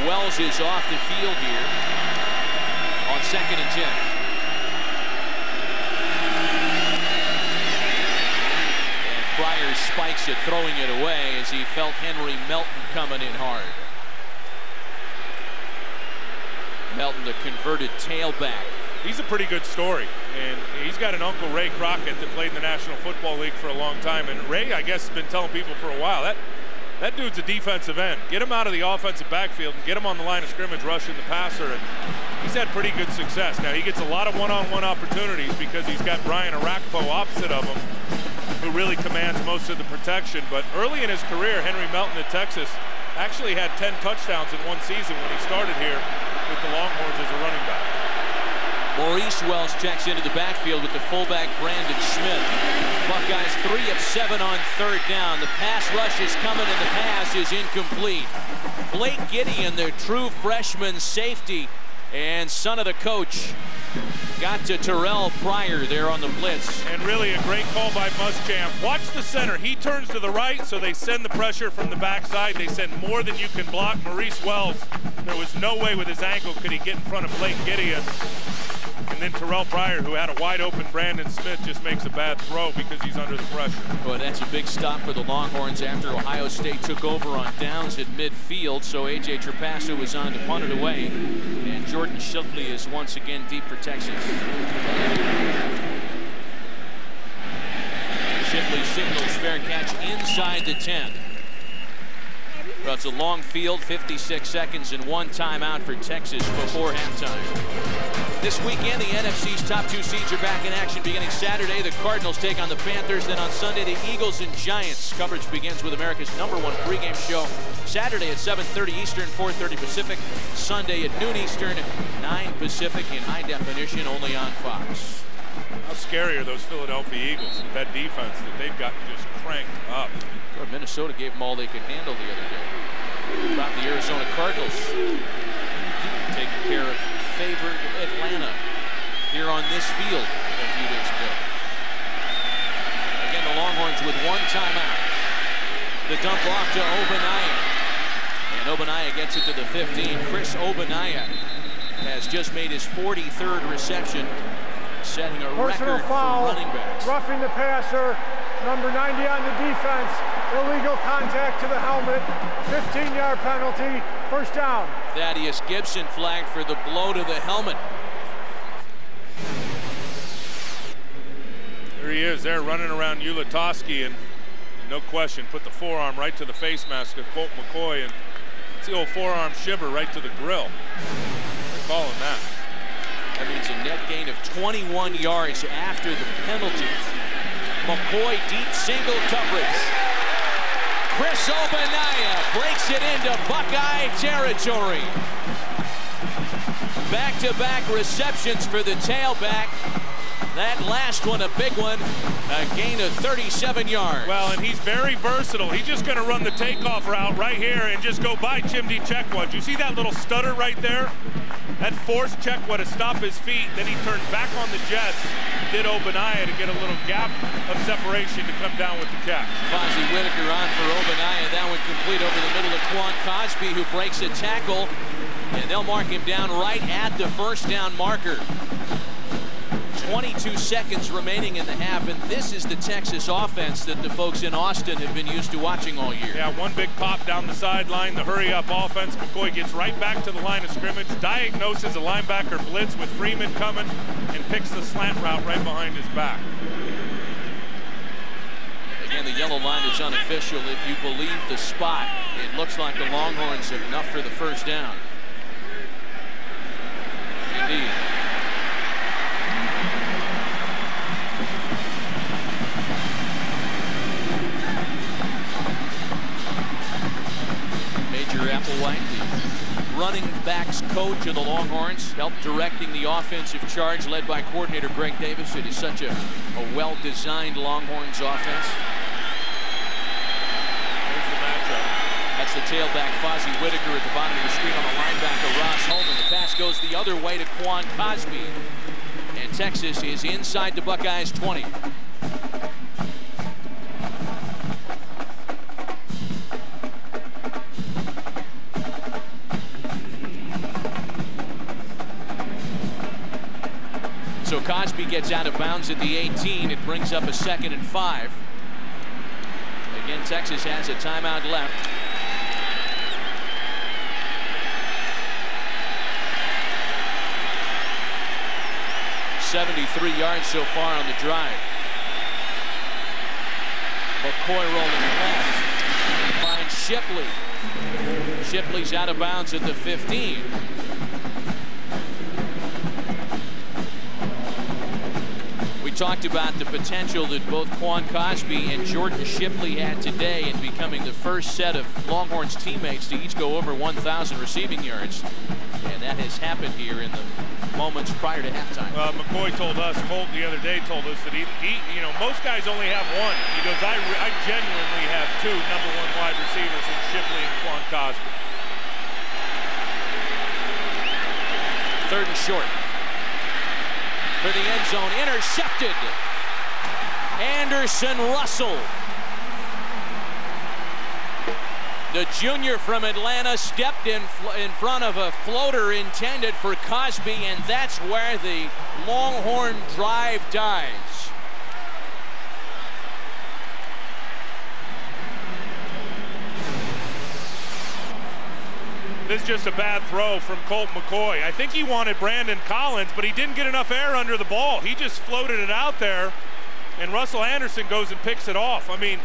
Wells is off the field here on 2nd and 10. And Pryor spikes it, throwing it away as he felt Henry Melton coming in hard. Melton, the converted tailback he's a pretty good story. And he's got an uncle, Ray Crockett, that played in the National Football League for a long time. And Ray, I guess, has been telling people for a while, that dude's a defensive end. Get him out of the offensive backfield and get him on the line of scrimmage rushing the passer. And he's had pretty good success. Now, he gets a lot of one-on-one opportunities because he's got Brian Arakpo opposite of him, who really commands most of the protection. But early in his career, Henry Melton at Texas actually had 10 touchdowns in one season when he started here with the Longhorns as a running back. Maurice Wells checks into the backfield with the fullback Brandon Smith. Buckeyes 3 of 7 on third down. The pass rush is coming and the pass is incomplete. Blake Gideon, the true freshman safety and son of the coach, got to Terrell Pryor there on the blitz. And really a great call by Muschamp. Watch the center. He turns to the right, so they send the pressure from the backside. They send more than you can block. Maurice Wells, there was no way with his ankle could he get in front of Blake Gideon. And then Terrell Pryor, who had a wide open Brandon Smith, just makes a bad throw because he's under the pressure. Well, that's a big stop for the Longhorns after Ohio State took over on downs at midfield. So A.J. Trapasso was on to punt it away. And Jordan Shipley is once again deep for Texas. Shipley signals fair catch inside the 10. Well, it's a long field, 56 seconds and 1 timeout for Texas before halftime. This weekend, the NFC's top 2 seeds are back in action beginning Saturday. The Cardinals take on the Panthers. Then on Sunday, the Eagles and Giants. Coverage begins with America's #1 pregame show. Saturday at 7:30 Eastern, 4:30 Pacific. Sunday at noon Eastern, 9 Pacific in high definition, only on Fox. How scary are those Philadelphia Eagles with that defense that they've got just cranked up? Well, Minnesota gave them all they could handle the other day. About the Arizona Cardinals taking care of favored Atlanta here on this field a few days ago. Again, the Longhorns with 1 timeout. The dump off to Obanaya. And Obanaya gets it to the 15. Chris Obanaya has just made his 43rd reception, setting a Personal record foul, for running backs. Roughing the passer, number 90 on the defense, illegal contact to the helmet, 15-yard penalty, first down. Thaddeus Gibson flagged for the blow to the helmet. There he is there running around Ulatowski, and no question put the forearm right to the face mask of Colt McCoy, and it's the old forearm shiver right to the grill. They're calling that. That means a net gain of 21 yards after the penalty. McCoy deep single coverage. Chris Obanaya breaks it into Buckeye territory. Back-to-back receptions for the tailback. That last one, a big one, a gain of 37 yards. Well, and he's very versatile. He's just going to run the takeoff route right here and just go by Chimdi Chekwa. Do you see that little stutter right there? That forced Chekwa to stop his feet. Then he turned back on the jets, did Obanaya to get a little gap of separation to come down with the catch. Fozzie Whitaker on for Obanaya. That one complete over the middle of Quan Cosby, who breaks a tackle. And they'll mark him down right at the first down marker. 22 seconds remaining in the half, and this is the Texas offense that the folks in Austin have been used to watching all year. Yeah, one big pop down the sideline, the hurry-up offense. McCoy gets right back to the line of scrimmage, diagnoses a linebacker blitz with Freeman coming, and picks the slant route right behind his back. Again, the yellow line is unofficial. If you believe the spot, it looks like the Longhorns have enough for the first down. Indeed. Major Applewhite, the running backs coach of the Longhorns, helped directing the offensive charge led by coordinator Greg Davis. It is such a well-designed Longhorns offense. Here's the matchup. That's the tailback, Fozzie Whitaker, at the bottom of the screen on the linebacker, Ross Holman. The pass goes the other way to Quan Cosby. And Texas is inside the Buckeyes 20. So Cosby gets out of bounds at the 18. It brings up a 2nd and 5. Again, Texas has a timeout left. 73 yards so far on the drive. McCoy rolling left. Finds Shipley. Shipley's out of bounds at the 15. We talked about the potential that both Quan Cosby and Jordan Shipley had today in becoming the first set of Longhorns teammates to each go over 1,000 receiving yards. And that has happened here in the moments prior to halftime. McCoy told us, Colt the other day told us that he you know, most guys only have one. He goes, I genuinely have two #1 wide receivers in Shipley and Quan Cosby. 3rd and short. For the end zone, intercepted. Anderson Russell. The junior from Atlanta stepped in front of a floater intended for Cosby, and that's where the Longhorn drive dies. This is just a bad throw from Colt McCoy. I think he wanted Brandon Collins, but he didn't get enough air under the ball. He just floated it out there, and Russell Anderson goes and picks it off. I mean,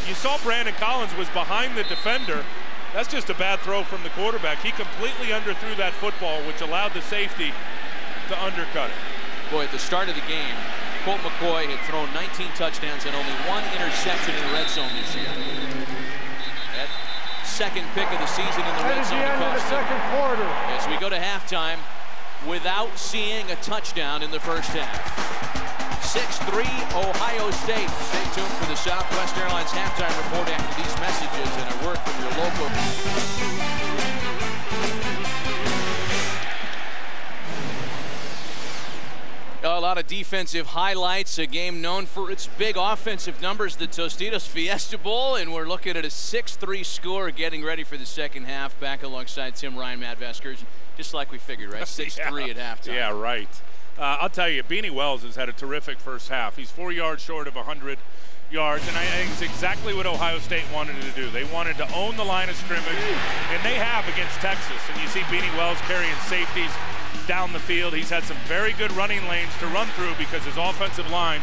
you saw Brandon Collins was behind the defender. That's just a bad throw from the quarterback. He completely underthrew that football, which allowed the safety to undercut it. Boy, at the start of the game, Colt McCoy had thrown 19 touchdowns and only 1 interception in the red zone this year. That second pick of the season in the red zone. That is the end of the second quarter. As we go to halftime without seeing a touchdown in the first half. 6-3 Ohio State. Stay tuned for the Southwest Airlines halftime report after these messages and a word from your local. A lot of defensive highlights, a game known for its big offensive numbers, the Tostitos Fiesta Bowl, and we're looking at a 6-3 score, getting ready for the second half. Back alongside Tim Ryan, Matt Veskers, just like we figured, right? 6-3 at halftime. Yeah, right. I'll tell you, Beanie Wells has had a terrific first half. He's 4 yards short of 100 yards, and I think it's exactly what Ohio State wanted to do. They wanted to own the line of scrimmage, and they have against Texas. And you see Beanie Wells carrying safeties down the field. He's had some very good running lanes to run through because his offensive line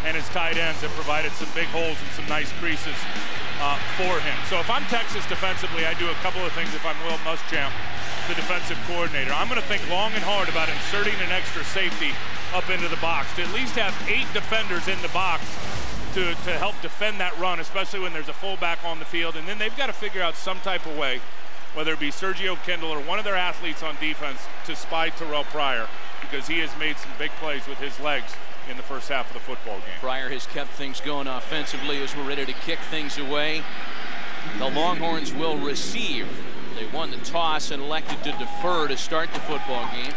and his tight ends have provided some big holes and some nice creases for him. So if I'm Texas defensively, I do a couple of things if I'm Will Muschamp, the defensive coordinator. I'm going to think long and hard about inserting an extra safety up into the box to at least have 8 defenders in the box to help defend that run, especially when there's a fullback on the field. And then they've got to figure out some type of way, whether it be Sergio Kindle or one of their athletes on defense, to spy Terrell Pryor, because he has made some big plays with his legs in the first half of the football game. Pryor has kept things going offensively as we're ready to kick things away. The Longhorns will receive. They won the toss and elected to defer to start the football game.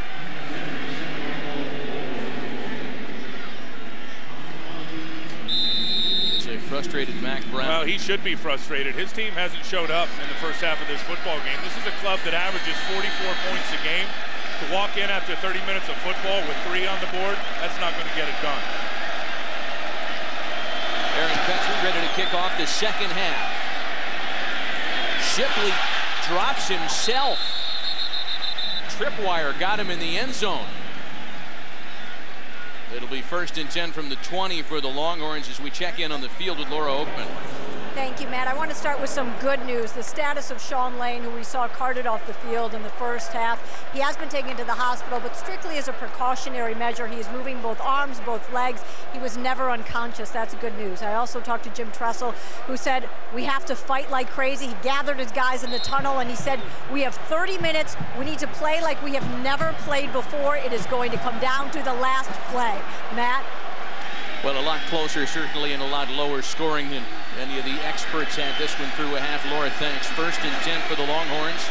It's a frustrated Mac Brown. Well, he should be frustrated. His team hasn't showed up in the first half of this football game. This is a club that averages 44 points a game. To walk in after 30 minutes of football with 3 on the board, that's not going to get it done. Aaron Petrie ready to kick off the second half. Shipley drops himself. Tripwire got him in the end zone. It'll be 1st and 10 from the 20 for the Longhorns as we check in on the field with Laura Oakman. Thank you, Matt. I want to start with some good news. The status of Sean Lane, who we saw carted off the field in the first half. He has been taken to the hospital, but strictly as a precautionary measure. He is moving both arms, both legs. He was never unconscious. That's good news. I also talked to Jim Tressel, who said, we have to fight like crazy. He gathered his guys in the tunnel, and he said, we have 30 minutes. We need to play like we have never played before. It is going to come down to the last play. Matt? Well, a lot closer, certainly, and a lot lower scoring than any of the experts had this one through a half. Laura, thanks. 1st and 10 for the Longhorns.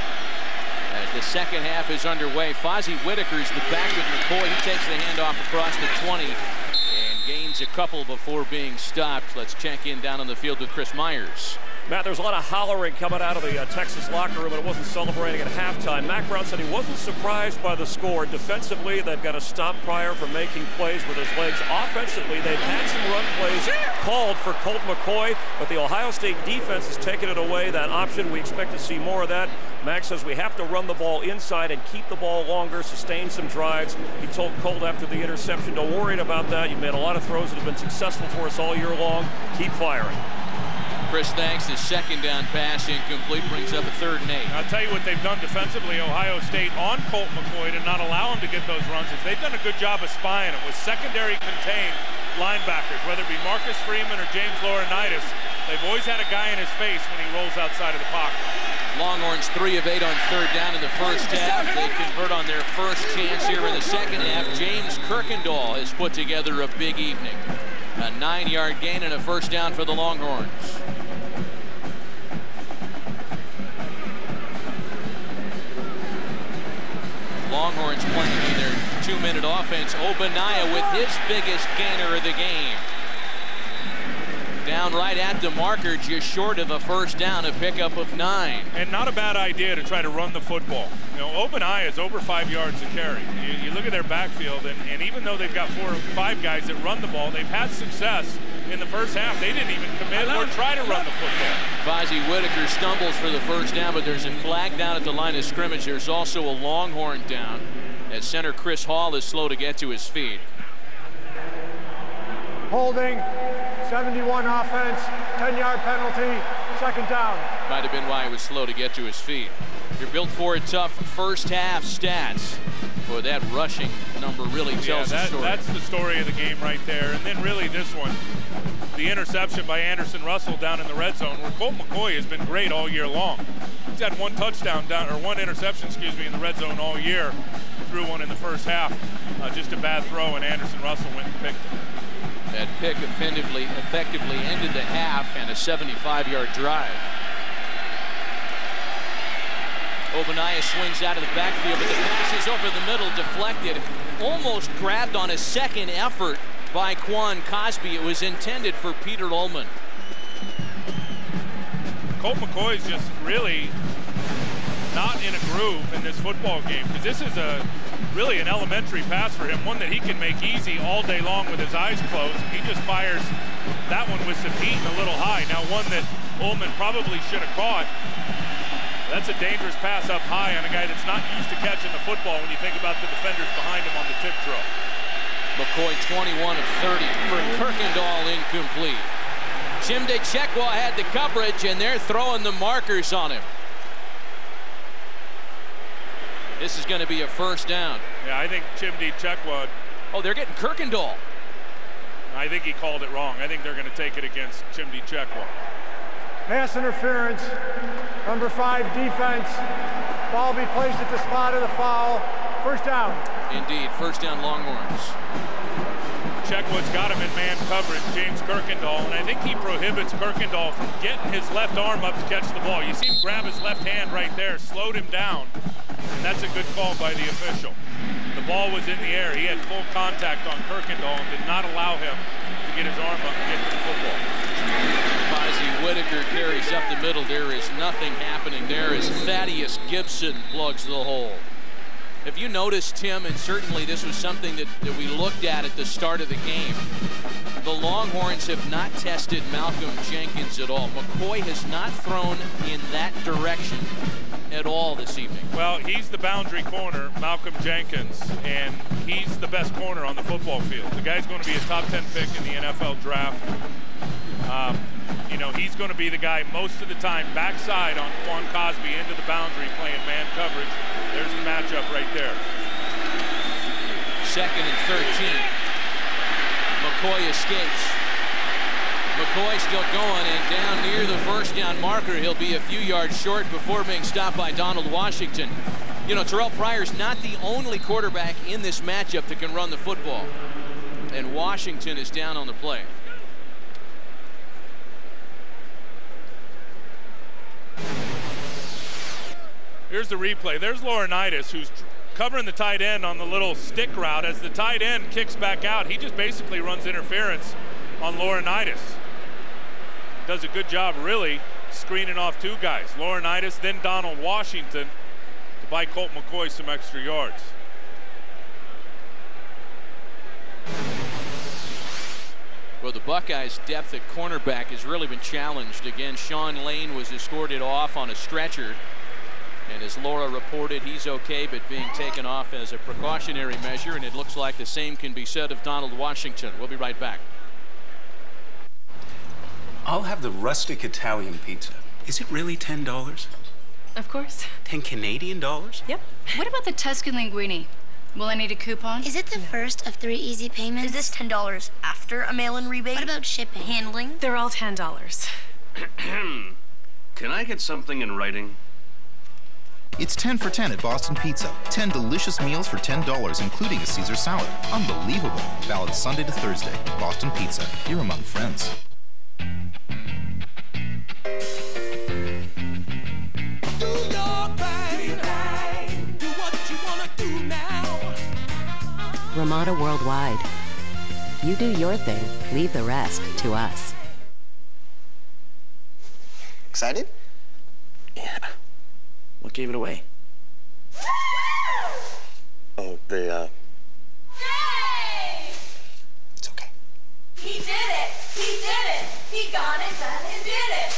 As the second half is underway, Fozzie Whitaker's the back with McCoy. He takes the handoff across the 20 and gains a couple before being stopped. Let's check in down on the field with Chris Myers. Matt, there's a lot of hollering coming out of the Texas locker room, and it wasn't celebrating at halftime. Mack Brown said he wasn't surprised by the score. Defensively, they've got to stop Pryor from making plays with his legs. Offensively, they've had some run plays called for Colt McCoy, but the Ohio State defense has taken it away, that option. We expect to see more of that. Mack says we have to run the ball inside and keep the ball longer, sustain some drives. He told Colt after the interception, don't worry about that. You've made a lot of throws that have been successful for us all year long. Keep firing. Chris thanks. His second down pass incomplete, brings up a 3rd and 8. I'll tell you what they've done defensively, Ohio State, on Colt McCoy to not allow him to get those runs. Is they've done a good job of spying him with secondary contained linebackers, whether it be Marcus Freeman or James Laurinaitis. They've always had a guy in his face when he rolls outside of the pocket. Longhorns 3 of 8 on 3rd down in the first half. They convert on their first chance here in the second half. James Kirkendall has put together a big evening. A 9-yard gain and a first down for the Longhorns. Longhorns playing in their 2-minute offense. Obaniah with his biggest gainer of the game. Down right at the marker, just short of a first down, a pickup of 9. And not a bad idea to try to run the football. You know, Obaniah is over 5 yards a carry. You look at their backfield, and even though they've got 4 or 5 guys that run the ball, they've had success in the first half. They didn't even commit or try to run the football. Fozzie Whitaker stumbles for the first down, but there's a flag down at the line of scrimmage. There's also a Longhorn down as center Chris Hall is slow to get to his feet. Holding, 71 offense, 10-yard penalty, second down. Might have been why he was slow to get to his feet. You're built for a tough first half stats. Boy, that rushing number really tells the story. That's the story of the game right there. And then really this one, the interception by Anderson Russell down in the red zone, where Colt McCoy has been great all year long. He's had 1 touchdown down, or 1 interception, excuse me, in the red zone all year. Threw one in the first half. Just a bad throw, and Anderson Russell went and picked it. That pick effectively ended the half and a 75-yard drive. Obaniah swings out of the backfield, but the pass is over the middle, deflected. Almost grabbed on a second effort by Quan Cosby. It was intended for Peter Ullman. Colt McCoy is just really not in a groove in this football game, because this is really an elementary pass for him, one that he can make easy all day long with his eyes closed. He just fires that one with some heat and a little high. Now one that Ullman probably should have caught. That's a dangerous pass up high on a guy that's not used to catching the football when you think about the defenders behind him on the tip throw. McCoy 21 of 30 for Kirkendall, incomplete. Chimde Chekwa had the coverage, and they're throwing the markers on him. This is going to be a first down. Yeah, I think Chimde Chekwa. Oh, they're getting Kirkendall. I think he called it wrong. I think they're going to take it against Chimde Chekwa. Pass interference, number 5 defense. Ball be placed at the spot of the foul. First down. Indeed, first down Longhorns. Chekwa's got him in man coverage, James Kirkendall, and I think he prohibits Kirkendall from getting his left arm up to catch the ball. You see him grab his left hand right there, slowed him down, and that's a good call by the official. The ball was in the air. He had full contact on Kirkendall and did not allow him to get his arm up and get to the football. Fozzie Whitaker carries up the middle. There is nothing happening there as Thaddeus Gibson plugs the hole. Have you noticed, Tim, and certainly this was something that we looked at the start of the game, the Longhorns have not tested Malcolm Jenkins at all. McCoy has not thrown in that direction at all this evening. Well, he's the boundary corner, Malcolm Jenkins, and he's the best corner on the football field. The guy's going to be a top 10 pick in the NFL draft. You know, he's going to be the guy most of the time backside on Quan Cosby into the boundary playing man coverage. There's the matchup right there. 2nd and 13. McCoy escapes. McCoy still going, and down near the first down marker, he'll be a few yards short before being stopped by Donald Washington. You know, Terrell Pryor's not the only quarterback in this matchup that can run the football. And Washington is down on the play. Here's the replay. There's Laurinaitis, who's covering the tight end on the little stick route. As the tight end kicks back out, he just basically runs interference on Laurinaitis. Does a good job, really, screening off two guys, Laurinaitis, then Donald Washington, to buy Colt McCoy some extra yards. Well, the Buckeyes' depth at cornerback has really been challenged. Again, Sean Lane was escorted off on a stretcher. And as Laura reported, he's okay, but being taken off as a precautionary measure. And it looks like the same can be said of Donald Washington. We'll be right back. I'll have the rustic Italian pizza. Is it really $10? Of course. 10 Canadian dollars? Yep. What about the Tuscan linguine? Will I need a coupon? Is it the first of 3 easy payments? Is this $10 after a mail-in rebate? What about shipping? Handling? They're all $10. Can I get something in writing? It's 10 for 10 at Boston Pizza. 10 delicious meals for $10, including a Caesar salad. Unbelievable. Valid Sunday to Thursday. Boston Pizza. You're among friends. Ramada Worldwide. You do your thing, leave the rest to us. Excited? Yeah. What gave it away? Oh, the, It's okay. He did it! He did it! He got it done and did it!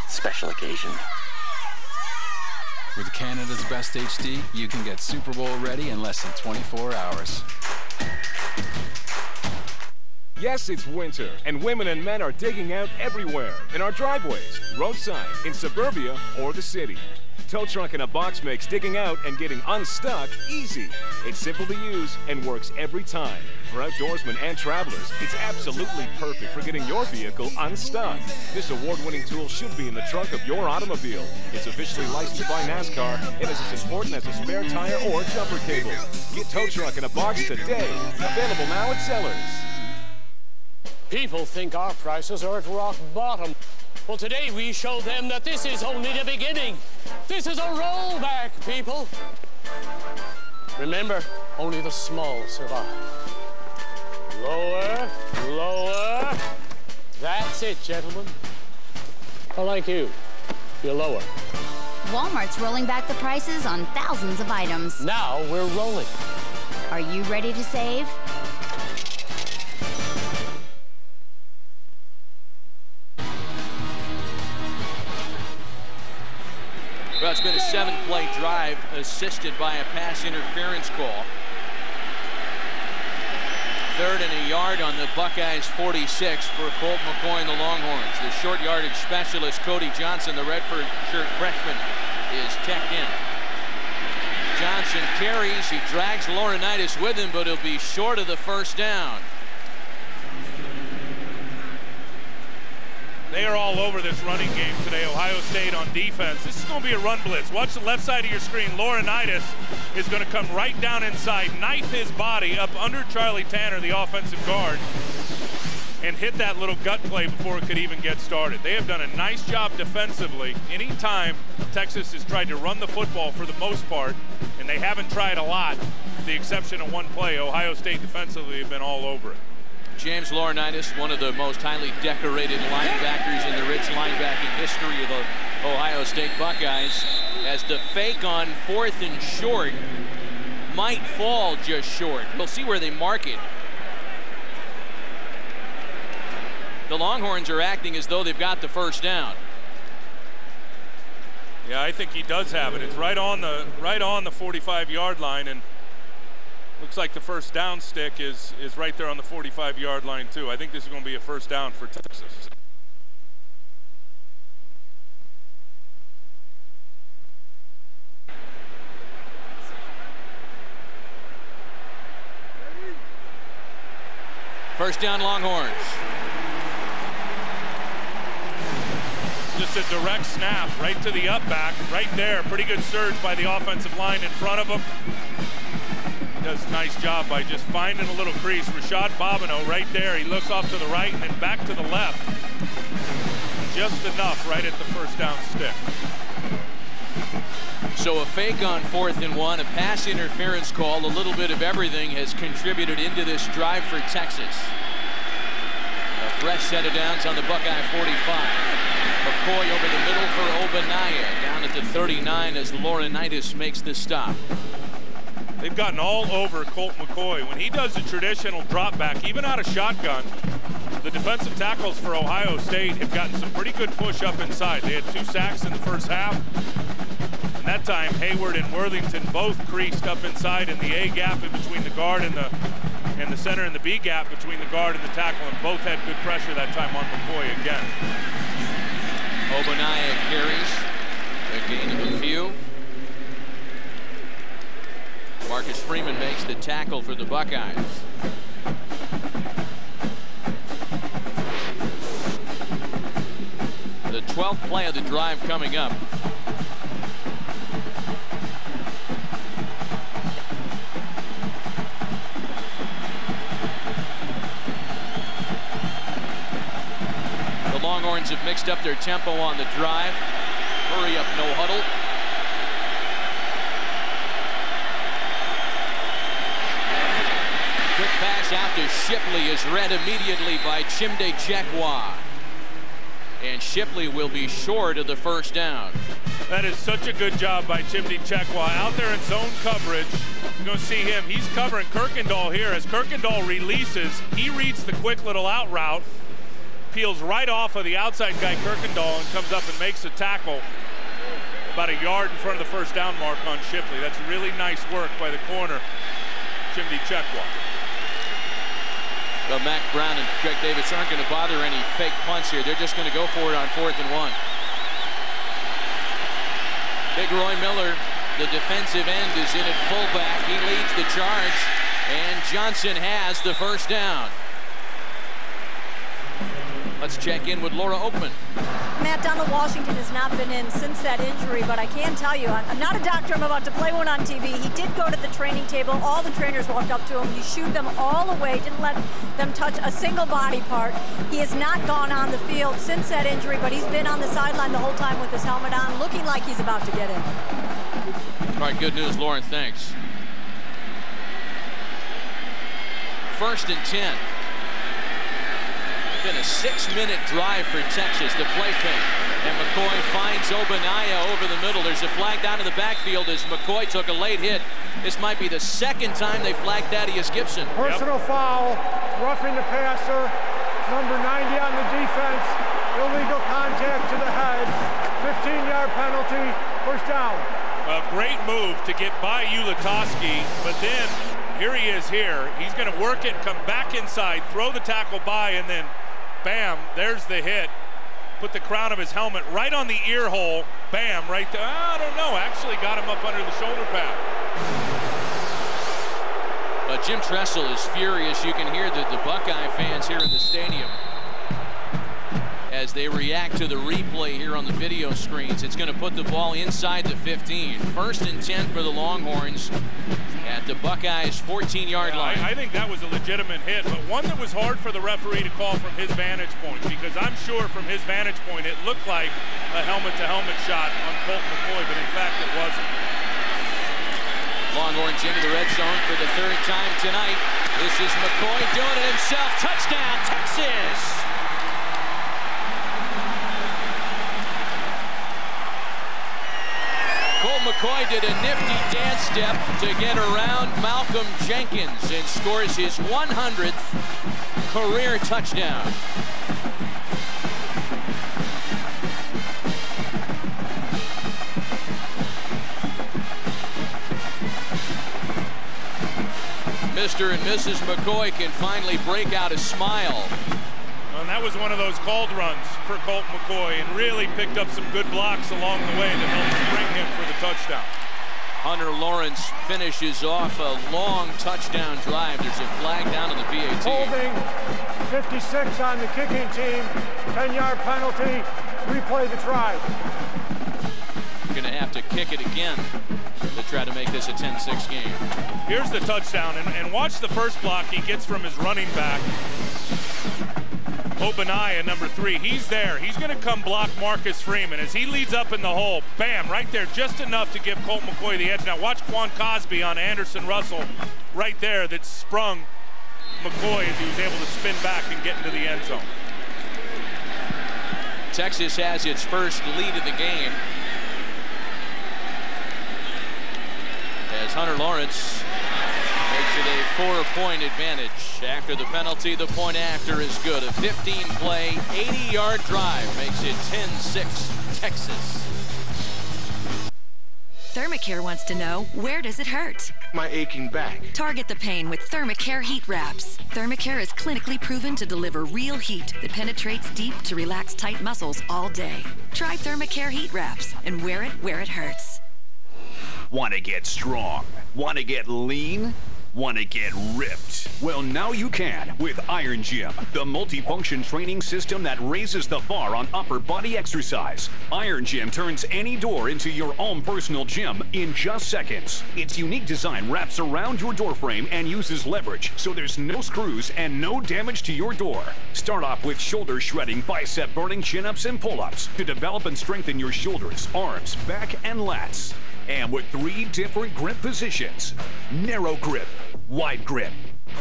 Special occasion. With Canada's best HD, you can get Super Bowl ready in less than 24 hours. Yes, it's winter, and women and men are digging out everywhere, in our driveways, roadside, in suburbia, or the city. Tow Truck in a Box makes digging out and getting unstuck easy. It's simple to use and works every time. For outdoorsmen and travelers, it's absolutely perfect for getting your vehicle unstuck. This award-winning tool should be in the trunk of your automobile. It's officially licensed by NASCAR and is as important as a spare tire or jumper cable. Get Tow Truck in a Box today. Available now at Sellers. People think our prices are at rock bottom. Well, today we show them that this is only the beginning. This is a rollback, people. Remember, only the small survive. Lower, lower. That's it, gentlemen. I like you. You're lower. Walmart's rolling back the prices on thousands of items. Now we're rolling. Are you ready to save? Well, it's been a 7-play drive assisted by a pass interference call. 3rd and a yard on the Buckeyes 46 for Colt McCoy and the Longhorns. The short yardage specialist Cody Johnson, the Redford shirt freshman, is checked in. Johnson carries, he drags Laurinaitis with him, but he'll be short of the first down. They are all over this running game today. Ohio State on defense. This is going to be a run blitz. Watch the left side of your screen. Laurinaitis is going to come right down inside, knife his body up under Charlie Tanner, the offensive guard, and hit that little gut play before it could even get started. They have done a nice job defensively. Anytime Texas has tried to run the football for the most part, and they haven't tried a lot, with the exception of one play, Ohio State defensively have been all over it. James Laurinaitis, one of the most highly decorated linebackers in the rich linebacking history of the Ohio State Buckeyes, as the fake on 4th and short might fall just short. We'll see where they mark it. The Longhorns are acting as though they've got the first down. Yeah, I think he does have it. It's right on the 45-yard line, and looks like the first down stick is right there on the 45-yard line too. I think this is going to be a first down for Texas. First down, Longhorns. Just a direct snap right to the up back, right there. Pretty good surge by the offensive line in front of him. Does a nice job by just finding a little crease. Rashad Bobineau right there. He looks off to the right and then back to the left. Just enough right at the first down stick. So a fake on 4th and 1, a pass interference call, a little bit of everything has contributed into this drive for Texas. A fresh set of downs on the Buckeye 45. McCoy over the middle for Obanaya. Down at the 39 as Laurinaitis makes the stop. They've gotten all over Colt McCoy. When he does the traditional drop back, even out of shotgun, the defensive tackles for Ohio State have gotten some pretty good push up inside. They had 2 sacks in the first half. And that time, Hayward and Worthington both creased up inside in the A gap in between the guard and the center, and the B gap between the guard and the tackle, and both had good pressure that time on McCoy again. Obanaya carries a gain of a few. Marcus Freeman makes the tackle for the Buckeyes. The 12th play of the drive coming up. The Longhorns have mixed up their tempo on the drive. Hurry up, no huddle. Quick pass out to Shipley is read immediately by Chimde Chekwa. And Shipley will be short of the first down. That is such a good job by Chimde Chekwa. Out there in zone coverage, you're going to see him. He's covering Kirkendall here. As Kirkendall releases, he reads the quick little out route, peels right off of the outside guy Kirkendall, and comes up and makes a tackle about a yard in front of the first down mark on Shipley. That's really nice work by the corner, Chimde Chekwa. But Mac Brown and Greg Davis aren't going to bother any fake punts here. They're just going to go for it on 4th and 1. Big Roy Miller, the defensive end, is in at fullback. He leads the charge, and Johnson has the first down. Let's check in with Laura Oakman. Matt, Donald Washington has not been in since that injury, but I can tell you, I'm not a doctor. I'm about to play one on TV. He did go to the training table. All the trainers walked up to him. He shooed them all away, didn't let them touch a single body part. He has not gone on the field since that injury, but he's been on the sideline the whole time with his helmet on, looking like he's about to get in. All right, good news, Lauren. Thanks. 1st and 10. Been a 6-minute drive for Texas. The play fake, and McCoy finds Obanaya over the middle. There's a flag down in the backfield as McCoy took a late hit. This might be the 2nd time they flagged Thaddeus Gibson. Personal foul, roughing the passer, number 90 on the defense, illegal contact to the head, 15-yard penalty, first down. A great move to get by Ulatowski, but then here he is here. He's going to work it, come back inside, throw the tackle by, and then bam, there's the hit. Put the crown of his helmet right on the ear hole. Bam, right there. I don't know, actually got him up under the shoulder pad. Jim Tressel is furious. You can hear the Buckeye fans here in the stadium as they react to the replay here on the video screens. It's going to put the ball inside the 15. 1st and 10 for the Longhorns at the Buckeyes' 14-yard line. I think that was a legitimate hit, but one that was hard for the referee to call from his vantage point, because I'm sure from his vantage point it looked like a helmet-to-helmet shot on Colt McCoy, but in fact it wasn't. Longhorns into the red zone for the 3rd time tonight. This is McCoy doing it himself. Touchdown, Texas! Colt McCoy did a nifty dance step to get around Malcolm Jenkins and scores his 100th career touchdown. Mr. and Mrs. McCoy can finally break out a smile. And that was one of those called runs for Colt McCoy, and really picked up some good blocks along the way that helped spring him for the touchdown. Hunter Lawrence finishes off a long touchdown drive. There's a flag down in the PAT. Holding 56 on the kicking team, 10-yard penalty, replay the try. Going to have to kick it again to try to make this a 10-6 game. Here's the touchdown, and watch the first block he gets from his running back. Obanaya, number 3, he's there. He's going to come block Marcus Freeman as he leads up in the hole. Bam, right there, just enough to give Colt McCoy the edge. Now watch Quan Cosby on Anderson Russell right there that sprung McCoy as he was able to spin back and get into the end zone. Texas has its first lead of the game as Hunter Lawrence makes it a 4-point advantage. After the penalty, the point after is good. A 15-play, 80-yard drive makes it 10-6 Texas. Thermacare wants to know, where does it hurt? My aching back. Target the pain with Thermacare heat wraps. Thermacare is clinically proven to deliver real heat that penetrates deep to relax tight muscles all day. Try Thermacare heat wraps and wear it where it hurts. Want to get strong? Want to get lean? Want to get ripped? Well, now you can with Iron Gym, the multifunction training system that raises the bar on upper body exercise. Iron Gym turns any door into your own personal gym in just seconds. Its unique design wraps around your door frame and uses leverage, so there's no screws and no damage to your door. Start off with shoulder shredding, bicep burning chin-ups and pull-ups to develop and strengthen your shoulders, arms, back, and lats. And with 3 different grip positions: narrow grip, wide grip,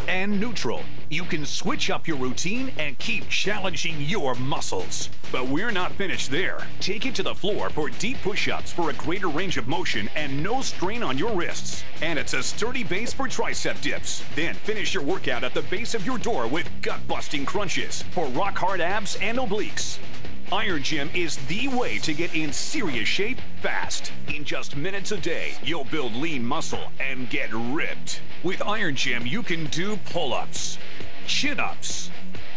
and neutral. You can switch up your routine and keep challenging your muscles. But we're not finished there. Take it to the floor for deep push-ups for a greater range of motion and no strain on your wrists. And it's a sturdy base for tricep dips. Then finish your workout at the base of your door with gut-busting crunches for rock-hard abs and obliques. Iron Gym is the way to get in serious shape fast. In just minutes a day, you'll build lean muscle and get ripped. With Iron Gym, you can do pull-ups, chin-ups,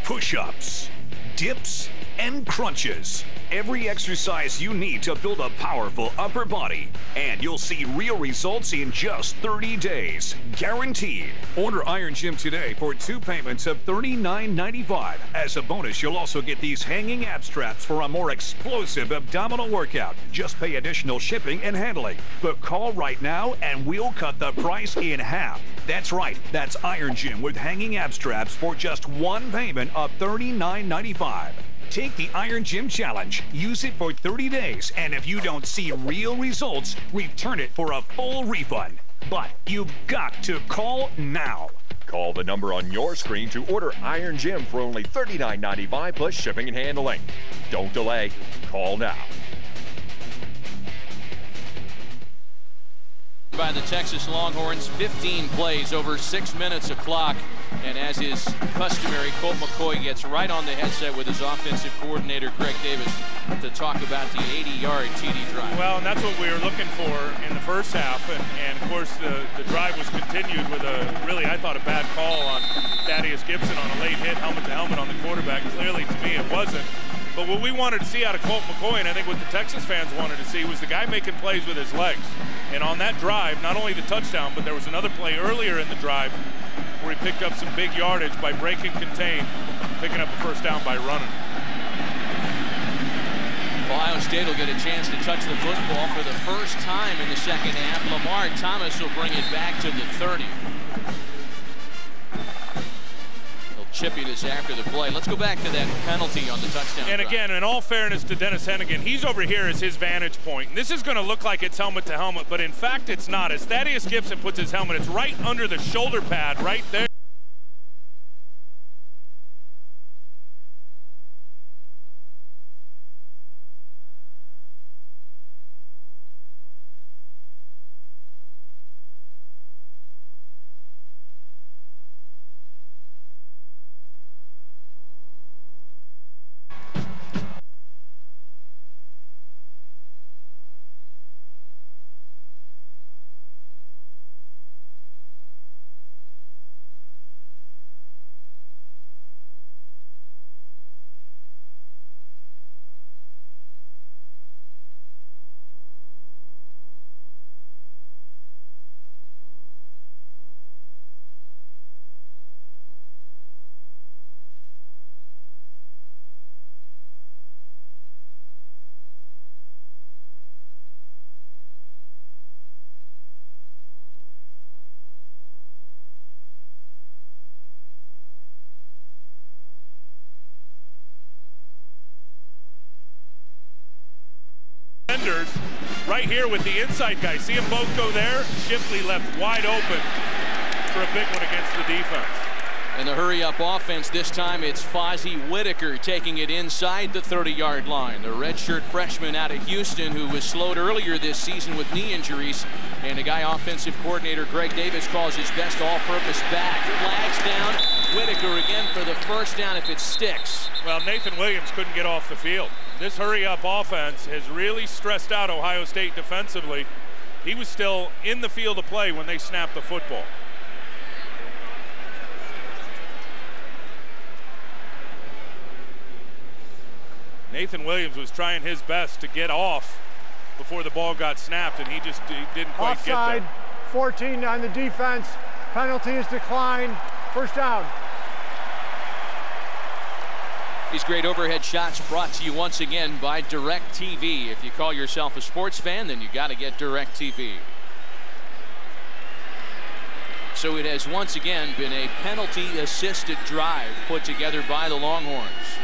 push-ups, dips, and crunches. Every exercise you need to build a powerful upper body. And you'll see real results in just 30 days. Guaranteed. Order Iron Gym today for 2 payments of $39.95. As a bonus, you'll also get these hanging ab straps for a more explosive abdominal workout. Just pay additional shipping and handling. But call right now and we'll cut the price in half. That's right. That's Iron Gym with hanging ab straps for just 1 payment of $39.95. Take the Iron Gym Challenge. Use it for 30 days, and if you don't see real results, return it for a full refund. But you've got to call now. Call the number on your screen to order Iron Gym for only $39.95 plus shipping and handling. Don't delay. Call now. By the Texas Longhorns, 15 plays over 6 minutes of clock. And as is customary, Colt McCoy gets right on the headset with his offensive coordinator, Greg Davis, to talk about the 80-yard TD drive. Well, and that's what we were looking for in the first half. And of course, the drive was continued with really, I thought, a bad call on Thaddeus Gibson on a late hit, helmet-to-helmet on the quarterback. Clearly, to me, it wasn't. But what we wanted to see out of Colt McCoy, and I think what the Texas fans wanted to see, was the guy making plays with his legs. And on that drive, not only the touchdown, but there was another play earlier in the drive where he picked up some big yardage by breaking contain, picking up a first down by running. Ohio State will get a chance to touch the football for the first time in the second half. Lamar Thomas will bring it back to the 30. Chippy this after the play. Let's go back to that penalty on the touchdown And drive. again, in all fairness to Dennis Hennigan, he's over here as his vantage point. And this is going to look like it's helmet to helmet, but in fact it's not. As Thaddeus Gibson puts his helmet, it's right under the shoulder pad right there. Right here with the inside guy. See them both go there. Shipley left wide open for a big one against the defense. And the hurry-up offense, this time it's Fozzie Whitaker taking it inside the 30-yard line. The redshirt freshman out of Houston who was slowed earlier this season with knee injuries. And the guy offensive coordinator Greg Davis calls his best all-purpose back. Flags down. Whitaker again for the first down if it sticks. Well, Nathan Williams couldn't get off the field. This hurry-up offense has really stressed out Ohio State defensively. He was still in the field of play when they snapped the football. Nathan Williams was trying his best to get off before the ball got snapped, and he didn't quite Offside, get there. 14 on the defense. Penalty is declined. First down. These great overhead shots brought to you once again by DirecTV. If you call yourself a sports fan, then you got to get DirecTV. So it has once again been a penalty-assisted drive put together by the Longhorns.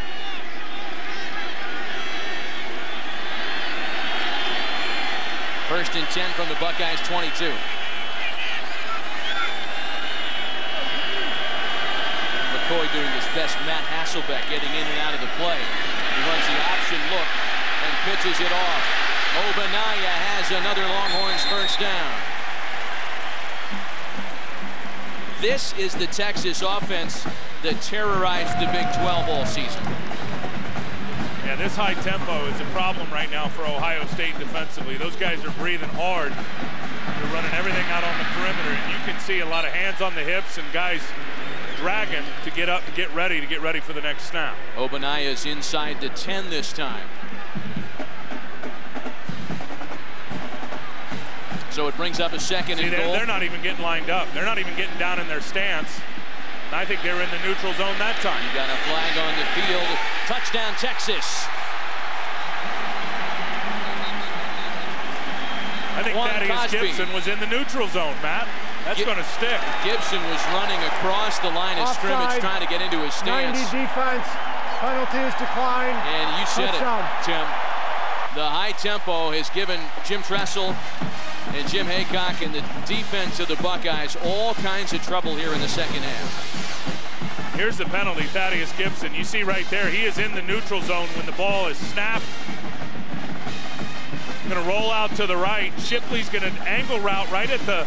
First and 10 from the Buckeyes 22. McCoy doing his best. Matt Hasselbeck getting in and out of the play. He runs the option look and pitches it off. Obanaya has another Longhorns first down. This is the Texas offense that terrorized the Big 12 all season. Yeah, this high tempo is a problem right now for Ohio State defensively. Those guys are breathing hard. They're running everything out on the perimeter, and you can see a lot of hands on the hips and guys dragging to get up, to get ready for the next snap. Obanaya is inside the 10 this time. So it brings up a second and goal. They're not even getting lined up. They're not even getting down in their stance. And I think they were in the neutral zone that time. You got a flag on the field. Touchdown, Texas. I think Thaddeus Gibson was in the neutral zone, Matt. That's going to stick. Gibson was running across the line of scrimmage trying to get into his stance. 90 defense. Penalty is declined. And you said it, Tim. The high tempo has given Jim Tressel and Jim Haycock and the defense of the Buckeyes all kinds of trouble here in the second half. Here's the penalty, Thaddeus Gibson. You see right there, he is in the neutral zone when the ball is snapped. Going to roll out to the right. Shipley's going to angle route right at the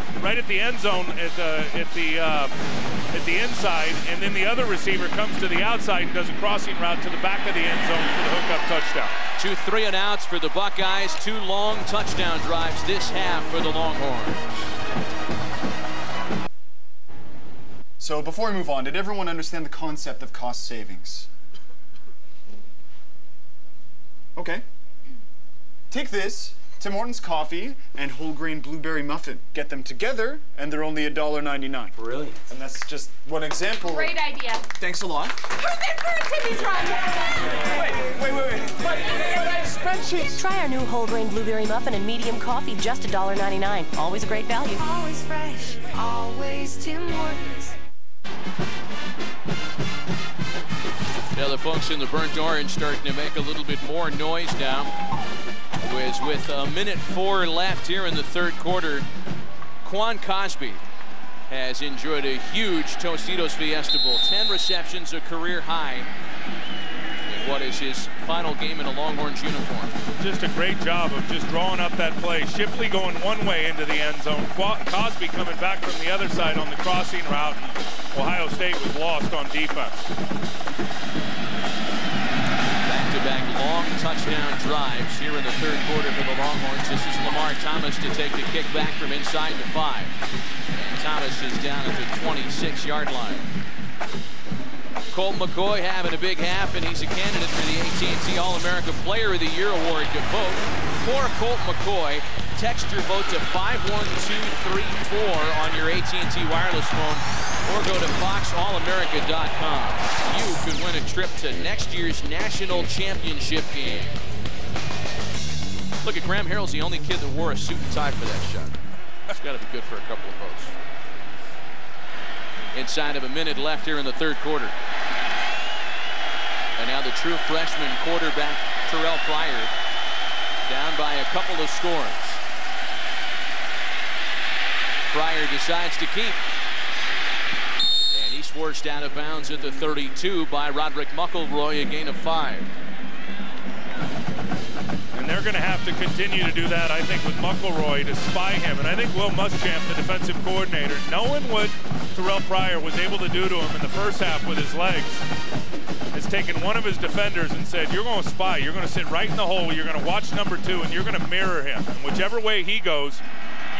end zone at the inside, and then the other receiver comes to the outside and does a crossing route to the back of the end zone for the hookup touchdown. 2 3-and-outs for the Buckeyes. 2 long touchdown drives this half for the Longhorns. So before we move on, did everyone understand the concept of cost savings? Okay. Take this, Tim Hortons coffee and whole grain blueberry muffin. Get them together, and they're only $1.99. Brilliant. And that's just one example. Great idea. Thanks a lot. Who's in for a Timmy's run? Wait. Spreadsheets. Try our new whole grain blueberry muffin and medium coffee, just $1.99. Always a great value. Always fresh, always Tim Hortons. Now the folks in the burnt orange starting to make a little bit more noise now. With a minute 4 left here in the third quarter, Quan Cosby has enjoyed a huge Tostitos Fiesta Bowl. 10 receptions, a career high in what is his final game in a Longhorns uniform. Just a great job of just drawing up that play. Shipley going one way into the end zone. Cosby coming back from the other side on the crossing route. Ohio State was lost on defense. Back long touchdown drives here in the third quarter for the Longhorns. This is Lamar Thomas to take the kick back from inside the 5. And Thomas is down at the 26-yard line. Colt McCoy having a big half, and he's a candidate for the AT&T All-America Player of the Year award. To vote for Colt McCoy, text your vote to 51234 on your AT&T wireless phone, or go to foxallamerica.com. You could win a trip to next year's national championship game. Look at Graham Harrell's the only kid that wore a suit and tie for that shot. It's got to be good for a couple of votes. Inside of a minute left here in the third quarter. And now the true freshman quarterback, Terrell Pryor, down by a couple of scores. Pryor decides to keep. forced out of bounds at the 32 by Roderick McElroy, a gain of 5. And they're going to have to continue to do that, I think, with McElroy to spy him. And I think Will Muschamp, the defensive coordinator, knowing what Terrell Pryor was able to do to him in the first half with his legs, has taken one of his defenders and said, you're going to spy. You're going to sit right in the hole. You're going to watch number 2, and you're going to mirror him. And whichever way he goes,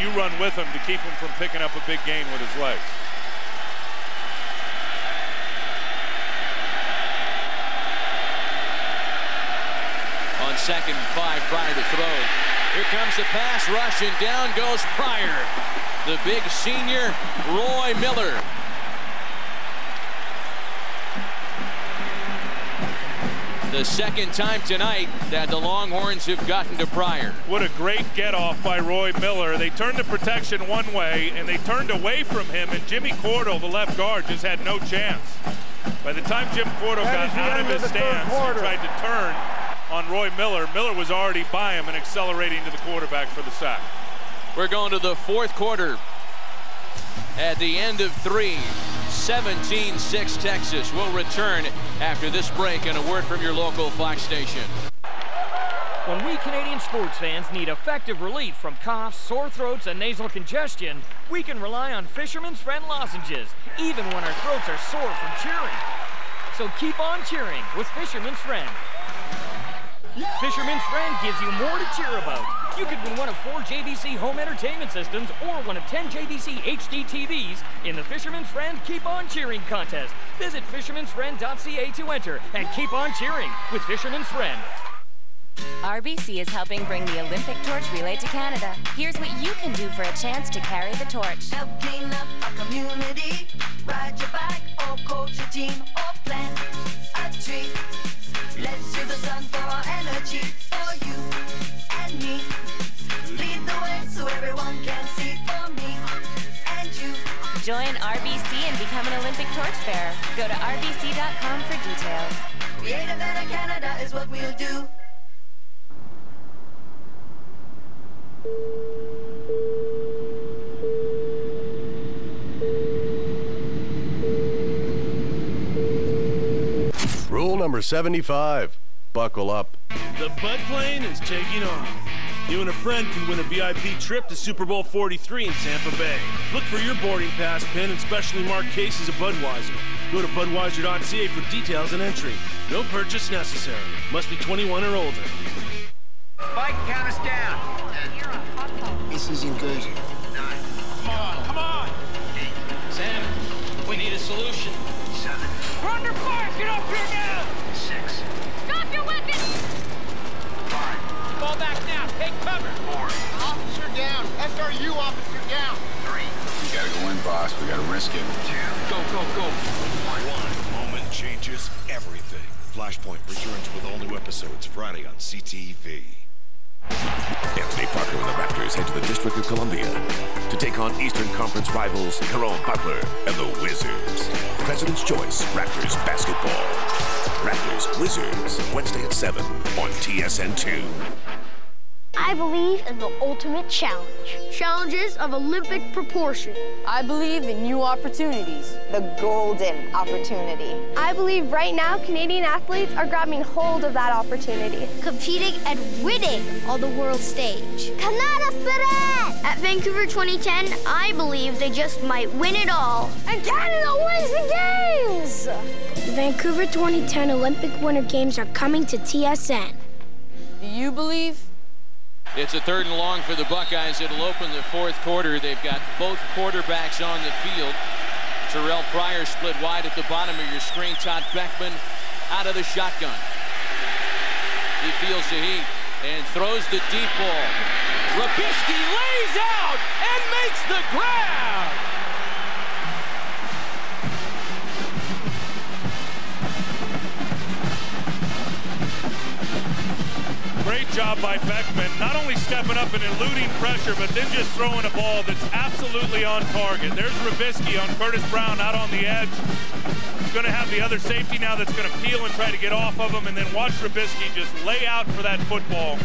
you run with him to keep him from picking up a big gain with his legs. On 2nd and 5, Pryor to throw. Here comes the pass rush, and down goes Pryor. The big senior, Roy Miller. The second time tonight that the Longhorns have gotten to Pryor. What a great get-off by Roy Miller. They turned the protection one way, and they turned away from him, and Jimmy Cordell, the left guard, just had no chance. By the time Jim Cordell got out of his stance and tried to turn on Roy Miller, Miller was already by him and accelerating to the quarterback for the sack. We're going to the 4th quarter. At the end of 3, 17-6 Texas. Will return after this break and a word from your local Fox station. When we Canadian sports fans need effective relief from coughs, sore throats, and nasal congestion, we can rely on Fisherman's Friend lozenges, even when our throats are sore from cheering. So keep on cheering with Fisherman's Friend. Fisherman's Friend gives you more to cheer about. You could win one of 4 JVC home entertainment systems or one of 10 JVC HD TVs in the Fisherman's Friend Keep On Cheering contest. Visit fishermansfriend.ca to enter and keep on cheering with Fisherman's Friend. RBC is helping bring the Olympic torch relay to Canada. Here's what you can do for a chance to carry the torch. Help clean up our community. Ride your bike or coach your team or plant a tree. Let's use the sun for our energy, for you and me. Lead the way so everyone can see, for me and you. Join RBC and become an Olympic torchbearer. Go to rbc.com for details. Create a better Canada is what we'll do. Rule number 75. Buckle up. The Bud plane is taking off. You and a friend can win a VIP trip to Super Bowl 43 in Tampa Bay. Look for your boarding pass pin and specially marked cases of Budweiser. Go to budweiser.ca for details and entry. No purchase necessary. Must be 21 or older. Spike, count us down. 10. This isn't good. 9. Come on. 8. Sam, we need a solution. 7. We're under fire! Get up here now! 6. Drop your weapon! 5. Fall back now. Take cover. 4. Officer down. SRU officer down. 3. We gotta go in, boss. We gotta risk it. 2. Go, go, go. 1 moment changes everything. Flashpoint returns with all new episodes Friday on CTV. Anthony Parker and the Raptors head to the District of Columbia to take on Eastern Conference rivals Caron Butler and the Wizards. President's Choice Raptors basketball. Raptors Wizards, Wednesday at 7 on TSN2. I believe in the ultimate challenge. Challenges of Olympic proportion. I believe in new opportunities. The golden opportunity. I believe right now Canadian athletes are grabbing hold of that opportunity. Competing and winning on the world stage. Canada Spirit! At Vancouver 2010, I believe they just might win it all. And Canada wins the games! The Vancouver 2010 Olympic Winter Games are coming to TSN. Do you believe? It's a 3rd and long for the Buckeyes. It'll open the 4th quarter. They've got both quarterbacks on the field. Terrell Pryor split wide at the bottom of your screen. Todd Beckman out of the shotgun. He feels the heat and throws the deep ball. Robisky lays out and makes the grab. Great job by Beckman, not only stepping up and eluding pressure, but then just throwing a ball that's absolutely on target. There's Robisky on Curtis Brown out on the edge. He's going to have the other safety now that's going to peel and try to get off of him, and then watch Robisky just lay out for that football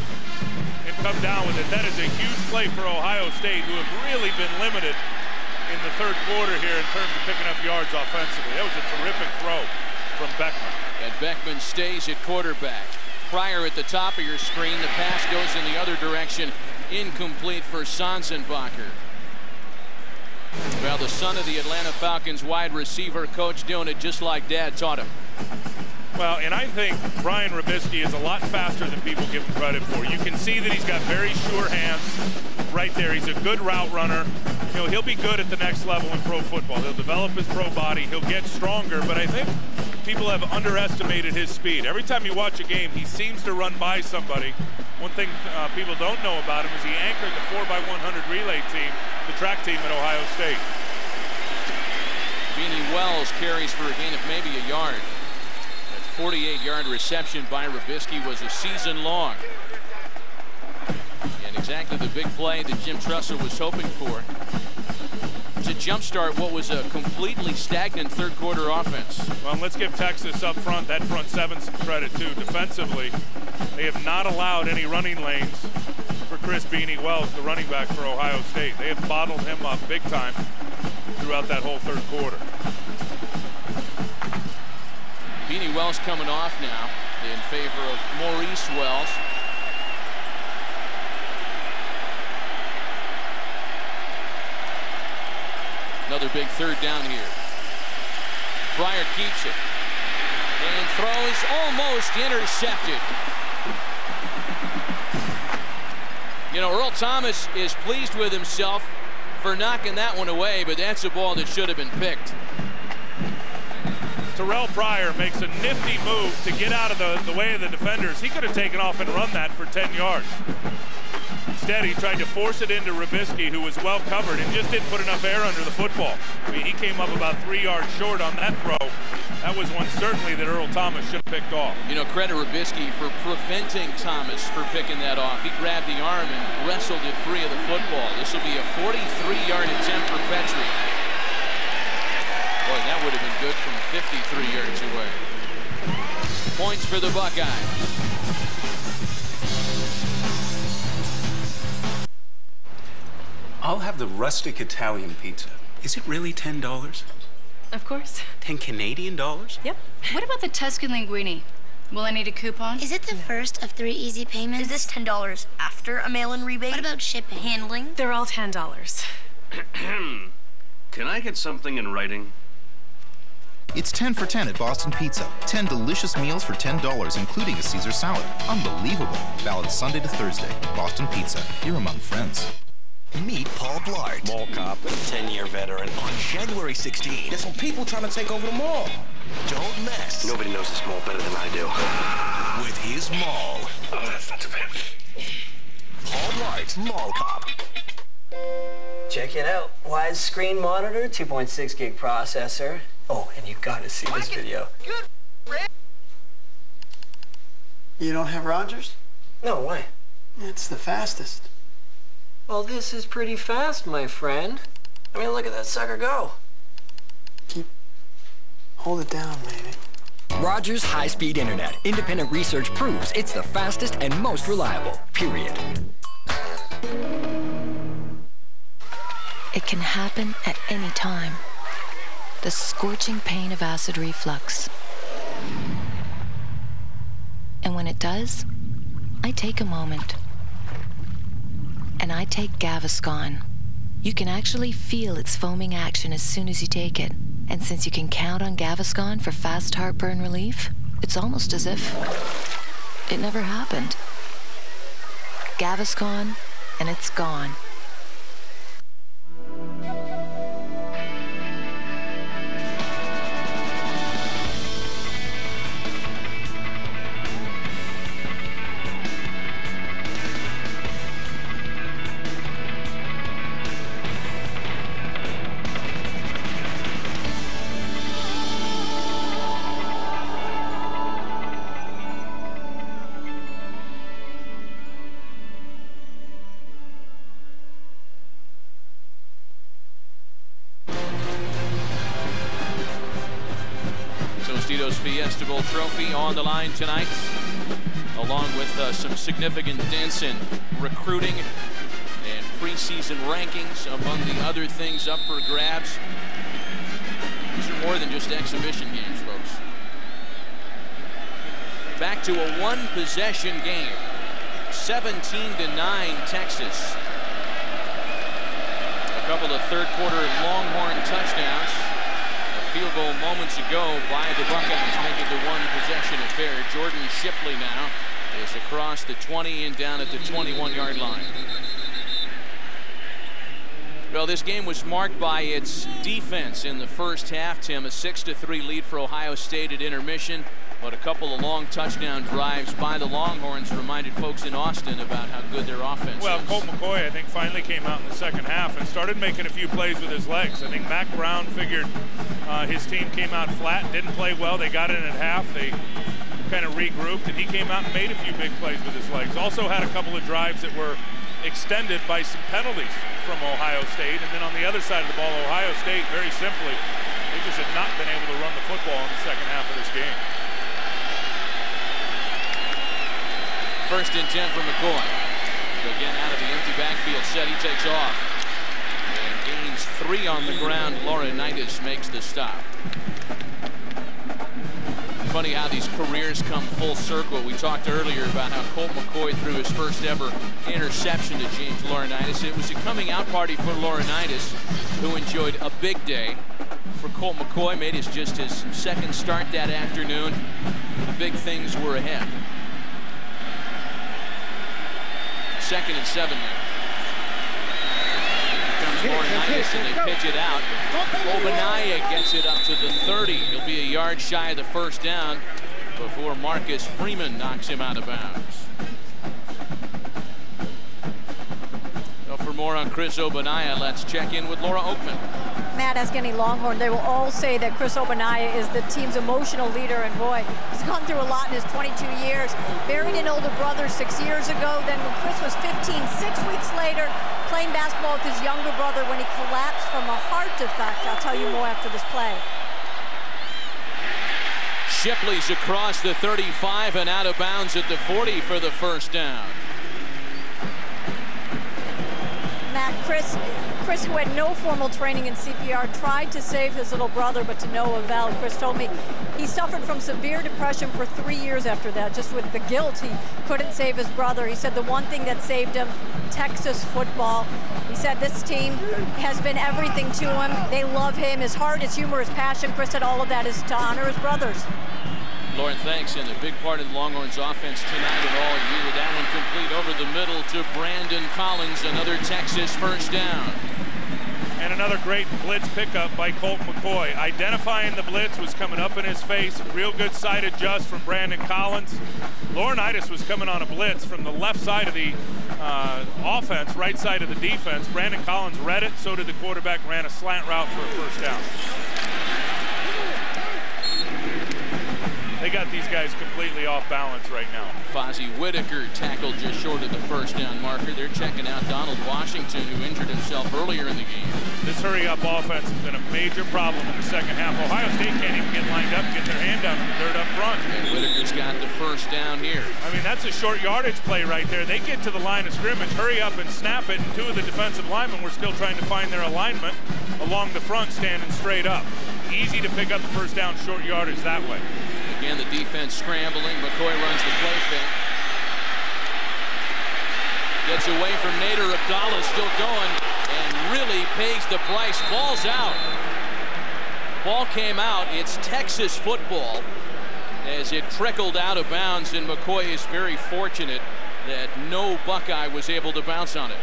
and come down with it. That is a huge play for Ohio State, who have really been limited in the third quarter here in terms of picking up yards offensively. That was a terrific throw from Beckman. And Beckman stays at quarterback. Pryor at the top of your screen. The pass goes in the other direction. Incomplete for Sanzenbacher. Well, the son of the Atlanta Falcons wide receiver coach doing it just like Dad taught him. Well, and I think Brian Robisky is a lot faster than people give him credit for. You can see that he's got very sure hands right there. He's a good route runner. You know, he'll be good at the next level in pro football. He'll develop his pro body. He'll get stronger, but I think people have underestimated his speed. Every time you watch a game, he seems to run by somebody. One thing people don't know about him is he anchored the 4x100 relay team, the track team at Ohio State. Beanie Wells carries for a gain of maybe a yard. That 48-yard reception by Robisky was a season long. And exactly the big play that Jim Tressel was hoping for to jumpstart what was a completely stagnant third quarter offense. Well, let's give Texas up front, that front seven, some credit too. Defensively, they have not allowed any running lanes for Chris Beanie Wells, the running back for Ohio State. They have bottled him up big time throughout that whole third quarter. Beanie Wells coming off now in favor of Maurice Wells. Another big third down here. Pryor keeps it and throws, almost intercepted. You know, Earl Thomas is pleased with himself for knocking that one away, but that's a ball that should have been picked. Terrell Pryor makes a nifty move to get out of the way of the defenders. He could have taken off and run that for 10 yards. Instead, he tried to force it into Robisky, who was well covered and just didn't put enough air under the football. I mean, he came up about 3 yards short on that throw. That was one certainly that Earl Thomas should have picked off. You know, credit Robisky for preventing Thomas for picking that off. He grabbed the arm and wrestled it free of the football. This will be a 43-yard attempt for Petrie. Boy, that would have been good from 53 yards away. Points for the Buckeyes. I'll have the rustic Italian pizza. Is it really $10? Of course. 10 Canadian dollars? Yep. What about the Tuscan linguine? Will I need a coupon? Is it the first of 3 easy payments? Is this $10 after a mail-in rebate? What about shipping? Handling? They're all $10. Can I get something in writing? It's 10 for 10 at Boston Pizza. 10 delicious meals for $10, including a Caesar salad. Unbelievable. Valid Sunday to Thursday. Boston Pizza. You're among friends. Meet Paul Blart. Mall cop and 10-year veteran. On January 16. There's some people trying to take over the mall. Don't mess. Nobody knows this mall better than I do. With his mall. Oh, that's not too bad. Paul Blart, Mall Cop. Check it out. Widescreen monitor, 2.6 gig processor. Oh, and you gotta see this video. You don't have Rogers? No, why? It's the fastest. Well, this is pretty fast, my friend. I mean, look at that sucker go. Hold it down, maybe. Rogers high-speed internet. Independent research proves it's the fastest and most reliable, period. It can happen at any time. The scorching pain of acid reflux. And when it does, I take a moment. And I take Gaviscon. You can actually feel its foaming action as soon as you take it. And since you can count on Gaviscon for fast heartburn relief, it's almost as if it never happened. Gaviscon, and it's gone. Fiesta Bowl trophy on the line tonight, along with some significant dents in recruiting and preseason rankings among the other things up for grabs. These are more than just exhibition games, folks. Back to a one-possession game. 17-9 Texas. A couple of third-quarter Longhorn touchdowns. A field goal moments ago by the Buckeyes, making the one-possession affair. Jordan Shipley now is across the 20 and down at the 21-yard line. Well, this game was marked by its defense in the first half, Tim. A 6-3 lead for Ohio State at intermission. But a couple of long touchdown drives by the Longhorns reminded folks in Austin about how good their offense is. Colt McCoy, I think, finally came out in the second half and started making a few plays with his legs. I think Mac Brown figured his team came out flat, didn't play well. They got in at half. They kind of regrouped, and he came out and made a few big plays with his legs. Also had a couple of drives that were extended by some penalties from Ohio State. And then on the other side of the ball, Ohio State, very simply, they just had not been able to run the football in the second half of this game. First and 10 for McCoy. Again, out of the empty backfield set, he takes off. And gains 3 on the ground. Laurinaitis makes the stop. Funny how these careers come full circle. We talked earlier about how Colt McCoy threw his first ever interception to James Laurinaitis. It was a coming out party for Laurinaitis, who enjoyed a big day. For Colt McCoy, made just his second start that afternoon. The big things were ahead. 2nd and 7 now. Here comes Laurinaitis and they pitch it out. Obanaya gets it up to the 30. He'll be a yard shy of the first down before Marcus Freeman knocks him out of bounds. So for more on Chris Obanaya, let's check in with Laura Oakman. Matt, ask any Longhorn, they will all say that Chris Obanaya is the team's emotional leader, and boy, he's gone through a lot in his 22 years. Buried an older brother 6 years ago, then when Chris was 15, 6 weeks later, playing basketball with his younger brother when he collapsed from a heart defect. I'll tell you more after this play. Shipley's across the 35 and out of bounds at the 40 for the first down. Matt, Chris, who had no formal training in CPR, tried to save his little brother, but to no avail. Chris told me he suffered from severe depression for 3 years after that, just with the guilt. He couldn't save his brother. He said the one thing that saved him, Texas football. He said this team has been everything to him. They love him, his heart, his humor, his passion. Chris said all of that is to honor his brothers. Lauren, thanks. And a big part of the Longhorns offense tonight and all year. That one complete over the middle to Brandon Collins. Another Texas first down. And another great blitz pickup by Colt McCoy. Identifying the blitz, was coming up in his face. Real good side adjust from Brandon Collins. Laurinaitis was coming on a blitz from the left side of the offense, right side of the defense. Brandon Collins read it, so did the quarterback, ran a slant route for a first down. They got these guys completely off balance right now. Fozzie Whitaker tackled just short of the first down marker. They're checking out Donald Washington, who injured himself earlier in the game. This hurry-up offense has been a major problem in the second half. Ohio State can't even get lined up and get their hand down in the dirt up front. And Whitaker's got the first down here. I mean, that's a short yardage play right there. They get to the line of scrimmage, hurry up and snap it, and 2 of the defensive linemen were still trying to find their alignment along the front, standing straight up. Easy to pick up the first down, short yardage that way. Again, the defense scrambling. McCoy runs the play fake. Gets away from Nader Abdallah, still going, and really pays the price. Ball's out. Ball came out. It's Texas football as it trickled out of bounds, and McCoy is very fortunate that no Buckeye was able to bounce on it.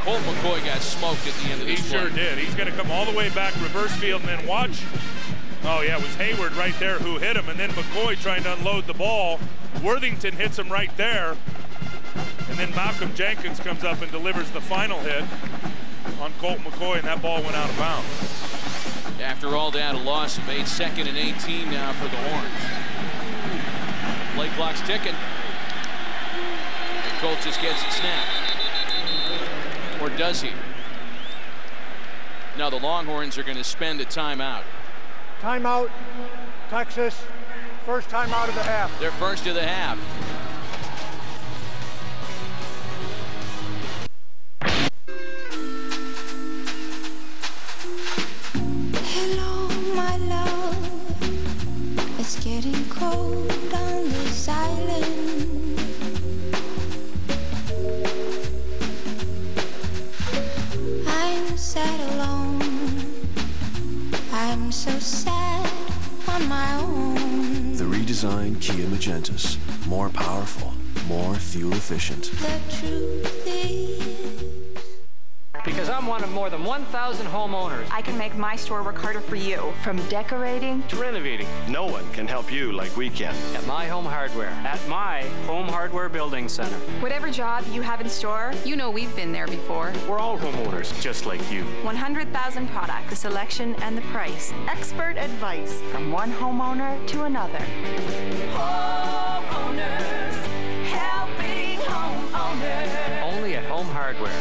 Colt McCoy got smoked at the end of this play. He sure did. He's going to come all the way back, reverse field, and then watch. Oh, yeah, it was Hayward right there who hit him, and then McCoy trying to unload the ball. Worthington hits him right there, and then Malcolm Jenkins comes up and delivers the final hit on Colt McCoy, and that ball went out of bounds. After all that, a loss made 2nd and 18 now for the Horns. Play clock's ticking, and Colt just gets it snapped. Or does he? Now the Longhorns are going to spend a timeout. Timeout, Texas. First timeout of the half. Their first of the half. getting cold on this island. I'm sad alone. I'm so sad on my own. The redesigned Kia Magentas. More powerful, more fuel efficient. The truth is, because I'm one of more than 1,000 homeowners. I can make my store work harder for you. From decorating to renovating. No one can help you like we can. At My Home Hardware. At My Home Hardware Building Center. Whatever job you have in store, you know we've been there before. We're all homeowners, just like you. 100,000 products, the selection and the price. Expert advice from one homeowner to another. homeowners, helping homeowners. Only at Home Hardware.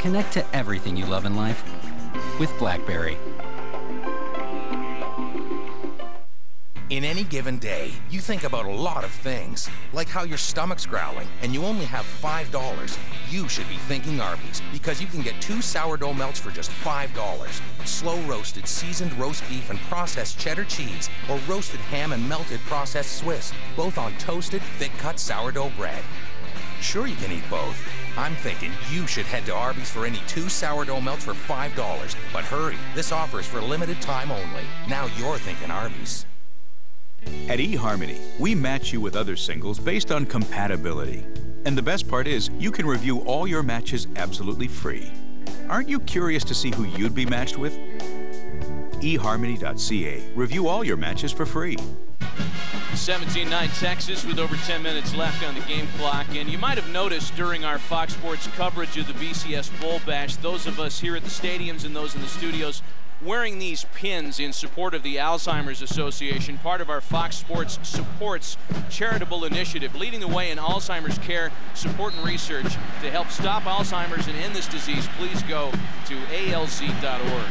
Connect to everything you love in life with BlackBerry. In any given day, you think about a lot of things, like how your stomach's growling and you only have $5. You should be thinking Arby's, because you can get 2 sourdough melts for just $5. Slow roasted, seasoned roast beef and processed cheddar cheese, or roasted ham and melted processed Swiss, both on toasted, thick-cut sourdough bread. Sure, you can eat both. I'm thinking you should head to Arby's for any 2 sourdough melts for $5. But hurry, this offer is for a limited time only. Now you're thinking Arby's. At eHarmony, we match you with other singles based on compatibility. And the best part is, you can review all your matches absolutely free. Aren't you curious to see who you'd be matched with? eHarmony.ca. Review all your matches for free. 17-9 Texas with over 10 minutes left on the game clock. And you might have noticed during our Fox Sports coverage of the BCS Bowl Bash, those of us here at the stadiums and those in the studios wearing these pins in support of the Alzheimer's Association, part of our Fox Sports Supports charitable initiative, leading the way in Alzheimer's care, support, and research to help stop Alzheimer's and end this disease. Please go to alz.org.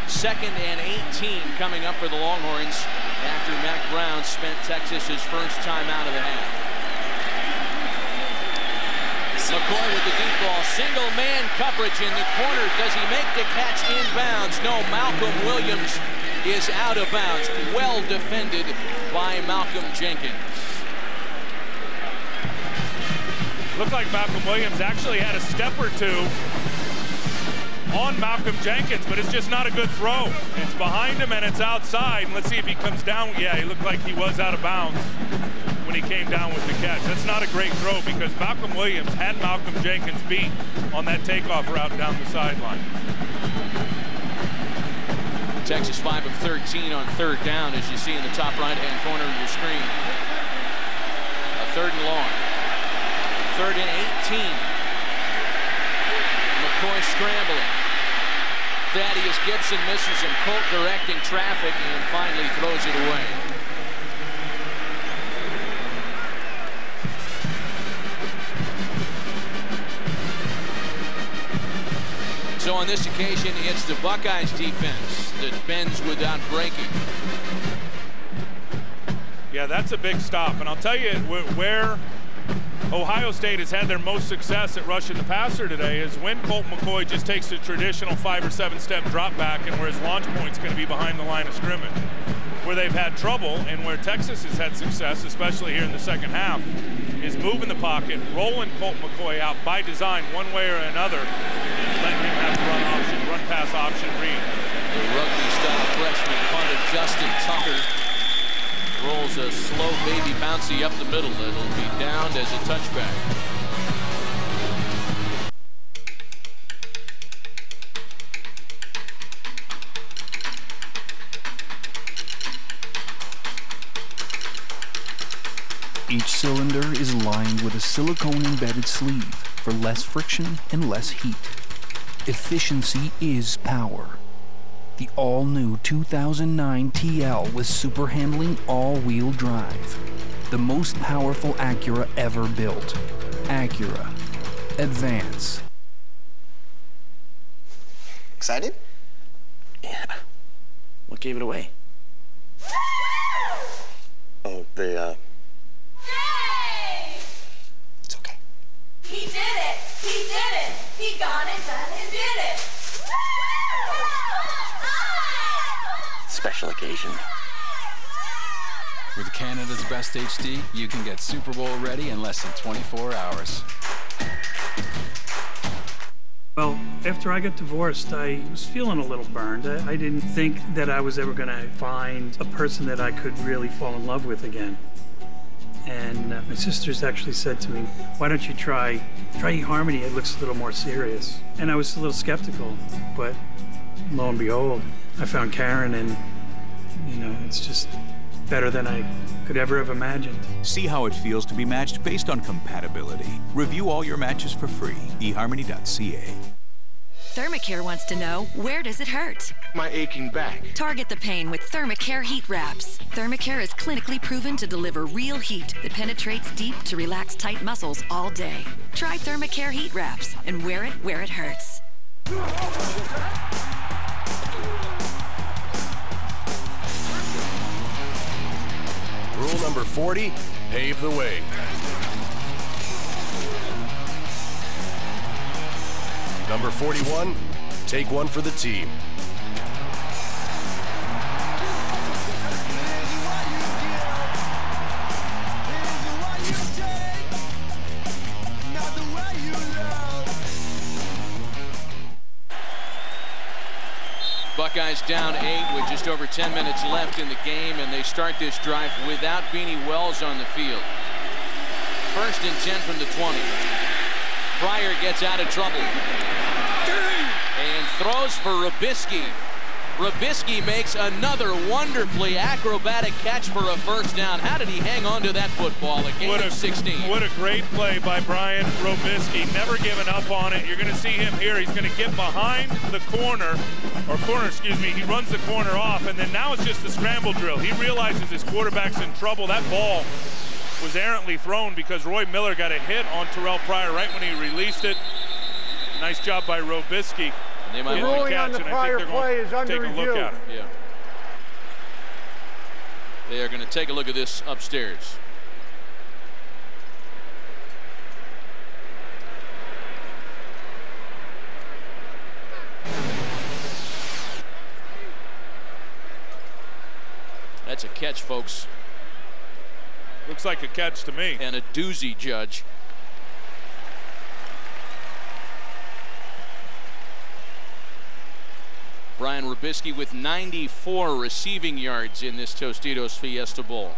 2nd and 18 coming up for the Longhorns after Mack Brown spent Texas's first time out of the half. McCoy with the deep ball, single man coverage in the corner. Does he make the catch inbounds? No, Malcolm Williams is out of bounds. Well defended by Malcolm Jenkins. Looked like Malcolm Williams actually had a step or two on Malcolm Jenkins, but it's just not a good throw. It's behind him and it's outside. And let's see if he comes down. Yeah, he looked like he was out of bounds when he came down with the catch. That's not a great throw, because Malcolm Williams had Malcolm Jenkins beat on that takeoff route down the sideline. Texas 5 of 13 on 3rd down, as you see in the top right-hand corner of your screen. A 3rd and long. 3rd and 18. McCoy scrambling. Thaddeus Gibson misses him. Colt directing traffic and finally throws it away. So on this occasion, it's the Buckeyes defense that bends without breaking. Yeah, that's a big stop. And I'll tell you where Ohio State has had their most success at rushing the passer today is when Colt McCoy just takes a traditional 5 or 7 step drop back, and where his launch point's going to be behind the line of scrimmage. Where they've had trouble and where Texas has had success, especially here in the second half, is moving the pocket, rolling Colt McCoy out by design one way or another, and letting him have the run pass option read. The rugby-style freshman punter Justin Tucker rolls a slow baby bouncy up the middle. It'll be downed as a touchback. Each cylinder is lined with a silicone-embedded sleeve for less friction and less heat. Efficiency is power. The all-new 2009 TL with super handling all-wheel drive. The most powerful Acura ever built. Acura. Advance. Excited? Yeah. What gave it away? Oh, Yay! It's okay. He did it! He did it! He got it done and did it! Special occasion. With Canada's Best HD, you can get Super Bowl ready in less than 24 hours. Well, after I got divorced, I was feeling a little burned. I didn't think that I was ever going to find a person that I could really fall in love with again. And my sisters actually said to me, why don't you try eHarmony? It looks a little more serious. And I was a little skeptical, but lo and behold, I found Karen, and, you know, it's just better than I could ever have imagined. See how it feels to be matched based on compatibility. Review all your matches for free. eHarmony.ca. Thermacare wants to know, where does it hurt? My aching back. Target the pain with Thermacare heat wraps. Thermacare is clinically proven to deliver real heat that penetrates deep to relax tight muscles all day. Try Thermacare heat wraps and wear it where it hurts. Rule number 40, pave the way. Number 41, take one for the team. Buckeyes down 8 with just over 10 minutes left in the game, and they start this drive without Beanie Wells on the field. 1st and 10 from the 20. Pryor gets out of trouble and throws for Robisky. Robisky makes another wonderfully acrobatic catch for a first down. How did he hang on to that football? A game of 16. What a great play by Brian Robisky. Never giving up on it. You're going to see him here. He's going to get behind the corner, excuse me. He runs the corner off, and then now it's just the scramble drill. He realizes his quarterback's in trouble. That ball was errantly thrown because Roy Miller got a hit on Terrell Pryor right when he released it. Nice job by Robisky. The ruling on the prior play is under review. Yeah. They are going to take a look at this upstairs. That's a catch, folks. Looks like a catch to me. And a doozy, Judge. Brian Robisky with 94 receiving yards in this Tostitos Fiesta Bowl.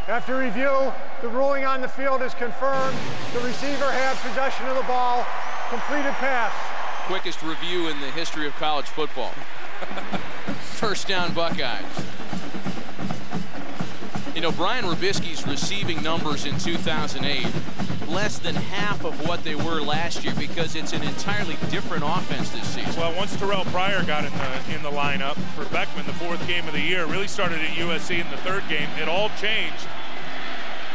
After review, the ruling on the field is confirmed. The receiver had possession of the ball. Completed pass. Quickest review in the history of college football. First down, Buckeyes. You know, Brian Robisky's receiving numbers in 2008, less than half of what they were last year because it's an entirely different offense this season. Well, once Terrell Pryor got in the lineup for Beckman, the 4th game of the year, really started at USC in the 3rd game, it all changed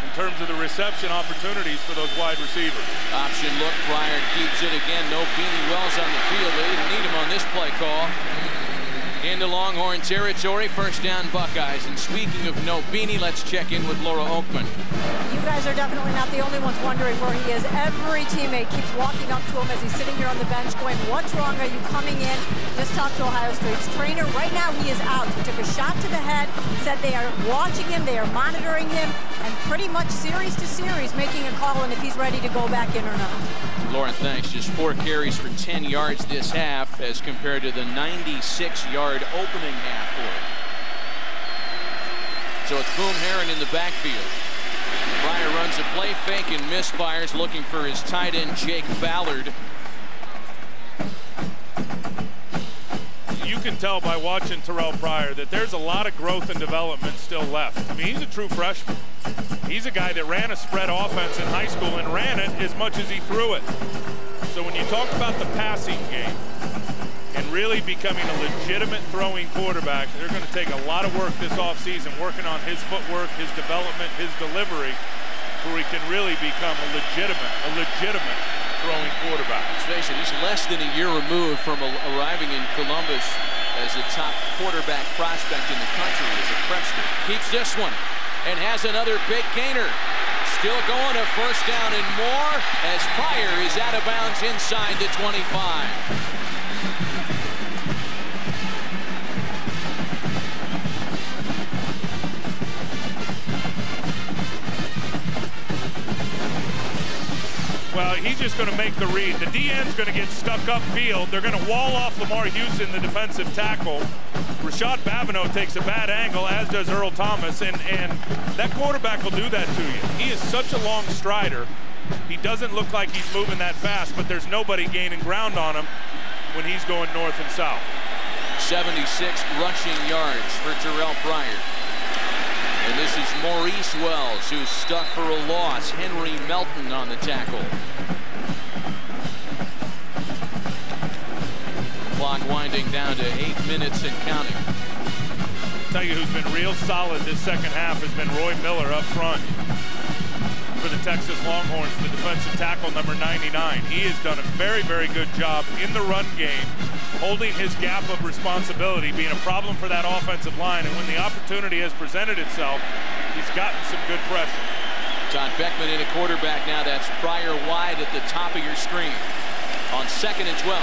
in terms of the reception opportunities for those wide receivers. Option look, Pryor keeps it again. No Beanie Wells on the field. They didn't need him on this play call. Into Longhorn territory, first down Buckeyes. And speaking of no Beanie, let's check in with Laura Oakman. You guys are definitely not the only ones wondering where he is. Every teammate keeps walking up to him as he's sitting here on the bench going, what's wrong? Are you coming in? Just talked to Ohio State's trainer. Right now he is out. He took a shot to the head, said they are watching him, they are monitoring him, and pretty much series to series making a call on if he's ready to go back in or not. Lauren, thanks. Just 4 carries for 10 yards this half as compared to the 96-yard opening half for him. So it's Boom Herron in the backfield. Pryor runs a play fake and misfires, looking for his tight end Jake Ballard. You can tell by watching Terrell Pryor that there's a lot of growth and development still left. I mean, he's a true freshman. He's a guy that ran a spread offense in high school and ran it as much as he threw it. So when you talk about the passing game and really becoming a legitimate throwing quarterback, they're going to take a lot of work this offseason, working on his footwork, his development, his delivery. where he can really become a legitimate throwing quarterback. Let's face it, he's less than a year removed from arriving in Columbus as the top quarterback prospect in the country as a freshman. Keeps this one and has another big gainer. Still going to first down and more as Pryor is out of bounds inside the 25. Well, he's just going to make the read. The DN's going to get stuck upfield. They're going to wall off Lamar Houston, the defensive tackle. Rashad Babineau takes a bad angle, as does Earl Thomas, and that quarterback will do that to you. He is such a long strider. He doesn't look like he's moving that fast, but there's nobody gaining ground on him when he's going north and south. 76 rushing yards for Terrell Pryor. And this is Maurice Wells, who's stuck for a loss. Henry Melton on the tackle. Clock winding down to 8 minutes and counting. I'll tell you who's been real solid this second half has been Roy Miller up front for the Texas Longhorns, the defensive tackle number 99. He has done a very, very good job in the run game, holding his gap of responsibility, being a problem for that offensive line, and when the opportunity has presented itself, he's gotten some good pressure. Todd Beckman in a quarterback now. That's Pryor wide at the top of your screen. On 2nd and 12,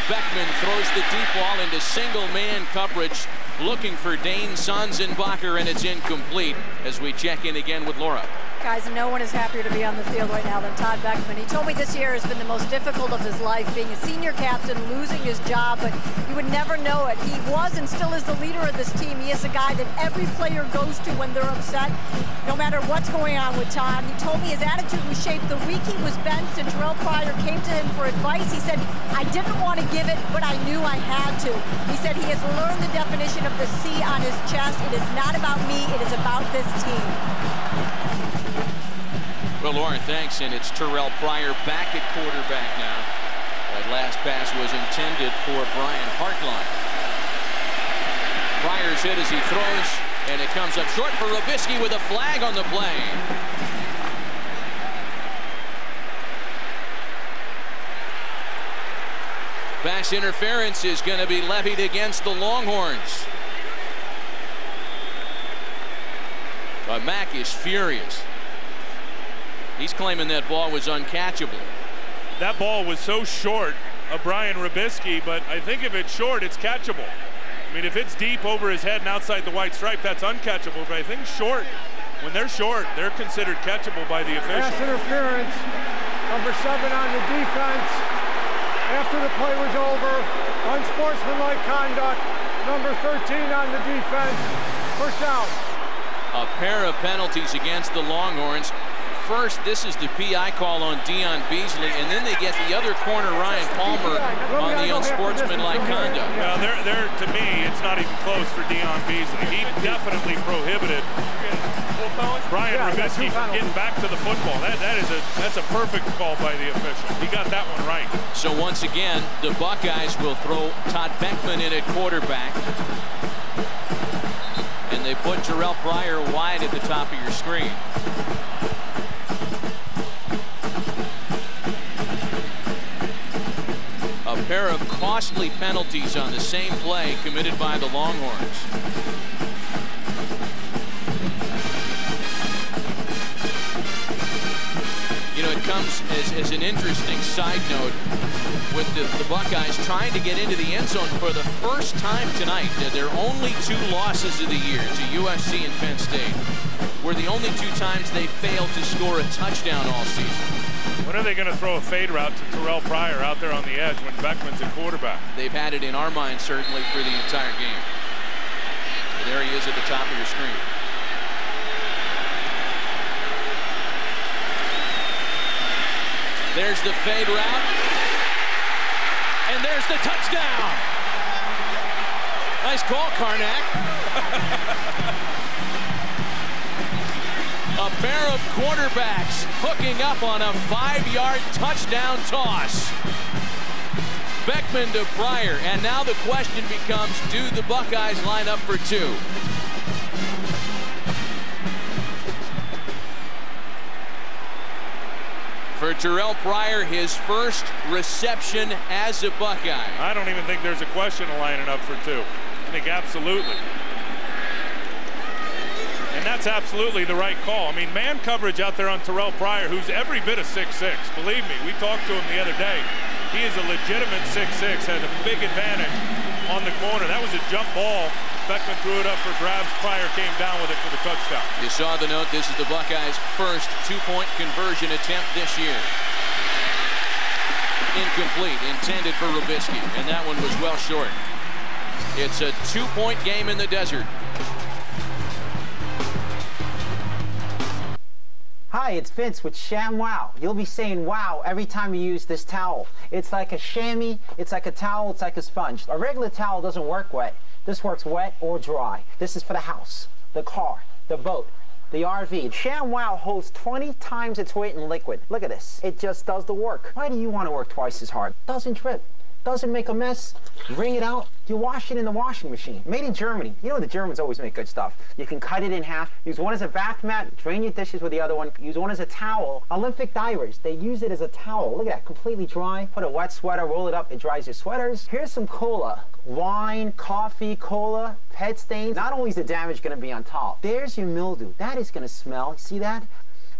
Beckman throws the deep ball into single-man coverage, looking for Dane Sonsenbacher, and it's incomplete as we check in again with Laura. Guys, no one is happier to be on the field right now than Todd Beckman. He told me this year has been the most difficult of his life, being a senior captain, losing his job, but you would never know it. He was and still is the leader of this team. He is a guy that every player goes to when they're upset, no matter what's going on with Todd. He told me his attitude was shaped the week he was benched and Terrell Pryor came to him for advice. He said, I didn't want to give it, but I knew I had to. He said he has learned the definition of the C on his chest. It is not about me, it is about this team. Well, Lauren, thanks, and it's Terrell Pryor back at quarterback now. That last pass was intended for Brian Hartline. Pryor's hit as he throws, and it comes up short for Robisky with a flag on the play. Pass interference is going to be levied against the Longhorns. But Mack is furious. He's claiming that ball was uncatchable. That ball was so short of Brian Robisky, but I think if it's short, it's catchable. I mean, if it's deep over his head and outside the white stripe, that's uncatchable. But I think short, when they're short, they're considered catchable by the official. Pass interference, number 7 on the defense. After the play was over, unsportsmanlike conduct, number 13 on the defense. First down. A pair of penalties against the Longhorns. First, this is the PI call on Dion Beasley, and then they get the other corner, Ryan Palmer, on the unsportsmanlike conduct. Well, to me, it's not even close for Dion Beasley. He definitely prohibited Brian Robisky from getting back to the football. That's a perfect call by the official. He got that one right. So once again, the Buckeyes will throw Todd Beckman in at quarterback. And they put Terrell Pryor wide at the top of your screen. A pair of costly penalties on the same play committed by the Longhorns. You know, it comes as an interesting side note with the Buckeyes trying to get into the end zone for the first time tonight. Their only 2 losses of the year to USC and Penn State were the only 2 times they failed to score a touchdown all season. When are they going to throw a fade route to Terrell Pryor out there on the edge when Beckman's at quarterback? They've had it in our minds certainly for the entire game. But there he is at the top of your screen. There's the fade route. And there's the touchdown. Nice call, Karnak. A pair of quarterbacks hooking up on a 5-yard touchdown toss. Beckman to Pryor, and now the question becomes, do the Buckeyes line up for 2? For Terrell Pryor, his first reception as a Buckeye. I don't even think there's a question of lining up for 2. I think absolutely. And that's absolutely the right call. I mean, man coverage out there on Terrell Pryor, who's every bit of 6'6". Believe me, we talked to him the other day. He is a legitimate 6'6", had a big advantage on the corner. That was a jump ball. Beckman threw it up for grabs. Pryor came down with it for the touchdown. You saw the note. This is the Buckeyes' first two-point conversion attempt this year. Incomplete, intended for Rubisky, and that one was well short. It's a two-point game in the desert. Hi, it's Vince with ShamWow. You'll be saying wow every time you use this towel. It's like a chamois, it's like a towel, it's like a sponge. A regular towel doesn't work wet. This works wet or dry. This is for the house, the car, the boat, the RV. ShamWow holds 20 times its weight in liquid. Look at this. It just does the work. Why do you want to work twice as hard? Doesn't drip. Doesn't make a mess. Wring it out. You wash it in the washing machine. Made in Germany. You know the Germans always make good stuff. You can cut it in half. Use one as a bath mat. Drain your dishes with the other one. Use one as a towel. Olympic divers, they use it as a towel. Look at that, completely dry. Put a wet sweater, roll it up. It dries your sweaters. Here's some cola. Wine, coffee, cola, pet stains. Not only is the damage going to be on top, there's your mildew. That is going to smell. See that?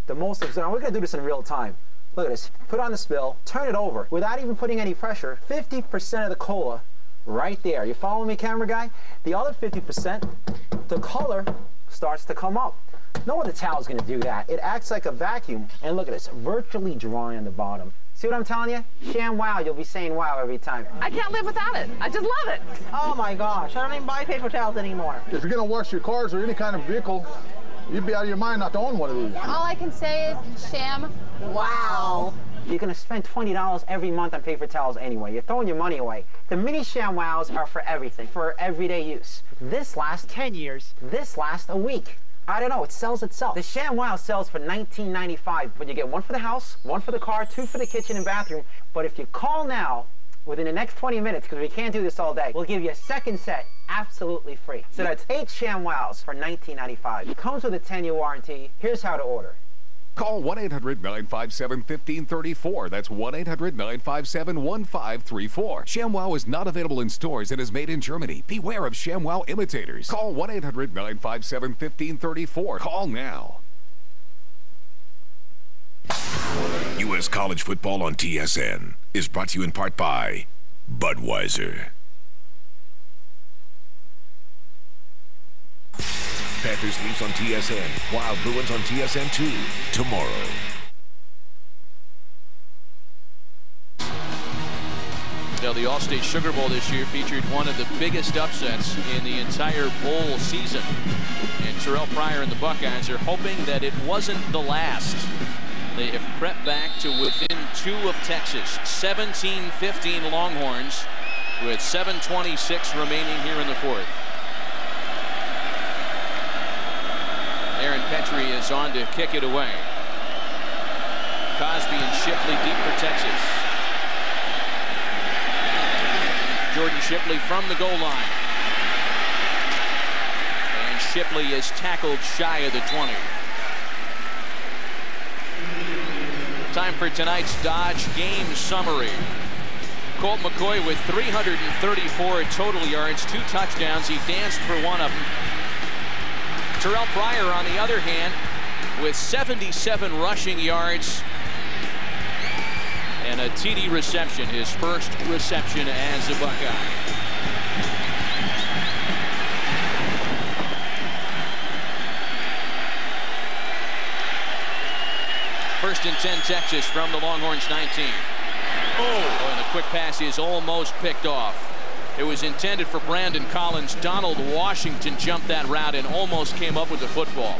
The most observed. We're going to do this in real time. Look at this. Put on the spill, turn it over without even putting any pressure. 50% of the cola right there. You following me, camera guy? The other 50%, the color starts to come up. No other towel is going to do that. It acts like a vacuum. And look at this, virtually dry on the bottom. See what I'm telling you? ShamWow, you'll be saying wow every time. I can't live without it. I just love it. Oh my gosh, I don't even buy paper towels anymore. If you're going to wash your cars or any kind of vehicle, you'd be out of your mind not to own one of these. All I can say is ShamWow. You're going to spend $20 every month on paper towels anyway. You're throwing your money away. The mini ShamWows are for everything, for everyday use. This lasts 10 years. This lasts a week. I don't know, it sells itself. The ShamWow sells for $19.95, but you get one for the house, one for the car, 2 for the kitchen and bathroom. But if you call now, within the next 20 minutes, because we can't do this all day, we'll give you a second set absolutely free. So that's 8 ShamWows for $19.95. It comes with a 10-year warranty. Here's how to order. Call 1-800-957-1534. That's 1-800-957-1534. ShamWow is not available in stores and is made in Germany. Beware of ShamWow imitators. Call 1-800-957-1534. Call now. U.S. College Football on TSN is brought to you in part by Budweiser. Panthers Leafs on TSN, Wild Bruins on TSN 2 tomorrow. Now, the All-State Sugar Bowl this year featured one of the biggest upsets in the entire bowl season. And Terrell Pryor and the Buckeyes are hoping that it wasn't the last. They have crept back to within 2 of Texas. 17-15 Longhorns with 7:26 remaining here in the fourth. Aaron Petrie is on to kick it away. Cosby and Shipley deep for Texas. Jordan Shipley from the goal line. And Shipley is tackled shy of the 20. Time for tonight's Dodge game summary. Colt McCoy with 334 total yards, 2 touchdowns. He danced for one of them. Terrell Pryor, on the other hand, with 77 rushing yards and a TD reception, his first reception as a Buckeye. First and 10 Texas from the Longhorns 19. Oh, and the quick pass is almost picked off. It was intended for Brandon Collins. Donald Washington jumped that route and almost came up with the football.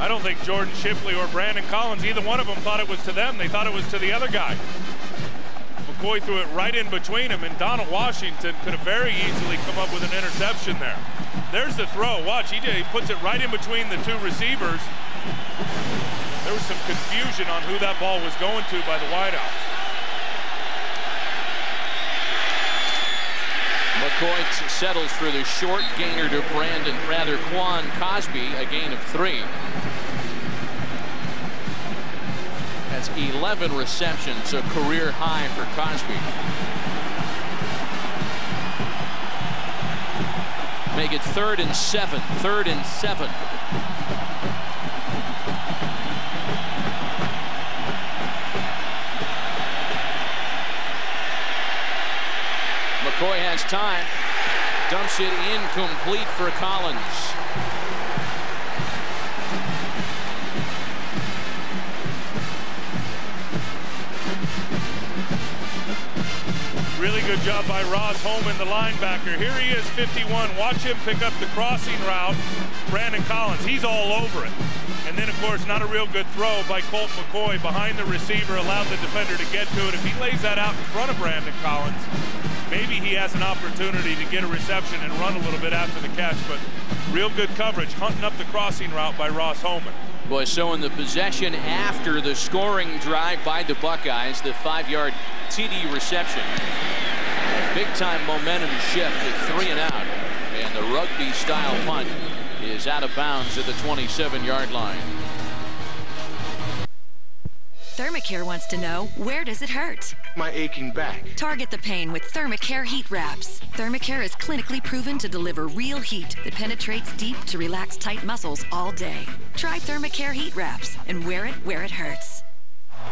I don't think Jordan Shipley or Brandon Collins, either one of them thought it was to them. They thought it was to the other guy. McCoy threw it right in between him, and Donald Washington could have very easily come up with an interception there. There's the throw. Watch, he puts it right in between the 2 receivers. There was some confusion on who that ball was going to by the wideouts. McCoy settles for the short gainer to Quan Cosby, a gain of 3. As That's 11 receptions, a career high for Cosby. Make it 3rd and 7. 3rd and 7. McCoy has time. Dumps it incomplete for Collins. Really good job by Ross Holman, the linebacker. Here he is, 51. Watch him pick up the crossing route. Brandon Collins, he's all over it. And then, of course, not a real good throw by Colt McCoy behind the receiver, allowed the defender to get to it. If he lays that out in front of Brandon Collins, maybe he has an opportunity to get a reception and run a little bit after the catch. But real good coverage, hunting up the crossing route by Ross Holman. Boy, so in the possession after the scoring drive by the Buckeyes, the 5-yard TD reception. Big-time momentum shift at 3 and out. And the rugby-style punt is out of bounds at the 27-yard line. Thermacare wants to know, where does it hurt? My aching back. Target the pain with Thermacare heat wraps. Thermacare is clinically proven to deliver real heat that penetrates deep to relax tight muscles all day. Try Thermacare heat wraps and wear it where it hurts.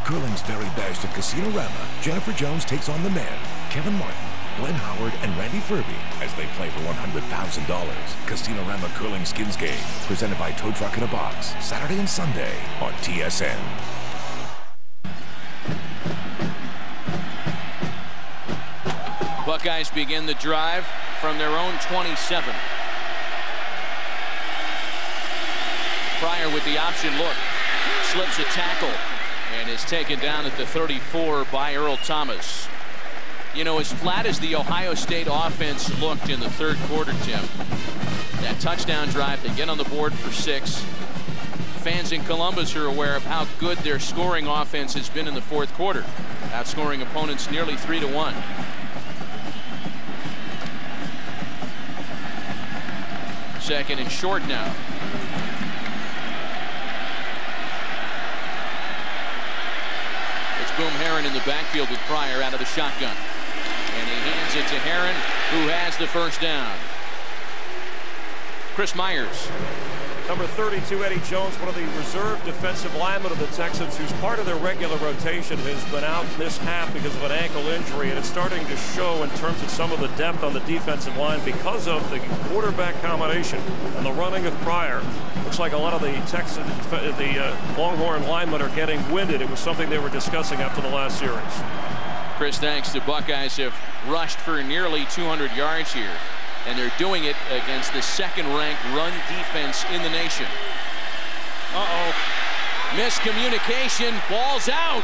Curling's very best at Casino-Rama. Jennifer Jones takes on the men, Kevin Martin, Glenn Howard, and Randy Furby as they play for $100,000. Casino-Rama Curling Skins Game, presented by Tow Truck in a Box, Saturday and Sunday on TSN. Buckeyes begin the drive from their own 27. Pryor with the option look, slips a tackle, and is taken down at the 34 by Earl Thomas. You know, as flat as the Ohio State offense looked in the 3rd quarter, Tim, that touchdown drive, they get on the board for 6. Fans in Columbus are aware of how good their scoring offense has been in the 4th quarter, outscoring opponents nearly 3-1. Second and short now. It's Boom Herron in the backfield with Pryor out of the shotgun. And he hands it to Herron, who has the first down. Chris Myers. Number 32, Eddie Jones, one of the reserve defensive linemen of the Texans, who's part of their regular rotation, has been out this half because of an ankle injury, and it's starting to show in terms of some of the depth on the defensive line because of the quarterback combination and the running of Pryor. Looks like a lot of the Texan, the Longhorn linemen are getting winded. It was something they were discussing after the last series. Chris, thanks. The Buckeyes have rushed for nearly 200 yards here. And they're doing it against the 2nd-ranked run defense in the nation. Uh-oh. Miscommunication. Ball's out.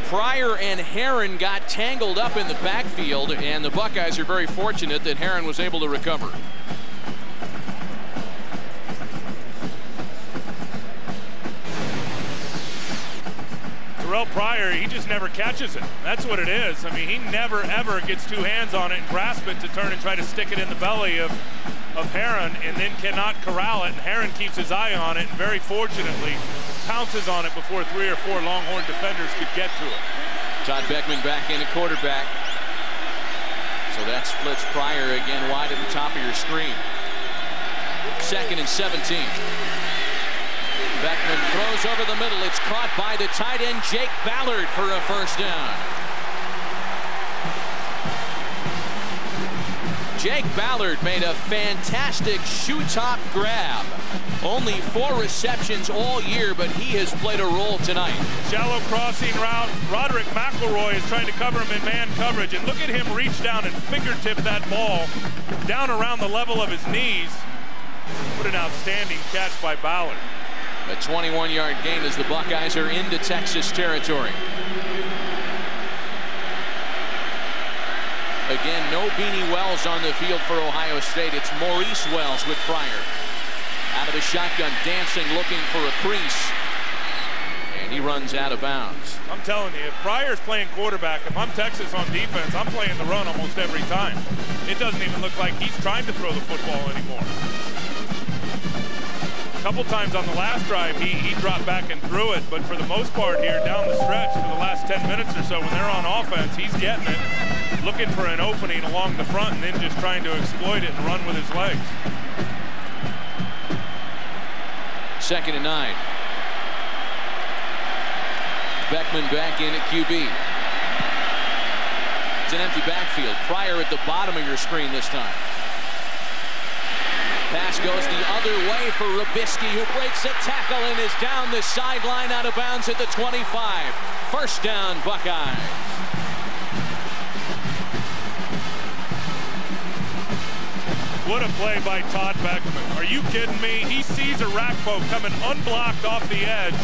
Pryor and Herron got tangled up in the backfield, and the Buckeyes are very fortunate that Herron was able to recover. Terrell Pryor, he just never catches it. That's what it is. I mean, he never, ever gets 2 hands on it and grasp it to turn and try to stick it in the belly of Herron, and then cannot corral it. And Herron keeps his eye on it and very fortunately pounces on it before 3 or 4 Longhorn defenders could get to it. Todd Beckman back in at quarterback. So that splits Pryor again wide at the top of your screen. 2nd and 17. Beckman throws over the middle. It's caught by the tight end Jake Ballard for a first down. Jake Ballard made a fantastic shoe-top grab. Only 4 receptions all year, but he has played a role tonight. Shallow crossing route. Roderick McElroy is trying to cover him in man coverage, and look at him reach down and fingertip that ball down around the level of his knees. What an outstanding catch by Ballard. A 21-yard gain as the Buckeyes are into Texas territory. Again, no Beanie Wells on the field for Ohio State. It's Maurice Wells with Pryor. Out of the shotgun, dancing, looking for a crease. And he runs out of bounds. I'm telling you, if Pryor's playing quarterback, if I'm Texas on defense, I'm playing the run almost every time. It doesn't even look like he's trying to throw the football anymore. couple times on the last drive, he dropped back and threw it, but for the most part here down the stretch for the last 10 minutes or so when they're on offense, he's getting it, looking for an opening along the front and then just trying to exploit it and run with his legs. 2nd and 9. Beckman back in at QB. It's an empty backfield. Pryor at the bottom of your screen this time. Pass goes the other way for Rubisky, who breaks a tackle and is down the sideline out of bounds at the 25. First down, Buckeyes. What a play by Todd Beckman. Are you kidding me? He sees Arakpo coming unblocked off the edge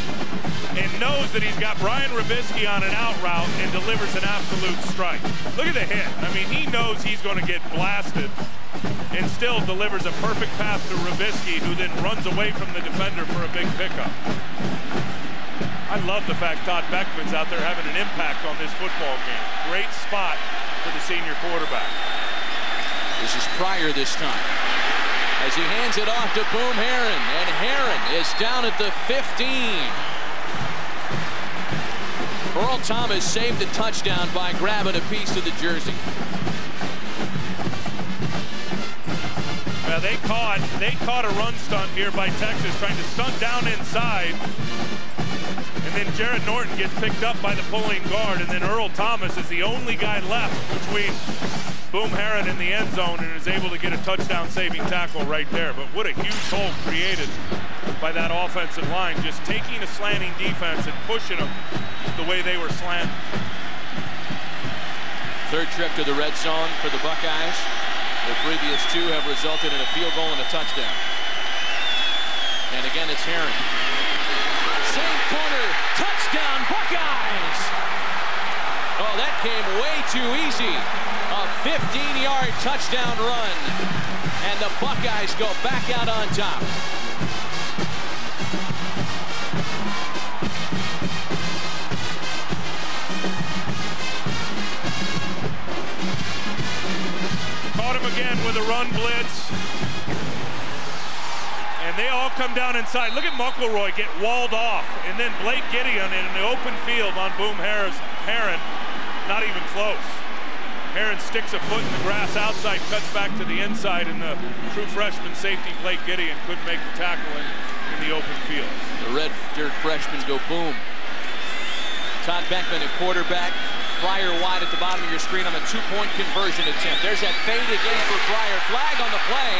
and knows that he's got Brian Rubisky on an out route and delivers an absolute strike. Look at the hit. I mean, he knows he's going to get blasted and still delivers a perfect pass to Rubisky, who then runs away from the defender for a big pickup. I love the fact Todd Beckman's out there having an impact on this football game. Great spot for the senior quarterback. This is Pryor this time, as he hands it off to Boom Herron, and Herron is down at the 15. Earl Thomas saved the touchdown by grabbing a piece of the jersey. Well, they caught a run stunt here by Texas, trying to stunt down inside. And then Jared Norton gets picked up by the pulling guard, and then Earl Thomas is the only guy left between Boom Herron in the end zone and is able to get a touchdown-saving tackle right there. But what a huge hole created by that offensive line, just taking a slanting defense and pushing them the way they were slanting. Third trip to the red zone for the Buckeyes. The previous two have resulted in a field goal and a touchdown. And again, it's Herron. Same corner, touchdown, Buckeyes! Oh, that came way too easy. A 15-yard touchdown run. And the Buckeyes go back out on top. Caught him again with a run blitz. And they all come down inside. Look at McElroy get walled off. And then Blake Gideon in an open field on Boom Herron. Not even close. Herron sticks a foot in the grass outside, cuts back to the inside, and the true freshman safety Blake Gideon couldn't make the tackle in the open field. The red-shirt freshmen go boom. Todd Beckman at quarterback. Pryor wide at the bottom of your screen on a two-point conversion attempt. There's that fade again for Pryor. Flag on the play.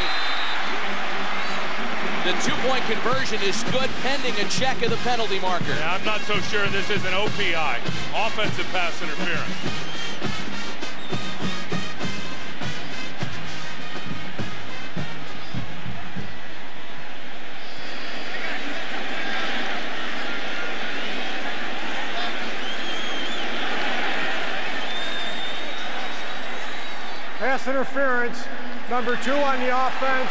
The two-point conversion is good pending a check of the penalty marker. Yeah, I'm not so sure this is an OPI, offensive pass interference. Pass interference, number 2 on the offense.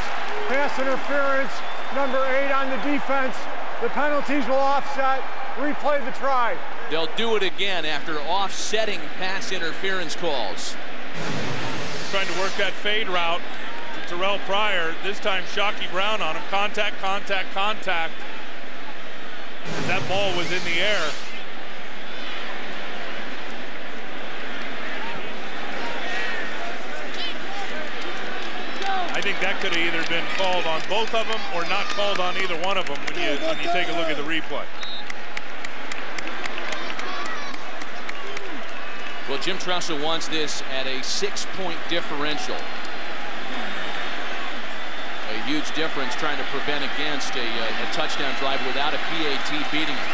Pass interference, number 8 on the defense. The penalties will offset. Replay the try. They'll do it again after offsetting pass interference calls. Trying to work that fade route to Terrell Pryor. This time Shockey Brown on him. Contact, contact, contact. As that ball was in the air. I think that could have either been called on both of them or not called on either one of them when you take a look at the replay. Well, Jim Tressel wants this at a 6-point differential. A huge difference trying to prevent against a touchdown drive without a PAT beating it.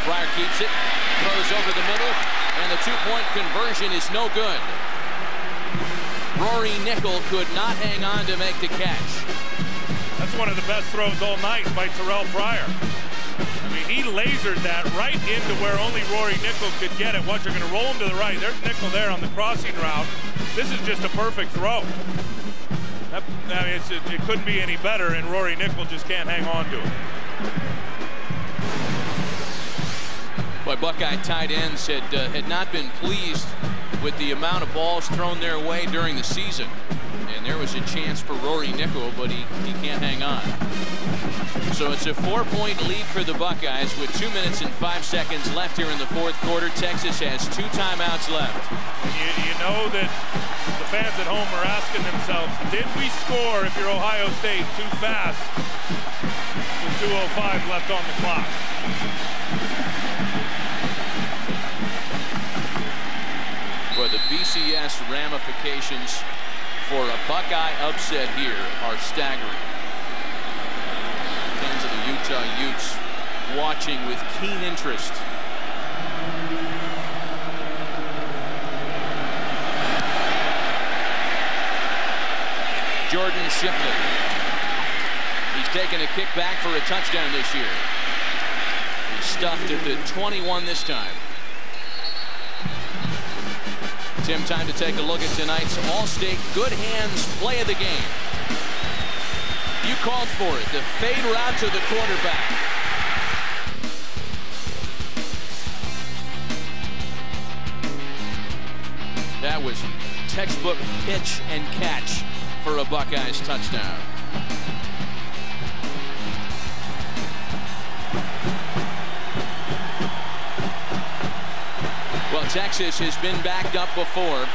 Pryor keeps it, throws over the middle, and the two-point conversion is no good. Rory Nickel could not hang on to make the catch. That's one of the best throws all night by Terrell Pryor. I mean, he lasered that right into where only Rory Nickel could get it. Watch, they're going to roll him to the right. There's Nickel there on the crossing route. This is just a perfect throw. I mean, it couldn't be any better, and Rory Nickel just can't hang on to it. Boy, Buckeye tight ends had not been pleased with the amount of balls thrown their way during the season. And there was a chance for Rory Nickel, but he can't hang on. So it's a 4-point lead for the Buckeyes with 2 minutes and 5 seconds left here in the fourth quarter. Texas has 2 timeouts left. You know that the fans at home are asking themselves, did we score, if you're Ohio State, too fast with 2:05 left on the clock? Well, the BCS ramifications for a Buckeye upset here are staggering. Fans of the Utah Utes watching with keen interest. Jordan Shipley. He's taken a kick back for a touchdown this year. He's stuffed at the 21 this time. Tim, time to take a look at tonight's All-State Good Hands play of the game. You called for it. The fade route to the quarterback. That was textbook pitch and catch for a Buckeyes touchdown. Well, Texas has been backed up before.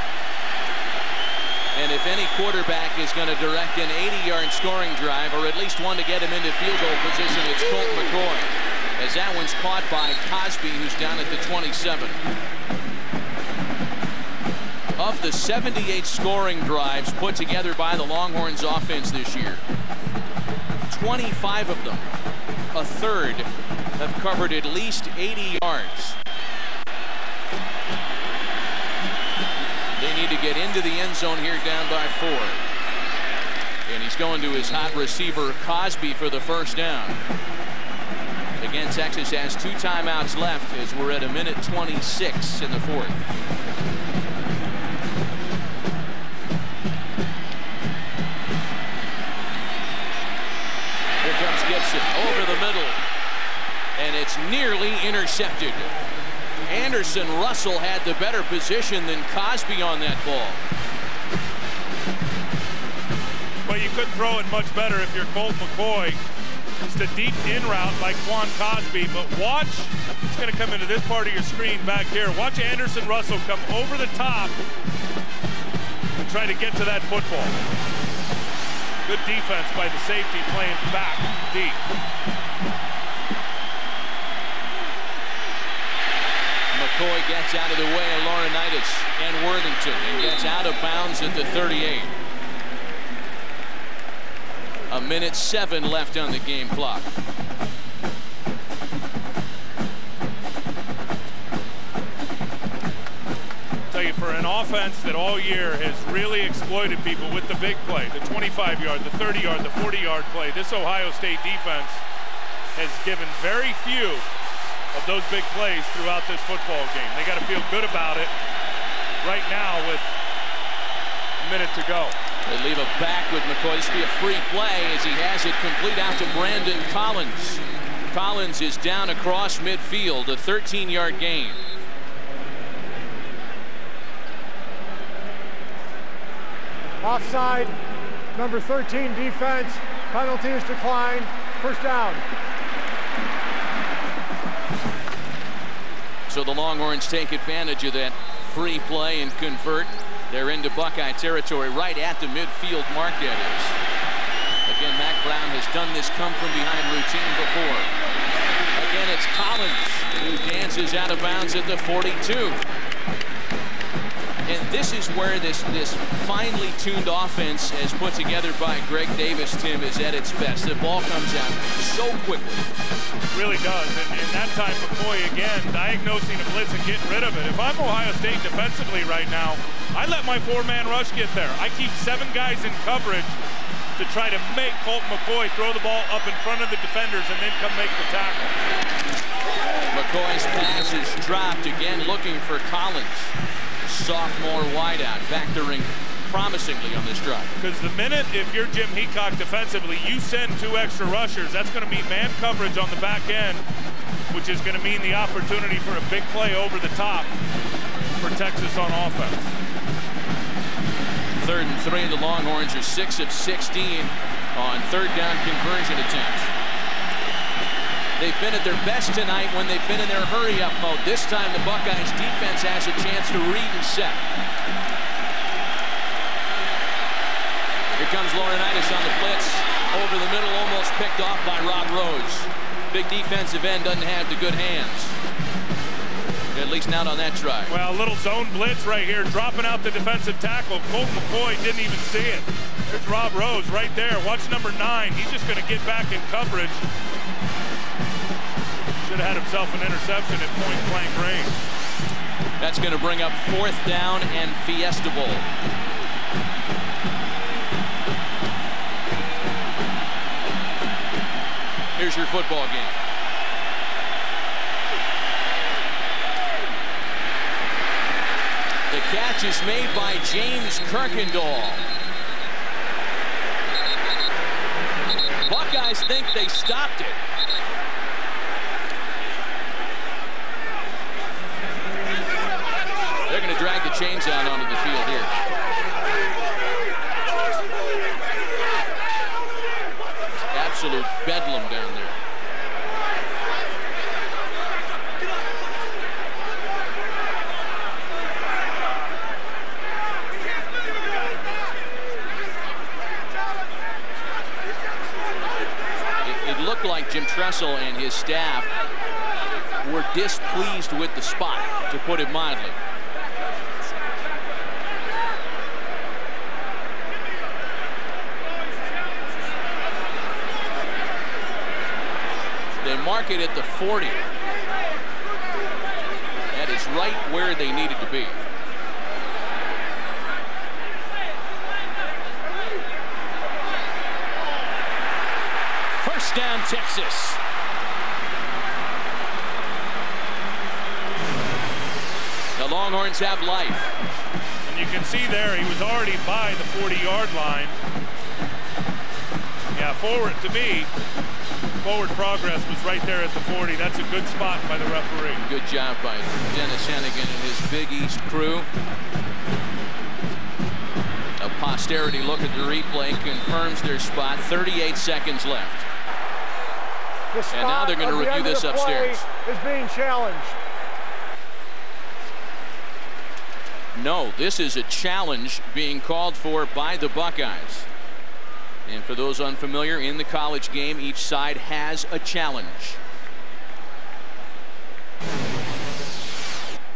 And if any quarterback is going to direct an 80-yard scoring drive, or at least one to get him into field goal position, it's Colt McCoy. As that one's caught by Cosby, who's down at the 27. Of the 78 scoring drives put together by the Longhorns offense this year, 25 of them, a third, have covered at least 80 yards. They need to get into the end zone here, down by 4. And he's going to his hot receiver Cosby for the first down. Again, Texas has 2 timeouts left as we're at 1:26 in the fourth. Here comes Gibson over the middle, and it's nearly intercepted. Anderson Russell had the better position than Cosby on that ball. Well, you couldn't throw it much better if you're Colt McCoy. Just a deep in route by Quan Cosby, but watch, it's going to come into this part of your screen back here. Watch Anderson Russell come over the top and try to get to that football. Good defense by the safety playing back deep. McCoy gets out of the way of Laurinaitis and Worthington and gets out of bounds at the 38. 1:07 left on the game clock. Tell you, for an offense that all year has really exploited people with the big play, the 25-yard, the 30-yard, the 40-yard play, this Ohio State defense has given very few of those big plays throughout this football game. They got to feel good about it right now with a minute to go. They leave it back with McCoy. This will be a free play as he has it complete out to Brandon Collins. Collins is down across midfield, a 13-yard gain. Offside, number 13 defense. Penalty is declined. First down. So the Longhorns take advantage of that free play and convert. They're into Buckeye territory right at the midfield mark, that is. Again, Mack Brown has done this come-from-behind routine before. Again, it's Collins who dances out of bounds at the 42. And this is where this finely tuned offense as put together by Greg Davis, Tim, is at its best. The ball comes out so quickly. Really does. And that time, McCoy again diagnosing a blitz and getting rid of it. If I'm Ohio State defensively right now, I let my 4-man rush get there. I keep 7 guys in coverage to try to make Colt McCoy throw the ball up in front of the defenders and then come make the tackle. McCoy's pass is dropped again, looking for Collins. Sophomore wideout, factoring promisingly on this drive. Because the minute, if you're Jim Heacock defensively, you send 2 extra rushers, that's going to mean man coverage on the back end, which is going to mean the opportunity for a big play over the top for Texas on offense. 3rd and 3. The Longhorns are 6 of 16 on 3rd down conversion attempts. They've been at their best tonight when they've been in their hurry-up mode. This time the Buckeyes defense has a chance to read and set. Here comes Laurinaitis on the blitz. Over the middle, almost picked off by Rob Rose. Big defensive end doesn't have the good hands. At least not on that try. Well, a little zone blitz right here, dropping out the defensive tackle. Colt McCoy didn't even see it. There's Rob Rose right there. Watch number 9. He's just going to get back in coverage. Should have had himself an interception at point-blank range. That's going to bring up 4th down and Fiesta Bowl. Here's your football game. The catch is made by James Kirkendall. Buckeyes think they stopped it. They're going to drag the chains out onto the field here. Absolute bedlam down there. It looked like Jim Tressel and his staff were displeased with the spot, to put it mildly. They mark it at the 40. That is right where they needed to be. First down, Texas. The Longhorns have life. And you can see there, he was already by the 40-yard line. Yeah, forward, to me, forward progress was right there at the 40. That's a good spot by the referee. Good job by Dennis Hennigan and his Big East crew. A posterity look at the replay confirms their spot. 38 seconds left. And now they're going to review this upstairs. Is being challenged. No, this is a challenge being called for by the Buckeyes. And for those unfamiliar, in the college game, each side has a challenge.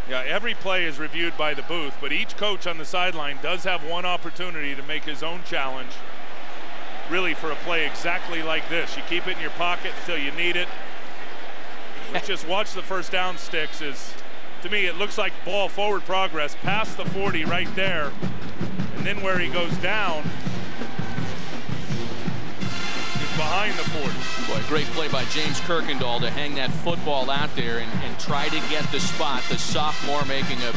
Yeah, every play is reviewed by the booth, but each coach on the sideline does have one opportunity to make his own challenge, really, for a play exactly like this. You keep it in your pocket until you need it. Let's just watch the first down sticks. To me, it looks like ball forward progress past the 40 right there, and then where he goes down is behind the 40. Boy, great play by James Kirkendall to hang that football out there and try to get the spot. The sophomore making a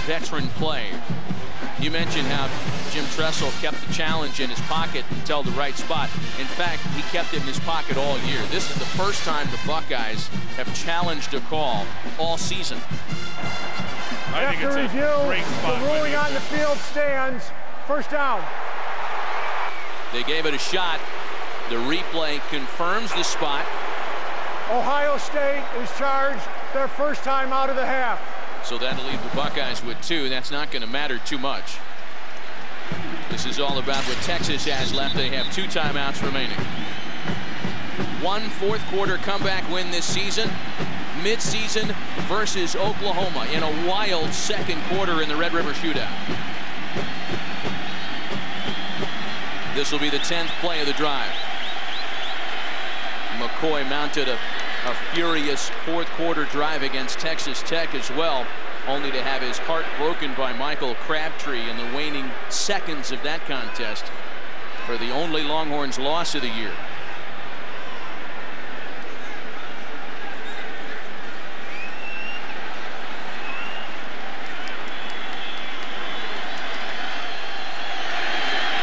veteran play. You mentioned how Jim Tressel kept the challenge in his pocket until the right spot. In fact, he kept it in his pocket all year. This is the first time the Buckeyes have challenged a call all season. I think it's a great spot. The ruling on the field stands. First down. They gave it a shot. The replay confirms the spot. Ohio State is charged their first time out of the half. So that'll leave the Buckeyes with 2. That's not going to matter too much. This is all about what Texas has left. They have 2 timeouts remaining. 1 fourth quarter comeback win this season. Mid-season versus Oklahoma in a wild second quarter in the Red River Shootout. This will be the 10th play of the drive. McCoy mounted a furious fourth quarter drive against Texas Tech as well, only to have his heart broken by Michael Crabtree in the waning seconds of that contest for the only Longhorns loss of the year.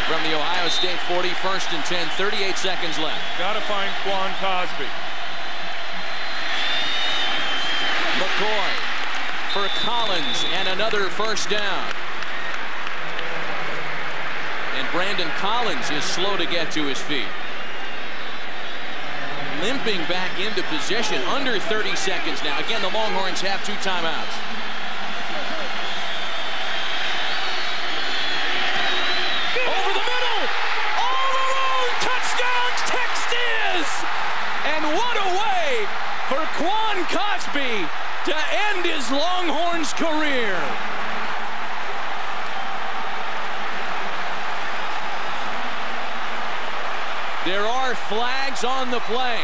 From the Ohio State 40, 1st and 10, 38 seconds left. Gotta find Quan Cosby. McCoy for Collins and another first down. And Brandon Collins is slow to get to his feet. limping back into position. Under 30 seconds now. Again, the Longhorns have 2 timeouts. Over the middle! All alone! Touchdown, Texas! And what a way for Quan Cosby to end his Longhorns career. There are flags on the play.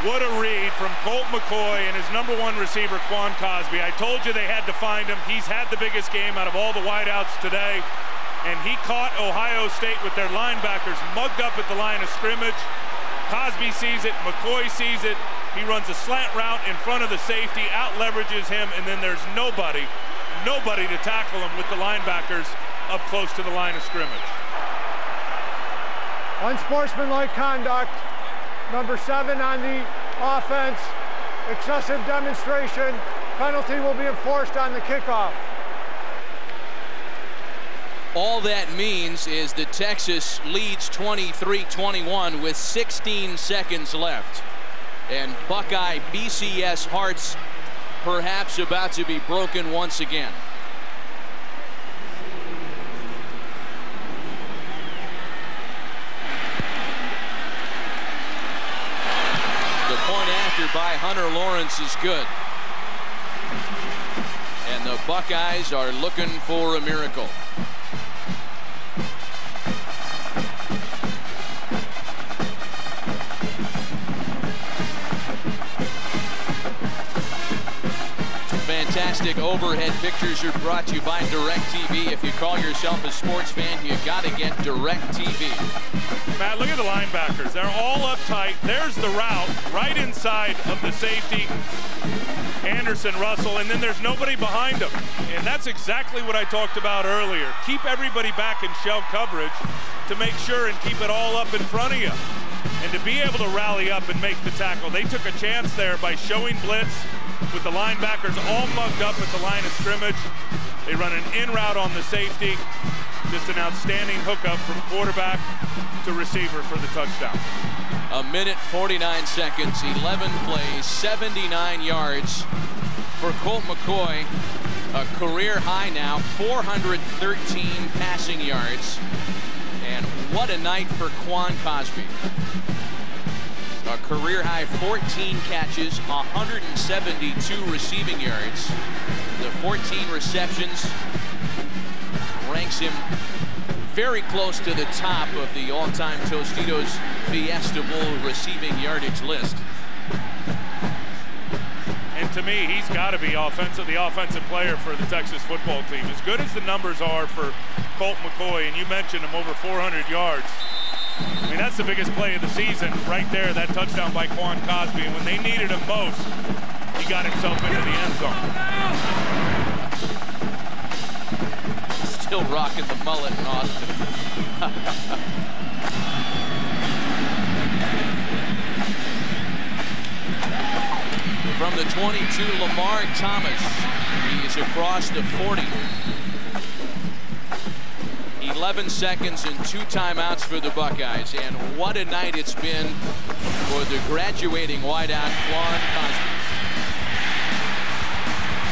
What a read from Colt McCoy and his #1 receiver, Quan Cosby. I told you they had to find him. He's had the biggest game out of all the wideouts today. And he caught Ohio State with their linebackers mugged up at the line of scrimmage. Cosby sees it, McCoy sees it. He runs a slant route in front of the safety, out-leverages him, and then there's nobody to tackle him with the linebackers up close to the line of scrimmage. Unsportsmanlike conduct. #7 on the offense. Excessive demonstration. Penalty will be enforced on the kickoff. All that means is that Texas leads 23-21 with 16 seconds left. And Buckeye BCS hearts perhaps about to be broken once again. The point after by Hunter Lawrence is good. And the Buckeyes are looking for a miracle. Fantastic overhead pictures are brought to you by DirecTV. If you call yourself a sports fan, you got to get DirecTV. Matt, look at the linebackers. They're all uptight. There's the route right inside of the safety, Anderson, Russell, and then there's nobody behind them. And that's exactly what I talked about earlier. Keep everybody back in shell coverage to make sure and keep it all up in front of you. And to be able to rally up and make the tackle, they took a chance there by showing blitz with the linebackers all mugged up at the line of scrimmage. They run an in route on the safety. Just an outstanding hookup from quarterback to receiver for the touchdown. 1:49 seconds, 11 plays, 79 yards for Colt McCoy. A career high now, 413 passing yards. And what a night for Quan Cosby. A career high 14 catches, 172 receiving yards. The 14 receptions ranks him very close to the top of the all-time Tostitos Fiesta Bowl receiving yardage list. And to me, he's got to be the offensive player for the Texas football team. As good as the numbers are for Colt McCoy, and you mentioned him, over 400 yards. I mean, that's the biggest play of the season right there, that touchdown by Quan Cosby. And when they needed him most, he got himself into the end zone. Still rocking the mullet in Austin. From the 22, Lamar Thomas. He is across the 40. 11 seconds and 2 timeouts for the Buckeyes. And what a night it's been for the graduating wideout, Quan Cosby.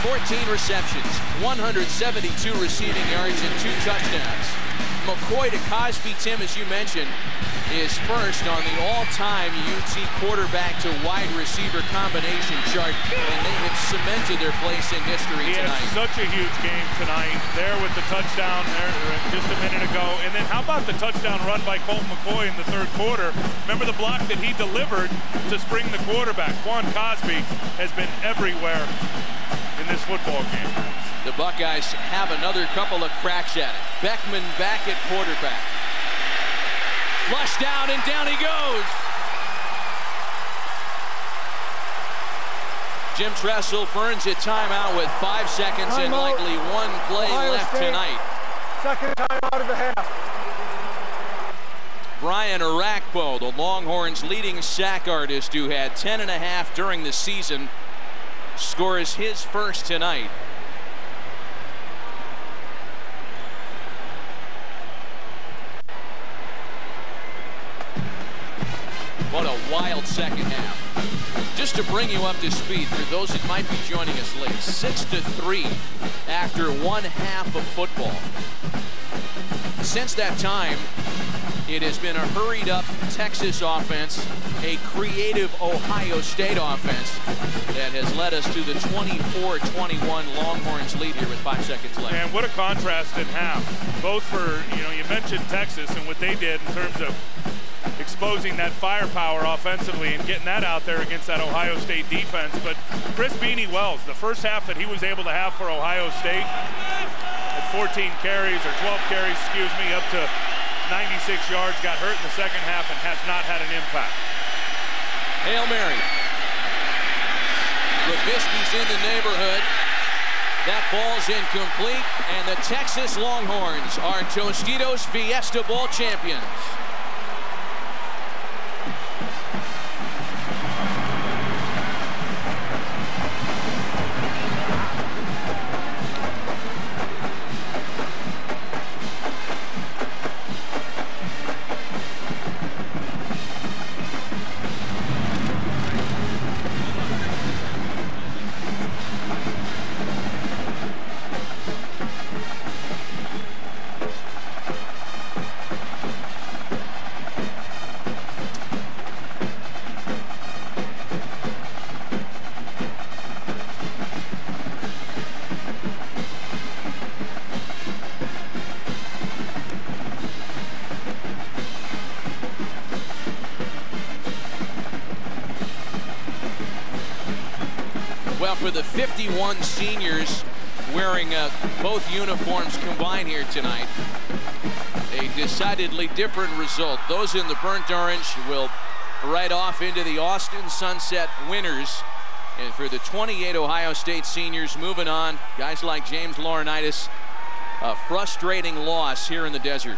14 receptions, 172 receiving yards, and 2 touchdowns. McCoy to Cosby, Tim, as you mentioned, is first on the all-time UT quarterback to wide receiver combination chart, and they have cemented their place in history tonight. He had such a huge game tonight, there with the touchdown there just a minute ago. And then how about the touchdown run by Colt McCoy in the 3rd quarter? Remember the block that he delivered to spring the quarterback. Quan Cosby has been everywhere in this football game. The Buckeyes have another couple of cracks at it. Beckman back at quarterback. Flushed down, and down he goes. Jim Tressel burns a timeout with 5 seconds and likely 1 play left tonight. Second timeout of the half. Brian Arakpo, the Longhorns' leading sack artist, who had 10.5 during the season, scores his first tonight. What a wild second half. Just to bring you up to speed, for those that might be joining us late, 6-3 after one half of football. Since that time, it has been a hurried-up Texas offense, a creative Ohio State offense that has led us to the 24-21 Longhorns lead here with 5 seconds left. And what a contrast in half. Both for, you mentioned Texas and what they did in terms of exposing that firepower offensively and getting that out there against that Ohio State defense. But Chris Beanie Wells, the first half that he was able to have for Ohio State at 14 carries, or 12 carries, excuse me, up to 96 yards, got hurt in the second half and has not had an impact. Hail Mary. Trubisky's in the neighborhood. That ball's incomplete, and the Texas Longhorns are Tostitos Fiesta Bowl champions. Well, for the 51 seniors wearing both uniforms combined here tonight, a decidedly different result. Those in the burnt orange will ride off into the Austin Sunset winners. And for the 28 Ohio State seniors moving on, guys like James Laurinaitis, a frustrating loss here in the desert.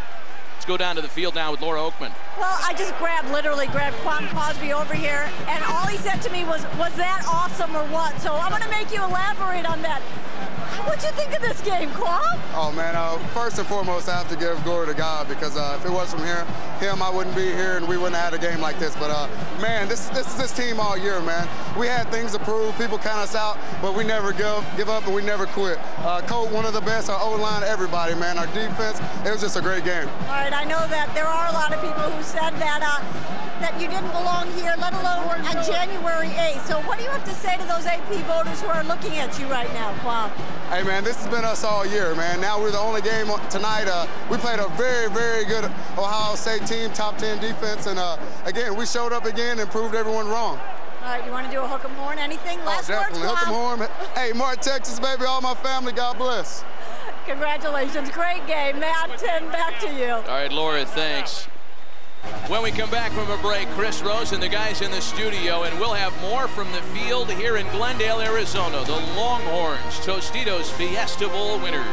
Let's go down to the field now with Laura Oakman. Well, I just literally grabbed Quan Cosby over here, and all he said to me was that awesome or what? So I'm going to make you elaborate on that. What'd you think of this game, Quan? Oh, man, first and foremost, I have to give glory to God, because if it wasn't from him, I wouldn't be here, and we wouldn't have had a game like this. But, man, this is this team all year, man. We had things to prove. People count us out, but we never give up, and we never quit. Colt, one of the best. Our O-line, everybody, man. Our defense, it was just a great game. All right, I know that there are a lot of people who said that you didn't belong here, let alone on January 8th. So what do you have to say to those AP voters who are looking at you right now, Quan? Hey, man, this has been us all year, man. Now we're the only game tonight. We played a very, very good Ohio State team, top 10 defense, and again, we showed up again and proved everyone wrong. All right, you want to do a hook 'em horn? Anything? Last definitely. words, Hook 'em Quan? horn. Hey, Mark, Texas, baby, all my family, God bless. Congratulations, great game. Matt, 10 back to you. All right, Laura, thanks. When we come back from a break, Chris Rose and the guys in the studio, and we'll have more from the field here in Glendale, Arizona. The Longhorns, Tostitos Fiesta Bowl winners.